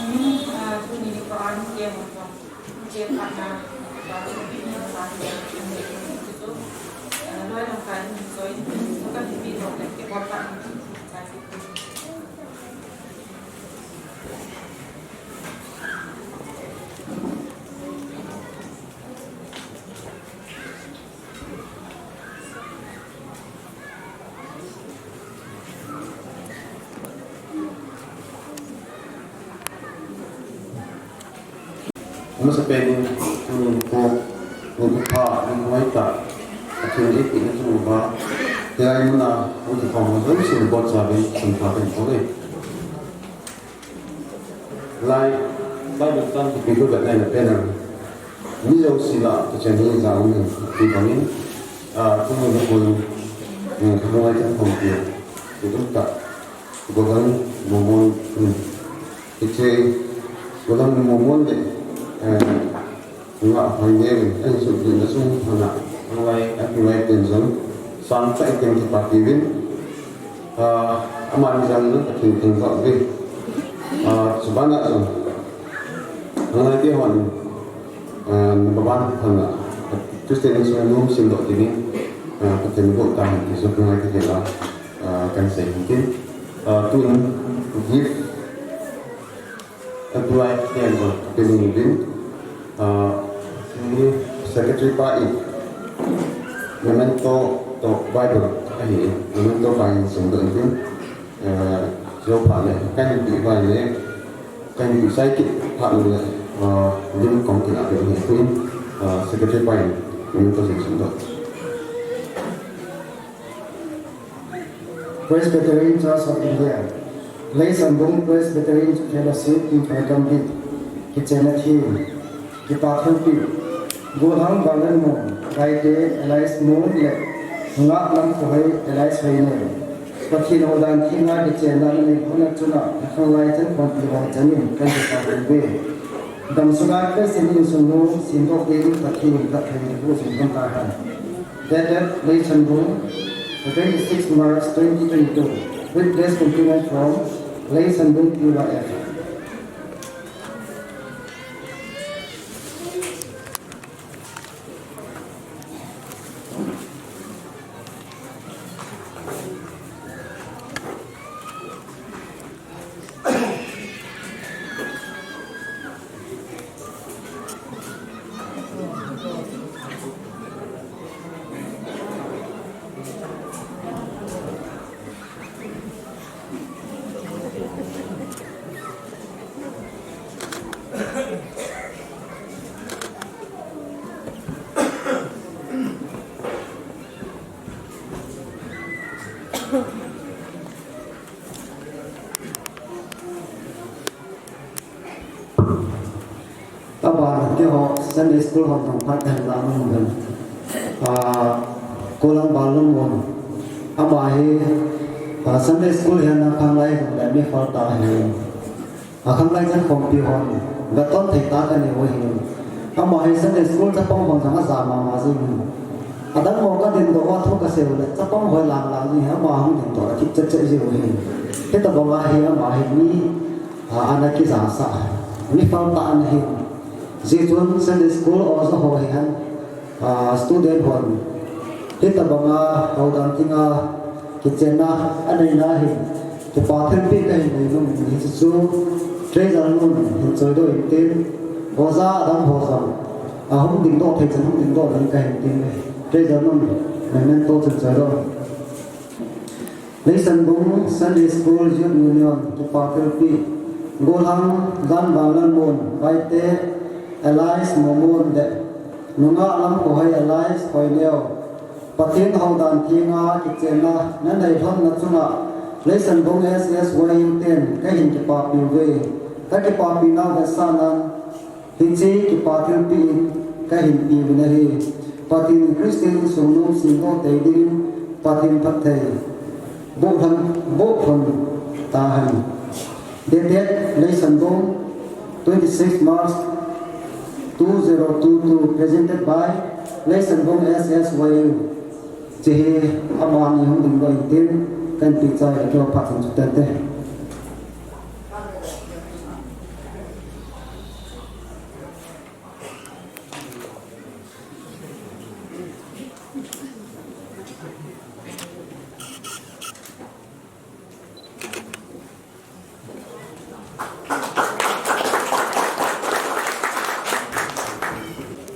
Ini chia phần nào và chuẩn bị những cái nói đồng cái rồi các thiết bị rồi cái bộ phậnมันจะเป็นพวกผ้าที่ไว้ตัดที่เล็กๆนั่นคือว่าแต่ไอ้มันน่ะมันจะของมันรู้สึกบดซาเป็นสัมผัสเป็นคนเลยไล่บ้านตั้งที่ดูแบบไหนเป็นอะไรนี่เราสิละจะนี่จะเอาเงินที่ตรงนี้ทุกคนทุกคนทำอะไรจะทำเกี่ยวกับตัดกับการมองที่เชื่อกับการมองเนี่ยngạ hồi nhé anh sử dụng nó xuống hàng ngạ hôm nay tiền giống sáng chạy tiền thì bạc tiền mà đi rằng nó thường dọn đi số bán lại rồi hôm nay cái hoàn bà ban hàng ngạ trước tiên nó sẽ luôn xin lỗi thì đi có thể bộ tài thì giúp hôm nay có thể là cảnh xảy cái tôi give apply tiền rồi cái gì đến ini Secretary Pai memento to Bible ahi memento pai sumber itu jauh pada kan di pai kan di sai kit pak ni lim kong kena apa ni itu Secretary Pai memento sumber Presbyterian Church of India lấy sambung Presbyterian Fellowship in Cambridge kitchen team kita helpi gohang balan mo kaide Elias mo le ngak lam kohai Elias haine pathin hodan thinga de chena ni khona chuna khalai chen kompiwa jamin kan ta be dam suga ke sini sunu sindo ke pathin ka thai ko sin ta ha that lay chanbu 26 March 2022 with this compliment from Lay Sandung URF. Cái họ Sunday school họ thằng phát hành làm mình cô lang bảo lâm môn bài Sunday school hiện là khang lai cũng đã biết phát ta hiện khang lai chân không bị hòn và tốt thầy ta cái này hiện bài Sunday school chắc bông hòn thằng giả mà gì đang mong cái điện thoại thuốc cái sale là chắc bông hồi làm gì hả mà không điện thoại chip chất gì hiện cái tập bông là hiện bài hiện ní anh ấy cái giả sa ní phát ta anh hiện Zitun Sunday School also hoihan student hon hita banga audan tinga kitchena anai na hi to pathen pi kai nei num ni chu treasure nun hin choi do tin goza adam hoza ahum ding do thai chan hum ding do lan kai tin treasure nun memento chu choi do Listen bung Sunday School Youth Union to pathen pi golang dan balan mon baite Elias momon de nunga lam ko hai Elias hoineo pathin haudan thinga kichena nan dai thon na chunga lesson bong ss wain ten ka hin ki pa pi ve ka ki pa pi na da sanan hin chi ki pa thil pi ka hin pi ne hi pathin Christian sungnu singo te din pathin pathe bo thon ta han de lesson bong 26 March 2022 presented by Lesson Bong SSYU. Chỉ aman yung ding bay tin kan pizza cho phát triển thực tế.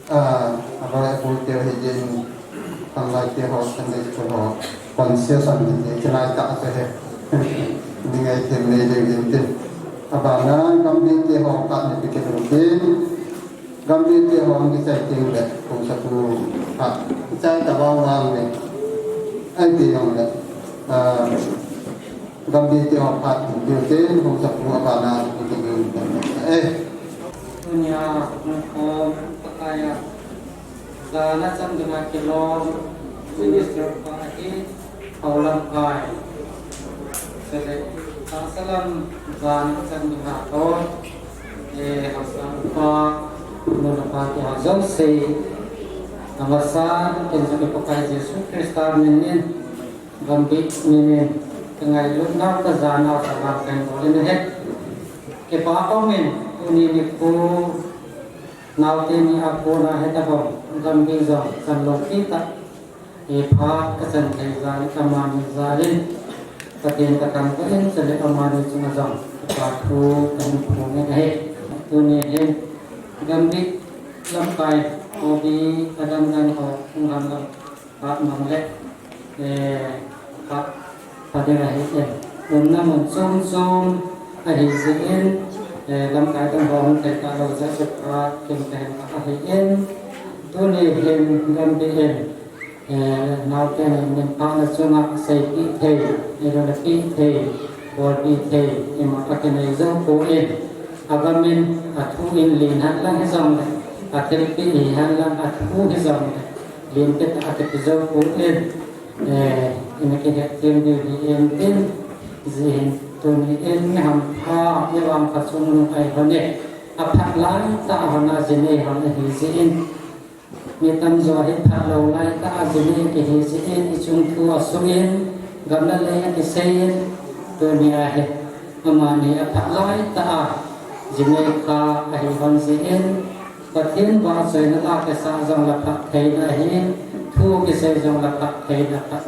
apa kultur hijin tanggal dia hot tanggal sekolah konsius sambil jenai tak sah dengan temne jadi apa na kami dia hot tak ni pikir rutin kami dia hot kita tinggal pun satu saya tak bawa ni dia yang dah kami dia hot rutin pun satu apa na pikir punya kaya lana sam dengan kilo jenis terpakai aulam kai jadi salam dan sam dengan ton hasan pa mendapat azam se amasan yang pakai Yesus Kristus ini gambit ini tengah lunak kazana sama kan boleh ni ke apa men ini ku nautini aku na hetapom gambizo san lokita ipha kasan kaizali kamani zalin katin takang kain sele amani sungazam patu dan punge he tuni he gambi lampai obi kadang dan ho ngam pak mangle pak pada he unna mun sum ahizin lam kai tam bom te ka lo za sa kem te ka hen tu ne hen gam te hen now te ne pa na chunga sei pi the e ro pi the or pi the e ma ka ke nei zo ko en agamen athu in lin han lang he zong atel pi ni han lang athu he zong lin te ta ke zo ko en ina ke tem di en tin zin tuni en ham ha yawam kasung ai hone aphat lai ta hona jene hona hi jin mi tam zo hi phat lo lai ta jene ke hi jin i chung thu asungin gamla le ke sein tuni a he amani aphat lai ta jene kha ai hon jin pathin ba sai na la ke sa jong la phat thei na hi thu ke sai jong la phat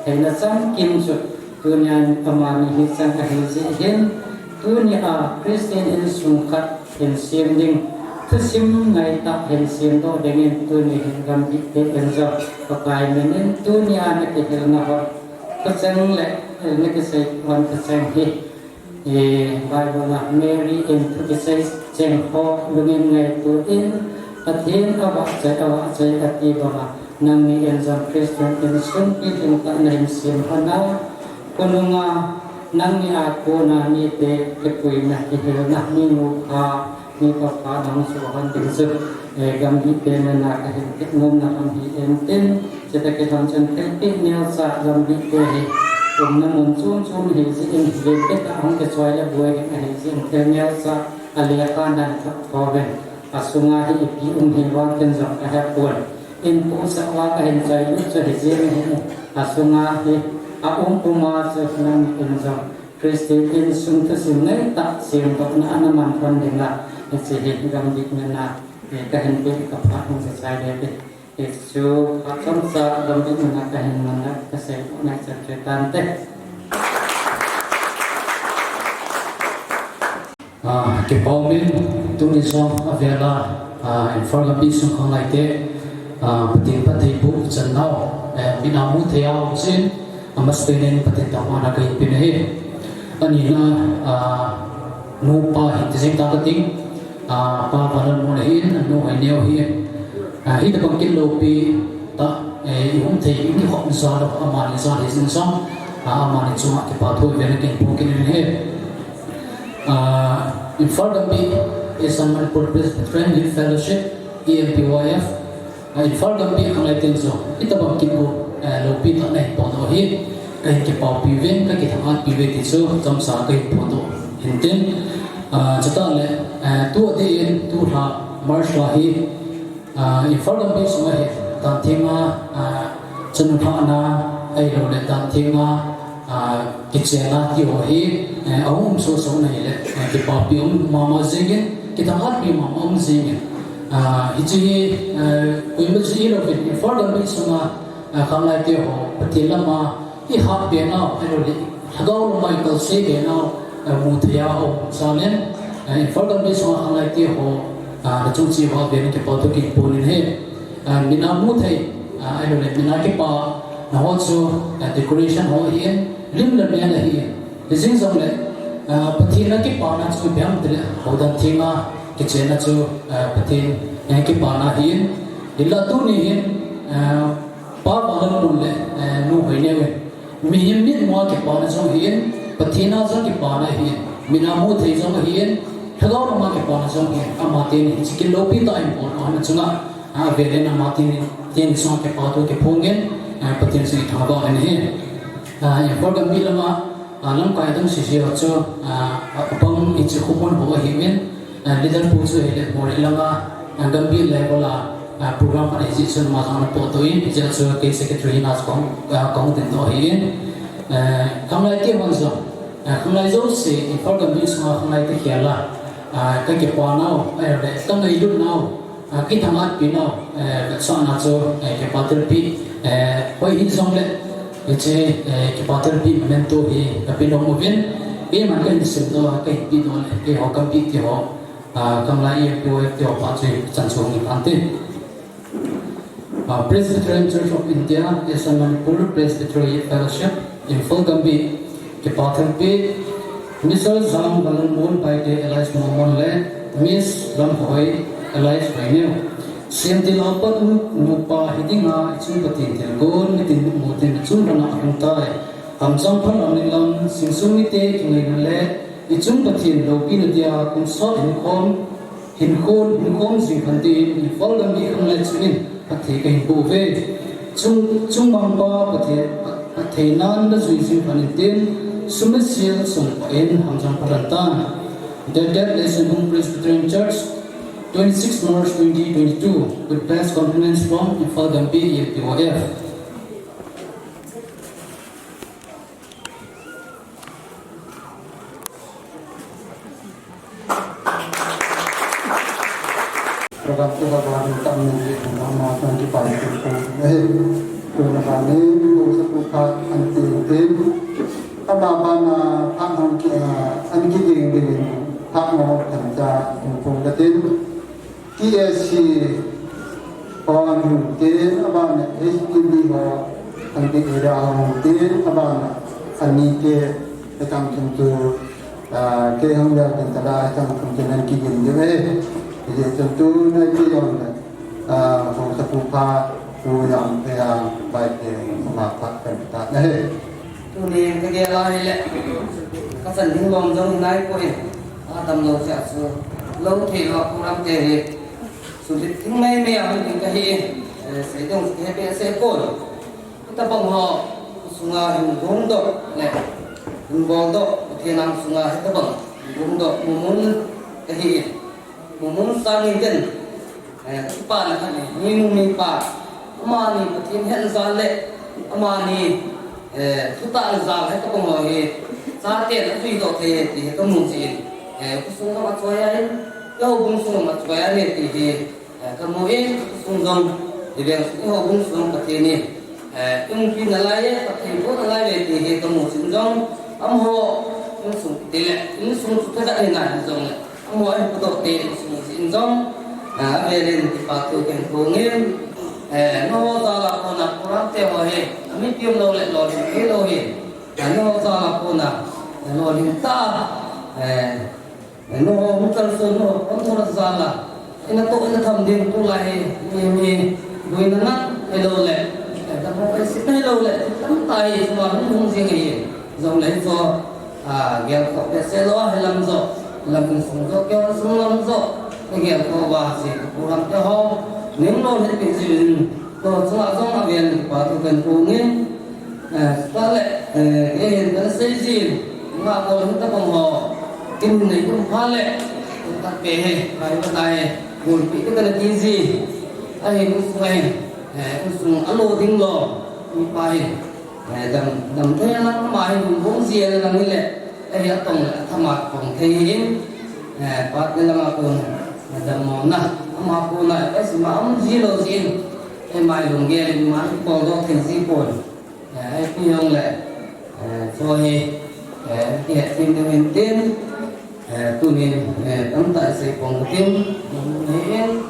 thei na sam kim chu dunia amani hisan ahiji hin dunia Kristen in sungkat hin siemding tusim ngai tak hin siem do dengan dunia hingam dikte enzo pakai menin dunia ne ke hilna ho keseng le ne ke sai wan keseng hi Bible Mary in to say jeng ho dengan ngai tu in pathin awak cai ati bama nang ni enzo Kristen in sungki tak nai siem hana kununga nang ni aku na ni te kepui na ihil na ni mukha ni papa nang suhan dinsu gam di te na ka hin ngom na kam hi enten jeta ke thon chen te ti nel sa gam di te hi na mun chum hi ji in ve te ta hong ke choi la buai ke hi ji te nel sa alia ka nan ka thobe asunga hi pi hi wa ken zo ka ha pon in pu sa wa ka hin chai lu cha hi ji hi asunga hi aung puma sefnan inzam Kristi in sung tesinai tak sim tok na anaman kon denga sehi gam dik mena kahen pe kapat ng sesai de itu akan sa gam dik mena kahen mena kasai na cerita te ke paumin tuni song avela in forga bisung kong lai te patin patai bu chanau binamu theyau sin amastenin patenta mana kai pinahe anina nupa hitzing takating pa palan mo nahin no aineo hi hi ta pangkin lopi ta ihum thei ni khom sa lo amani sa hi sing song amani chuma ke pa thoi ven ken pungkin he in front of me is someone for friendly fellowship EMPYF in front of me ang lighting so ita pangkin ko lopi ta nei po do hi kai ke pau pi ven ka ke thang pi ve ti so cham sa kai po do hinten chata le tu de in tu tha marsha hi in front of me so he ta thema chanu tha na ai lo le ta thema ke chena ti ho hi aum so so nei le ke pau pi mama zingen ke thang pi mama zingen hi chi ko im chi lo in front of me so ma kham lai te ho patilama i hap be na ero li hagaw mai kal se be na mu thya ho salen in front of me so kham lai te ho chung chi ba be ni ke pa to ki punin he mình am mua thầy ai rồi mình ai cái pa nó họ cho decoration họ hiện lim lần này là hiện cái gì giống này bất thì nó cái pa nó cho béo một đấy họ đang thiên mà cái chuyện nó cho bất thì cái pa nó hiện thì là tu này hiện pa pa nó luôn đấy nu hồi này mình hiện biết mua cái pa nó cho hiện bất thì nó cho cái pa nó hiện mình am mua thầy cho hiệnถ้าเรามาเก็บปอนส่งเองอามาตีนี่สกิลโลปีต่ออินพอร์ตอันนั้นจุงเวลามาตีนี่ตีนี่ส่งเก็บปอนตัวเก็บพงเงินปฏิเสธทางบ้านนี่อย่างพอกันมีละมาลำกายต้องเสียๆจ้ะปังอิจฉาคุปนหัวหิมินลีดเดอร์ผู้ช่วยเลยหมดละมากันมีเลเวลโปรแกรมอะไรที่ส่วนมาทำตัวตัวเองที่จะช่วยเกี่ยวกับธุรกิจนักของติดต่อเองคำไรที่มันจะคำไรจะสิ่งพอกันมีสมาคำไรที่เขียนละcái kiểu quan nào để tâm lý lúc nào cái thằng ăn pin nào chọn nào cho cái pattern pin quay hình giống đấy cái pattern pin mình tôi thì cái pin đồng một viên cái mà cái sử dụng cái pin đó cái họ cầm pin thì họ cầm lại cái họ phát triển sản xuất những anh tin Presbyterian Church of India is a Manipur Presbyterian Fellowship in Fulgambi cái pattern pin Mr. Zhang Balanmon by the Elias Momon Le, Miss Lam Hoi, Elias Rainel. Siam di lapan nupa hidinga ichun pati tilgon mitin mutin ichun rana huntai. Hamzang pan amnilam singsumite kingai le ichun pati lopi nadia kung sot hinkon zinghantin ifal gambi kang le chunin pati kain bove. Chung bangpa pati nan da zui zinghanin Sumesil Sungpain Hamzang Parantan. The death is in Presbyterian Church, 26 March 2022, with best compliments from Ifal Gambi POF. Program baru tentang nama nanti pada program ini seputar anti tim. Abang Pang An Giding Pang Tanja Pung Gatin TSC on Din Abang HDB An Big Ira Din Abang Anike Tam Tuntu Ke Hangda Tentara Tam Tuntu An Giding Dewe Jadi tentu nanti yang sepupa yang baik memapak dan kita tu ni cái kia lo hay lệ các phần tiếng bom giống này của em tầm lâu sẽ lâu thì họ cũng làm để sử dụng tiếng mê mèo những cái gì sẽ dùng cái bé sẽ cồn ta bằng họ sung hình đúng độ này hình bom độ thì làm sung hết ta bằng đúng độ muốn cái gì muốn sang nhìn chân các bạn là cái gì như mình bà mà mình có thiên hiện ra lệ mà mình chúng ta rằng hay các công người giá tiền nó tùy thuộc thì các mùng gì cái sung các mặt chơi ấy cái hộp bung sung mặt chơi ấy thì các mũi sung rồng thì việc cái hộp bung sung cái gì này những pin là lại các thành phố là lại thì các mùng sung rồng âm hộ những sung tỷ lệ những sung chúng ta hiện nay rồng âm hộ em có độ tiền sung rồng về lên thì bảo tiêu kiện của nghiên nó ra là con nào con làm theo rồi mình tiêm lâu lại lò thì cái lâu hiện nó ra là con nào lò thì ta nó không cần sơn nó không thôi ra là nó tội nó thầm điên tu lại mình đuôi nó nát hay lâu lại ta không phải xịt hay lâu lại tắm tay mà nó không riêng gì dòng lấy cho nghèo khó để xe lo hay làm rõ làm sống cho kéo sống làm rõ nghèo khó và gì cũng làm cho họ nếu nó hết bị gì còn chúng ta trong viện và thực hiện cố nghiên có lẽ cái hiện nó xây gì mà còn chúng ta bằng họ kinh này cũng phá lệ chúng ta kể và chúng ta buồn bị cái là cái gì ai cũng xoay cũng dùng alo tiếng lò như vậy đầm thế nó mà cũng vốn gì là như lệ ai hiện tổng là tham mặtของthế hiện và cái là mà còn đầm món nào mà cô này cái mà ông gì đâu gì em mai dùng nghe mà còn có thành gì còn cái ông lại rồi hiện thêm được hình tiên tu niệm tấm tại sự còn tiên nên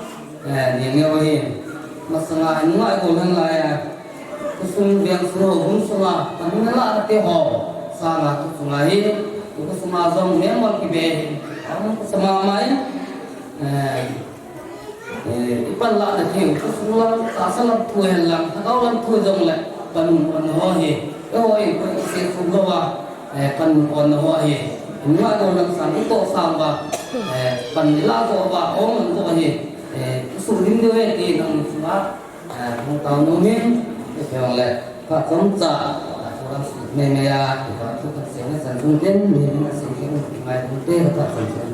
nhiều nhiều hiện masanga ngai ko lang la kusung biang suruh hum sunga panina la te ho sama tu sunga hi ku sama zong memang kibe sama mai ipan la na thiu ku sunga asal thu helang kau lan thu zong la pan on ho hi oi ku se su lo wa pan on ho hi ngai ko lang sang to sang ba pan la ko ba ong ko hi su lim de ti nang sunga không tao nô miên theo lệ và giống giả mẹ mẹ à thì có chút thật sự là sản xuất tiền mình là sản xuất ngày cũng tê là sản xuất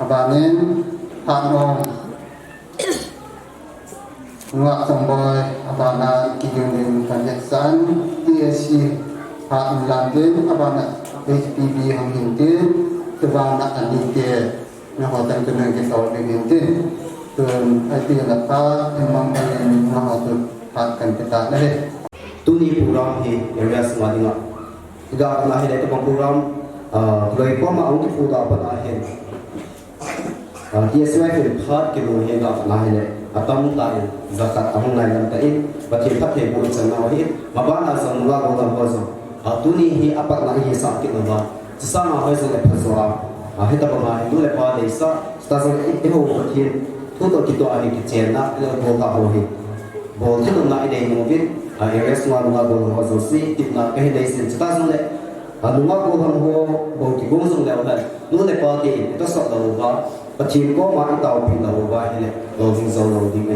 bà nên hàng nông ngọc sông bồi bà na kỳ điều đình cần nhận sẵn TSC hàng làm đến bà na HPB hàng hình tiến từ bà na ảnh định tiền nó họ tăng cường cái tàu để hình tiến từ ai tiền là ta em mong mình nó họ từ phát cần cái ta đấy tu ni program hi area semua dinga tiga na hi dai program loi ko ma ong ki pu da pa na hi TSY fi phat ke mo hi ga na hi le atam ta zakat among nai lam ta in ba thi phat he bu chan na hi ma ba na sang la go da ho so tu ni hi apak na hi sa ki na ba sa ma ho so le pha so he ta ba ma hi le pa le sa sta so e ho ko thi tu to ki to ani ki chen na le bo ka ho hi bo thi na ai dei mo vin area semua lunga go ho so si tip na ke dei sin sta so le lunga go ho bo ki go so le ha nu le pa ti to so da ba but team ko ma itaw pin na ba hele loading zone loading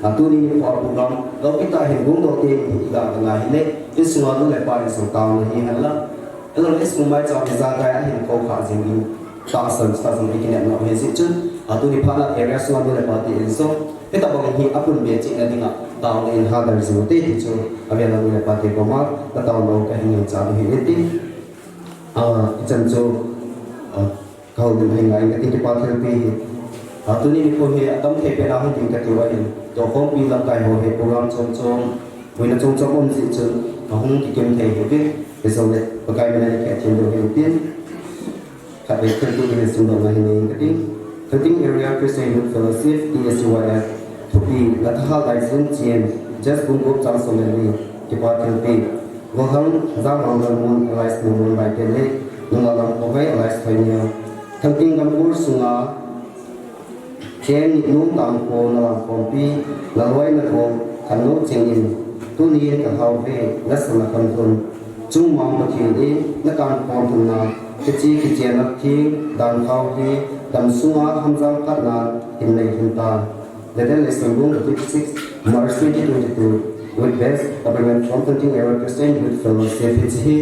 hi tu ni for program lo kita hin gung do te ga na hele isma no le pa ni so ta ni hala elo is mai cha ni za ga hin ko kha jing ni ta san sta san ni ne no he si chu tu ni pha na area so no le pa ti so eta ba hi apun be chi na dinga down in harder zo te ti chu avia na le pa ti ko ma ta down lo ka hin cha ni ti chan chu kau dengan hingai ketika pakai pi, tu ni ko he atam the pe na hin ting ka ti wa hin to ko pi lam kai ho he program chong chong wina chong chong om si chu hong ki kem the he pe ke so le pakai me na ke chen do he tin ka be ke tu ni su do na hin ka ti thirteen area Christian Youth Fellowship TSYF to be la tha lai sun chen just bung go chang so le ni ki pakai pi go hang za ma ma mun rise mun bai ke le nunga lam ko ve rise phai ni thằng kinh cầm cúi sunga chen nung tam ko na lam ko pi la loi na ko kan no cheng in tu ni ka hau ve la sama kan thun chung ma ma thi ni na kan ko thun na ke chi ki chen na thi dan hau hi dam sunga ham jang kat na in nei hin ta the then lesson room 56 March 2022 with best government from Thunting area Christian Youth Fellowship it's he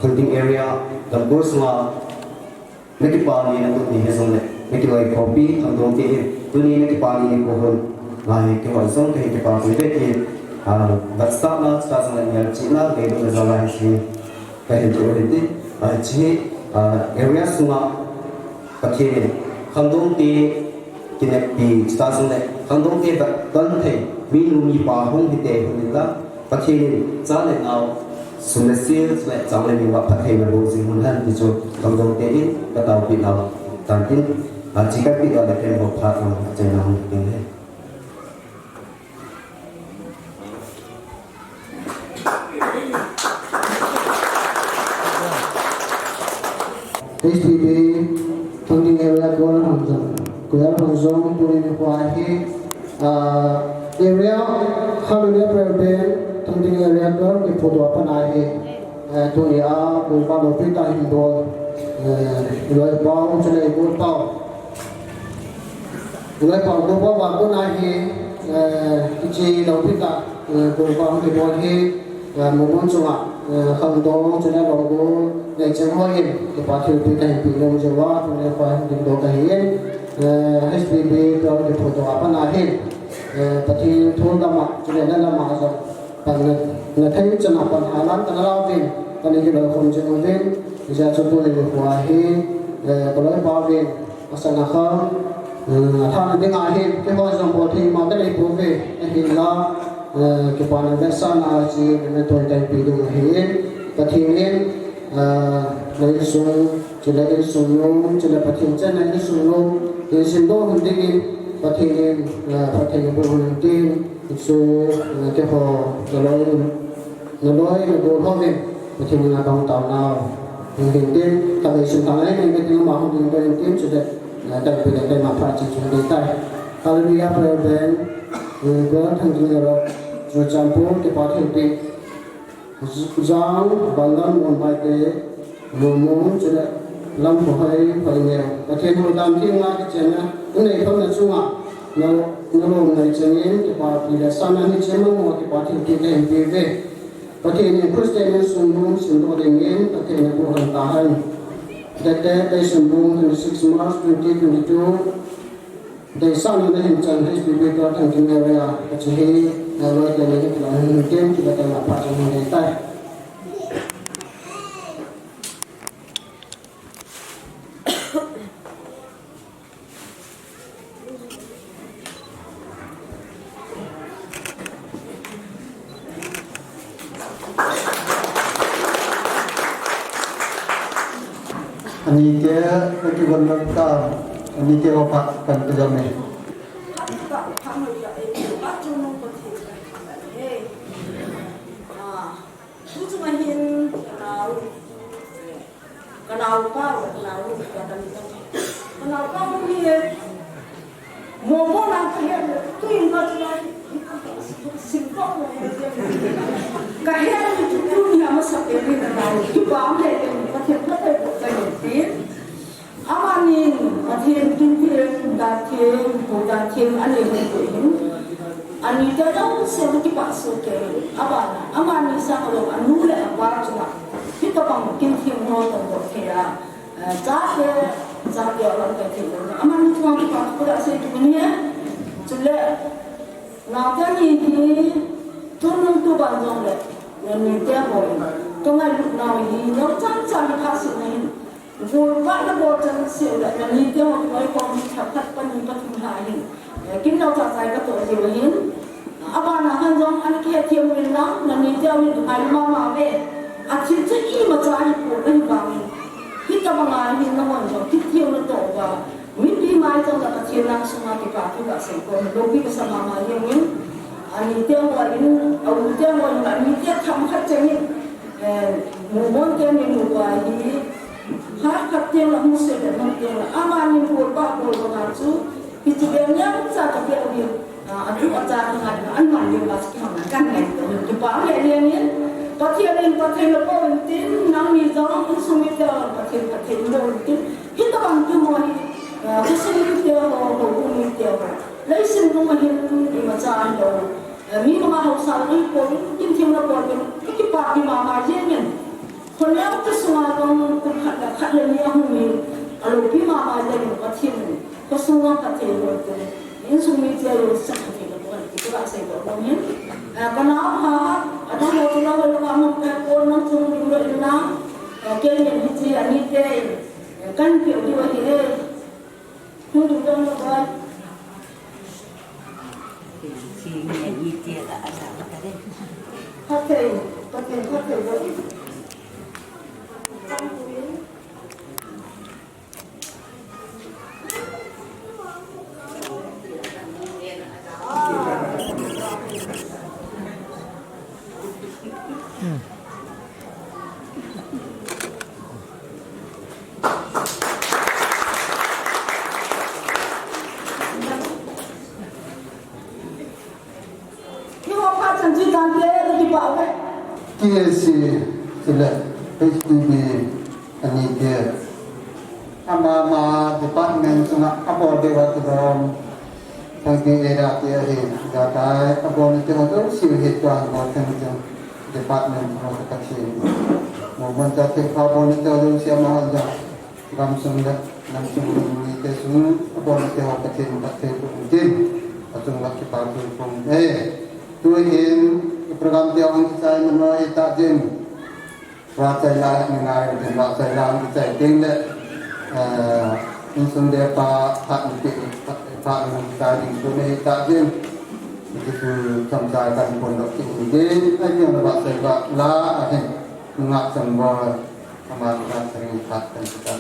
Thunting area the course ma mấy cái pani nó cũng như vậy mấy cái loại copy thằng đồng tiền tôi nghĩ mấy cái pani này cũng hơn lại cái gọi giống cái pani đấy thì bắt start nó start sang nhà chỉ là cái đó là làm gì cái hiện tượng đấy chỉ area sunga cái gì thằng đồng tiền cái này bị start sang này thằng đồng tiền bắt tận thế vì luôn như bà không thì tệ hơn nữa cái gì giá này nào sumber sales like jangan lebih dapat hebat bozingan di jo kalau tadi kata kita nanti jika tidak ada yang berpat jangan tinggal HPB Thunting area Kuala Hanjong Puri Kuahi area Halunia Praden Thunting area Kuala di foto apa nahi tu ia buka lopi tak himbol ilai bau cina ibu tau ilai bau buka waktu nahi kecil lopi tak buka himbol hi mungkin cuma không đó cho nên là có ngày chẳng hoa yên thì bắt đầu từ cái bị lâu giờ qua thì nên phải định độ cái yên HPB rồi thì phụ thuộc vào nào hết tại thì thôn đã mặc cho nên là mặc rồi bằng là thấy cho nào bằng hà lan tao lao về tao nên cái đầu không cho nó về thì giờ chúng tôi được qua hết có lối bao về mà sao nào không thằng tiếng ai hết cái hoa dòng bò thì mà cái này bố về thì là cái quan hệ sản là chỉ nên tôi thấy bị đúng hết và thì nên lấy số chỉ là cái số lượng chỉ là phát hiện chân này cái số lượng thì xin đôi hơn đi phát hiện là phát hiện bộ hơn đi số cái họ rồi nói là bộ họ về phát hiện là đồng tàu nào hiện tiên tại vì sự thằng ấy cái tiếng mà không hiện tiên chỉ là đặc biệt là cái mà phát triển trong đề tài Hallelujah prayer band có thằng kia rồi chăm bố cái phát hiện đi giang bằng lần một bài kế muốn chỉ là làm của hay phải nghèo và thêm một đám thiên nga cái chuyện cái này không là chung à nó luôn này chẳng yên cái bà thì là sao này chỉ mong một cái bà thì cái gì về và thì này Christian sung đồ đình yên và thì này bộ hành ta hành để sung đồ 6 March 2022 để sao này hiện trạng HPB có thằng kinh nghiệm là chỉ là nói cái này là hình tiên thì là cái là phát triển đề tài Ani ke kekiban mereka, ani ke opak kan kejamnya. Ani dadang sel ki pak so ke abana amani sa ko anu le ba chuma ki to bang kin thim no to do ke ya za ke ran ke thi amani chuma ki pak ko da se ki ni chule na ta ni ki to no to ban jong le ni te bo to ngai lu na ni no chang chang ka si ni vô vã nó vô chân xịu lại là nhìn tiêu với con thập thất con nhìn con thùng hại hình kín đâu thật dài các tội gì mà hiến ba là hơn giống anh kia thiêm mình lắm là nhìn tiêu mình ai mà về chỉ chắc khi mà trái của bên vào mình khi ta bằng ai nhìn nó hoàn toàn thích thiêu nó tổ vào mình đi mai trong là thiêu năng sung thì cả thứ cả sinh con đôi khi cái sao mà hiền mình nhìn tiêu gọi đến ông tiêu gọi là nhìn tiêu thầm khách chân mình muốn tiêu mình ngủ vào thì hak kateng la muse de manteng la amani pur ba pur ba chu pitibenya sa ka pe abi atu acha ka an man de bas ki hang kan ngai to ki pa le le ni pathian la ko tin nang ni zong sumi de pathian lo tin hita bang tu mo ni kusini te ho ni te ho leisin no ma hin ni ma cha an do mi ma ha sa ni ko tin thim la ko ki pa ki ma je niคนแล้วก็สวาลงคุณขัดเลยเนี่ยหุ่นมีอารมณ์พิมามาเลยก็ทิ้งก็สวาก็ทิ้งหมดเลยยิ่งสมิเจริญสักทีก็ตัวนี้ก็ใส่ตัวนี้ก็น้ำฮะอันนั้นเราจะเล่าเรื่องมันเป็นคนน้ำชุ่มดิบเลยนะเกี่ยงหิจีอันนี้เด้กันเปลี่ยนดีกว่าที่เด้คุณดูตรงนั้นก็สิ่งนี้ยี่เจี๊ยละอาจารย์ก็ได้โอเคเลย TSC sila HPB ani dia ama department sunga apa dewa tudom tangki era dia he data apa ni tengok tu si hitwan buat tentang department protection moment tak apa ni tu si mahal dah langsung ni tesun apa ni tengok kecil mungkin atau lagi pagi pun tu program dia orang saya menolak takjim rasa lah mengai dan rasa lah kita tinggal insum dia pak tadi tu ni takjim itu sampaikan pondok ini ada yang buat saya lah ada ngak semua aman sering patkan kita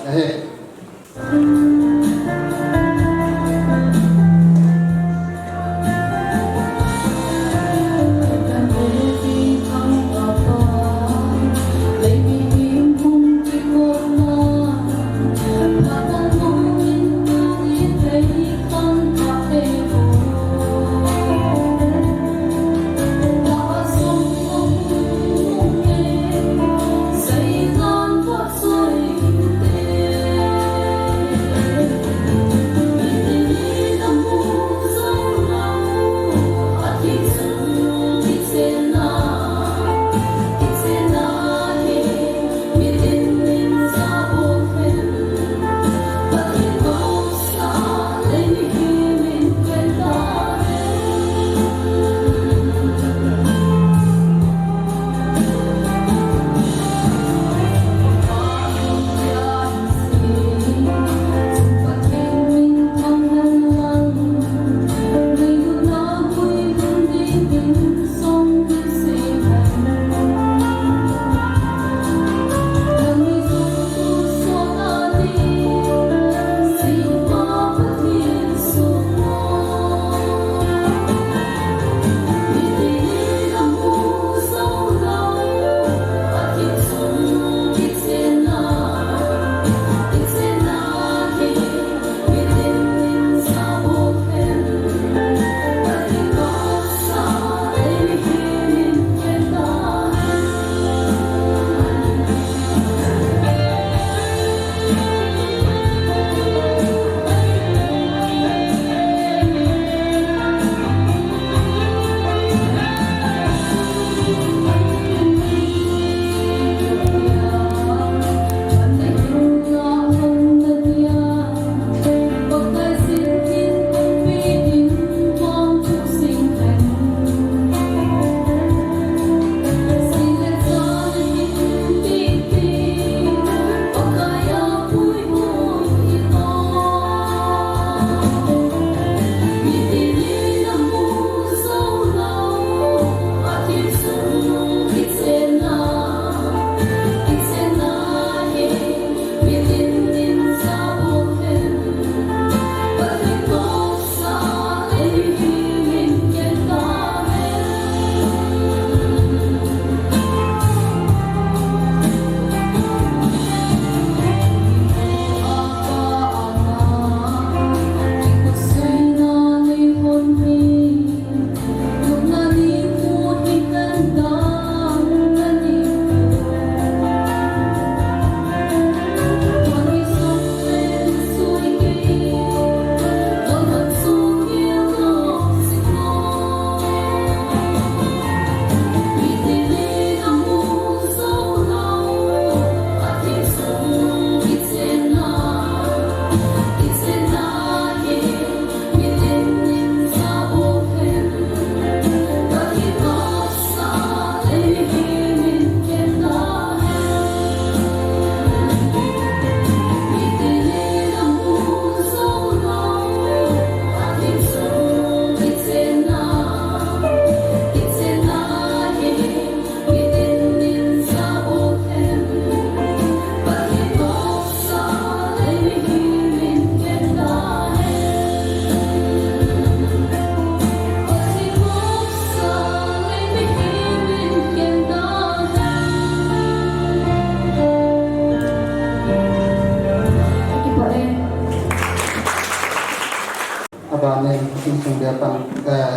insung datang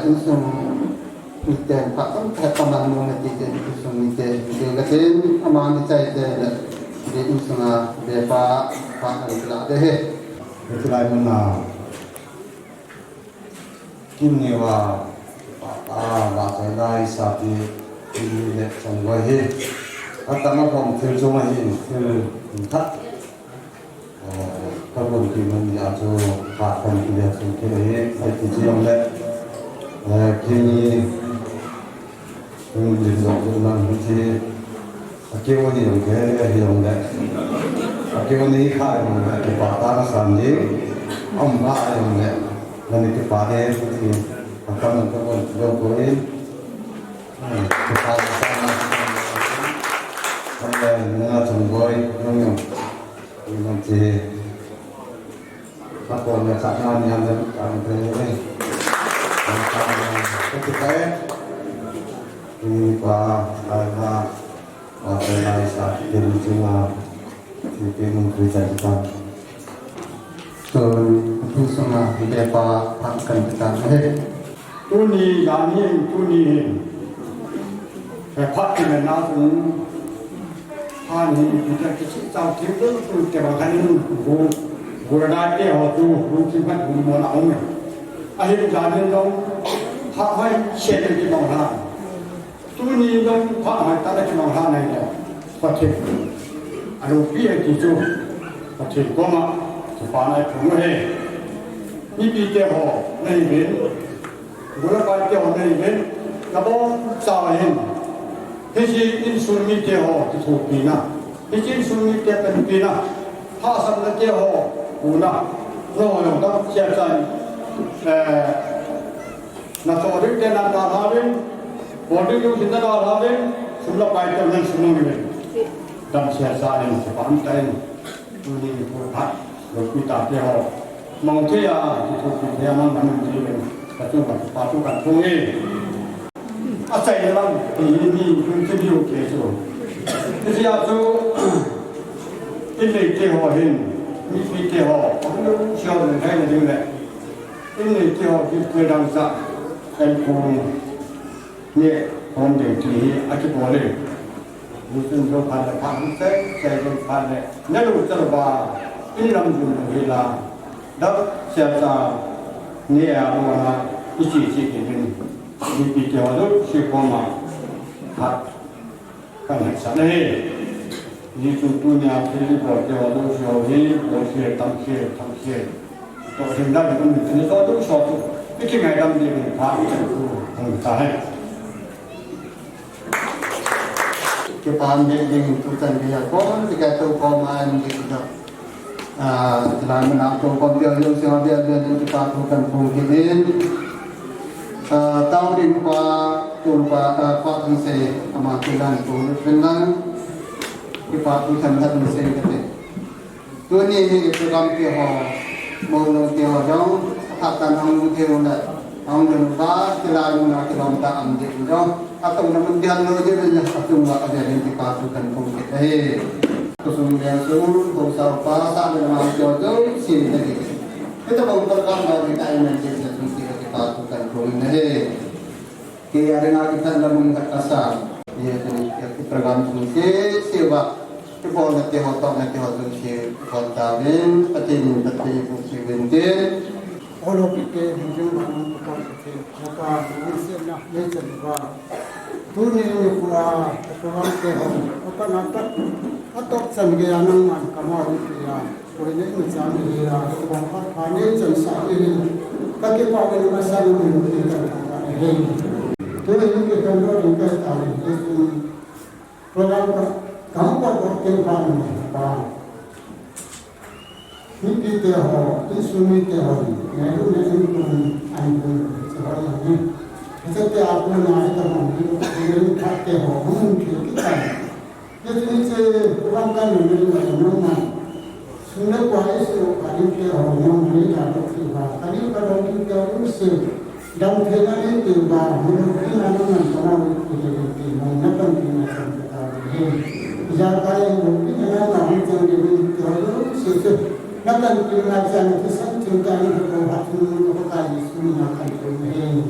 insung iten pak kan taman mo na titen insung iten gatin amang cai de de insung de pa ala de he Itulah mana kini wa saya dah isapi ini le chongwa he atama pom thil chonga hin thil that kabon ki man ya cho pa kan ki le chung ke he ai ti jong le kini din dong man ti akewani dong ke he dong le akewani kha dong ke pa ta san ni amma dong le nan ke pa he ti akan kabon dong ko in ke pa sa na nga chungboy yung yung si Pakon na sa kanya niya ang training ang kita ini pa ada apa sa din cuma di mengerja kita so itu semua dia pa akan kita tuni gani tuni phát triển nó cũng han thì cái trong thiếu nước tôi cái bằng cái vụ vụ đại cái họ tu vụ chính phát vụ mùa nóng này ai hiện ra nên đâu họ phải xem cái bằng ha tôi nhìn đâu họ phải ta cái bằng ha này là phát triển anh đâu biết cái chỗ phát triển có mà thì phải này cũng hay như bị cái họ này bên vụ là cái họ này bên cái bóng sao hiệnที่จีนสุนิเตหอที่ถูกปีน่ะที่จีนสุนิเตเป็นปีน่ะถ้าสัมฤทธิ์หอกูน่ะน้อยต้องเชื่อใจนักสอบเรียนนักดาราเรียนบอดี้ยูสินดาราเรียนสุนัขไปเจ้าเรื่องสุนัขเรียนดำเชื่อใจเองสบายใจดูนี่ผู้พัดหรือปีตาเตหอมองที่อ่ะที่ถูกปีเทียมันมันดีเป็นกระตุ้นกับปาตุกันตรงนี้อาศัยเราที่นี่คือที่อยู่เกี่ยวกับที่อาจูอินเดียเกี่ยวกับมีปีเกี่ยวกับผมรู้ชาวไทยนี่แหละอินเดียเกี่ยวกับเกิดดังซะเป็นคนเนี่ยคนเด็กที่อาชีพอะไรรู้สึกว่าผ่านผ่านเส้นใจเป็นผ่านเลยนั่นรู้จักว่าอินลำจุนเวลาดับเสียใจเนี่ยว่าอิจิจิกินมีปีเกี่ยวกับชีพมาหัดกันให้สันนิษนี่จุดตัวนี้ที่บอกเกี่ยวกับชีวิตเราเชื่อตั้งเชื่อตัวสิ่งนั้นมันเป็นตัวตัวชอบไม่ใช่ไงดำดีเป็นพระจะรู้ทางใจke paham ding tutan dia kon tiga tu koman gitu dalam menakut kon dia yang siapa dia di patukan pungkinin tahun ini pak Hise amatilan tu dengan ipatukan dan Hise kete tu ni program dia mau dia dong akan hang dia hang ba jalan nak kita ambil dong atau namun dia je nya atau enggak ada yang dipatukan pungkin kesulitan sul dosa apa tak ada jodoh sini tadi kita mau program dari kita jadi patukan pungkin kaya ada kita dalam kasar ya jadi program ini siapa kita nanti hotel si hotelin peti fungsi bentin kalau kita hujung apa misalnya macam dunia ini pula orang kehom apa nampak atau samgianan man kamar dia orang ini macam dia orang kami jenis ini kaki pakai masalah ini kita dunia ini kita orang tahu itu program kamu pakai apa ini dia ho ini sumi dia ho ini pun anu sebenarnya jadi aku naik teman ini pakai ho mungkin kita jadi ini orang kan ini macam sunnah kuasa kali dia ho yang ini ada tiba kali kalau kita urus dan kita ini tiba mungkin anu macam itu mungkin kita ini jaga yang mungkin anu macam ini terus Nakan pelajaran kesan tinggal di bawah itu kali semua akan bermain.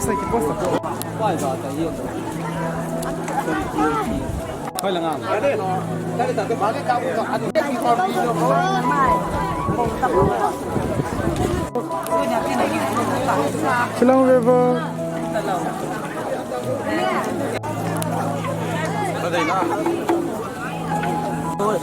Que posta. Vai, tá aí. Olha lá. Cadê tá? Vale tá. Até que tá vindo. Silang river. Ada ina. Halo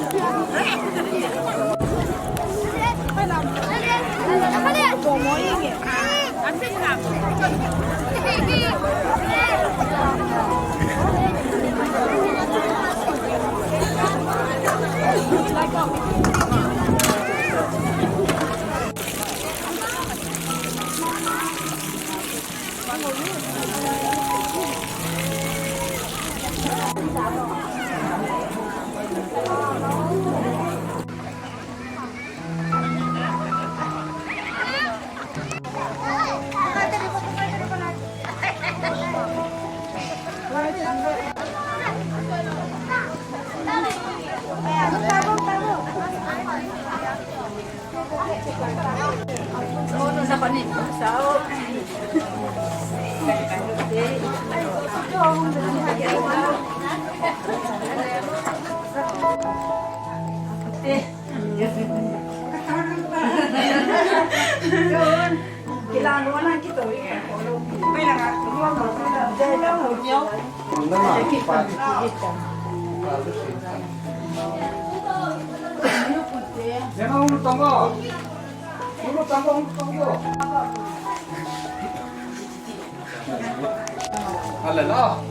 no,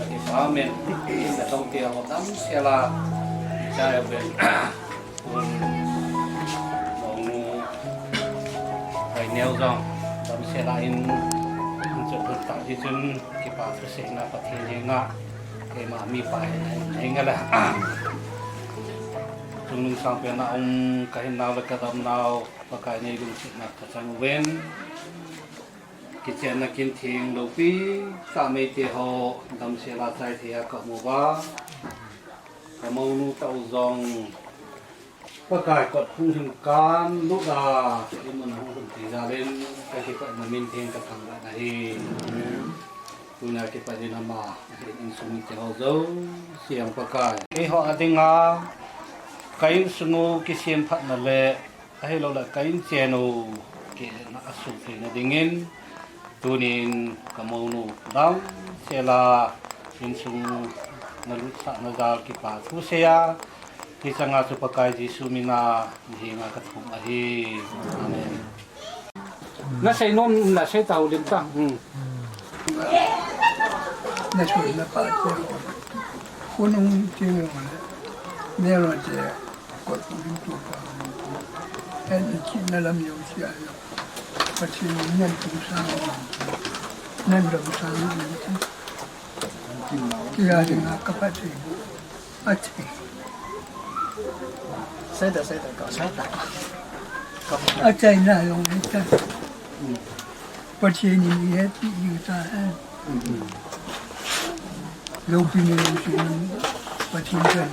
lagi pamen, datang tiap orang siapa saya ben, pun mau kayak neo dong, tapi saya lain untuk bertak di sini kita bersih nak pakai jengak, kayak mami pai, ingat lah. Tunggu sampai nak kain nau lekat nau pakainya itu nak kacang wen. Kita nak kinting lopi, kami tiho dalam sila saya tiha kamu ba, kamu nu tahu zong, pakai kot hungkan luka, ini mana hung tijalin, kita meminting ketang lagi, punya kita di nama, ini sumi tiho zong, siang pakai, kiho adinga, kain sungu kisim pat nale, ahilo la kain cenu, kita nak asup na dingin. Tunin kamu dam sela insung nalusak nazar kipa tu saya kisah ngasuh pakai jisu mina hingga ketum ahi amen. Na say nom na say tahu lintang. Na sudah dapat kunung tiang nelo je kot kunung tu kan. Cina dalam yang siapa. Pasti nyan berusaha, nyan berusaha itu. Kira dengan kapat ibu, aci. Saya dah kau saya tak. Aci na yang itu. Pasti ni happy juga. Lebih ni pasti kan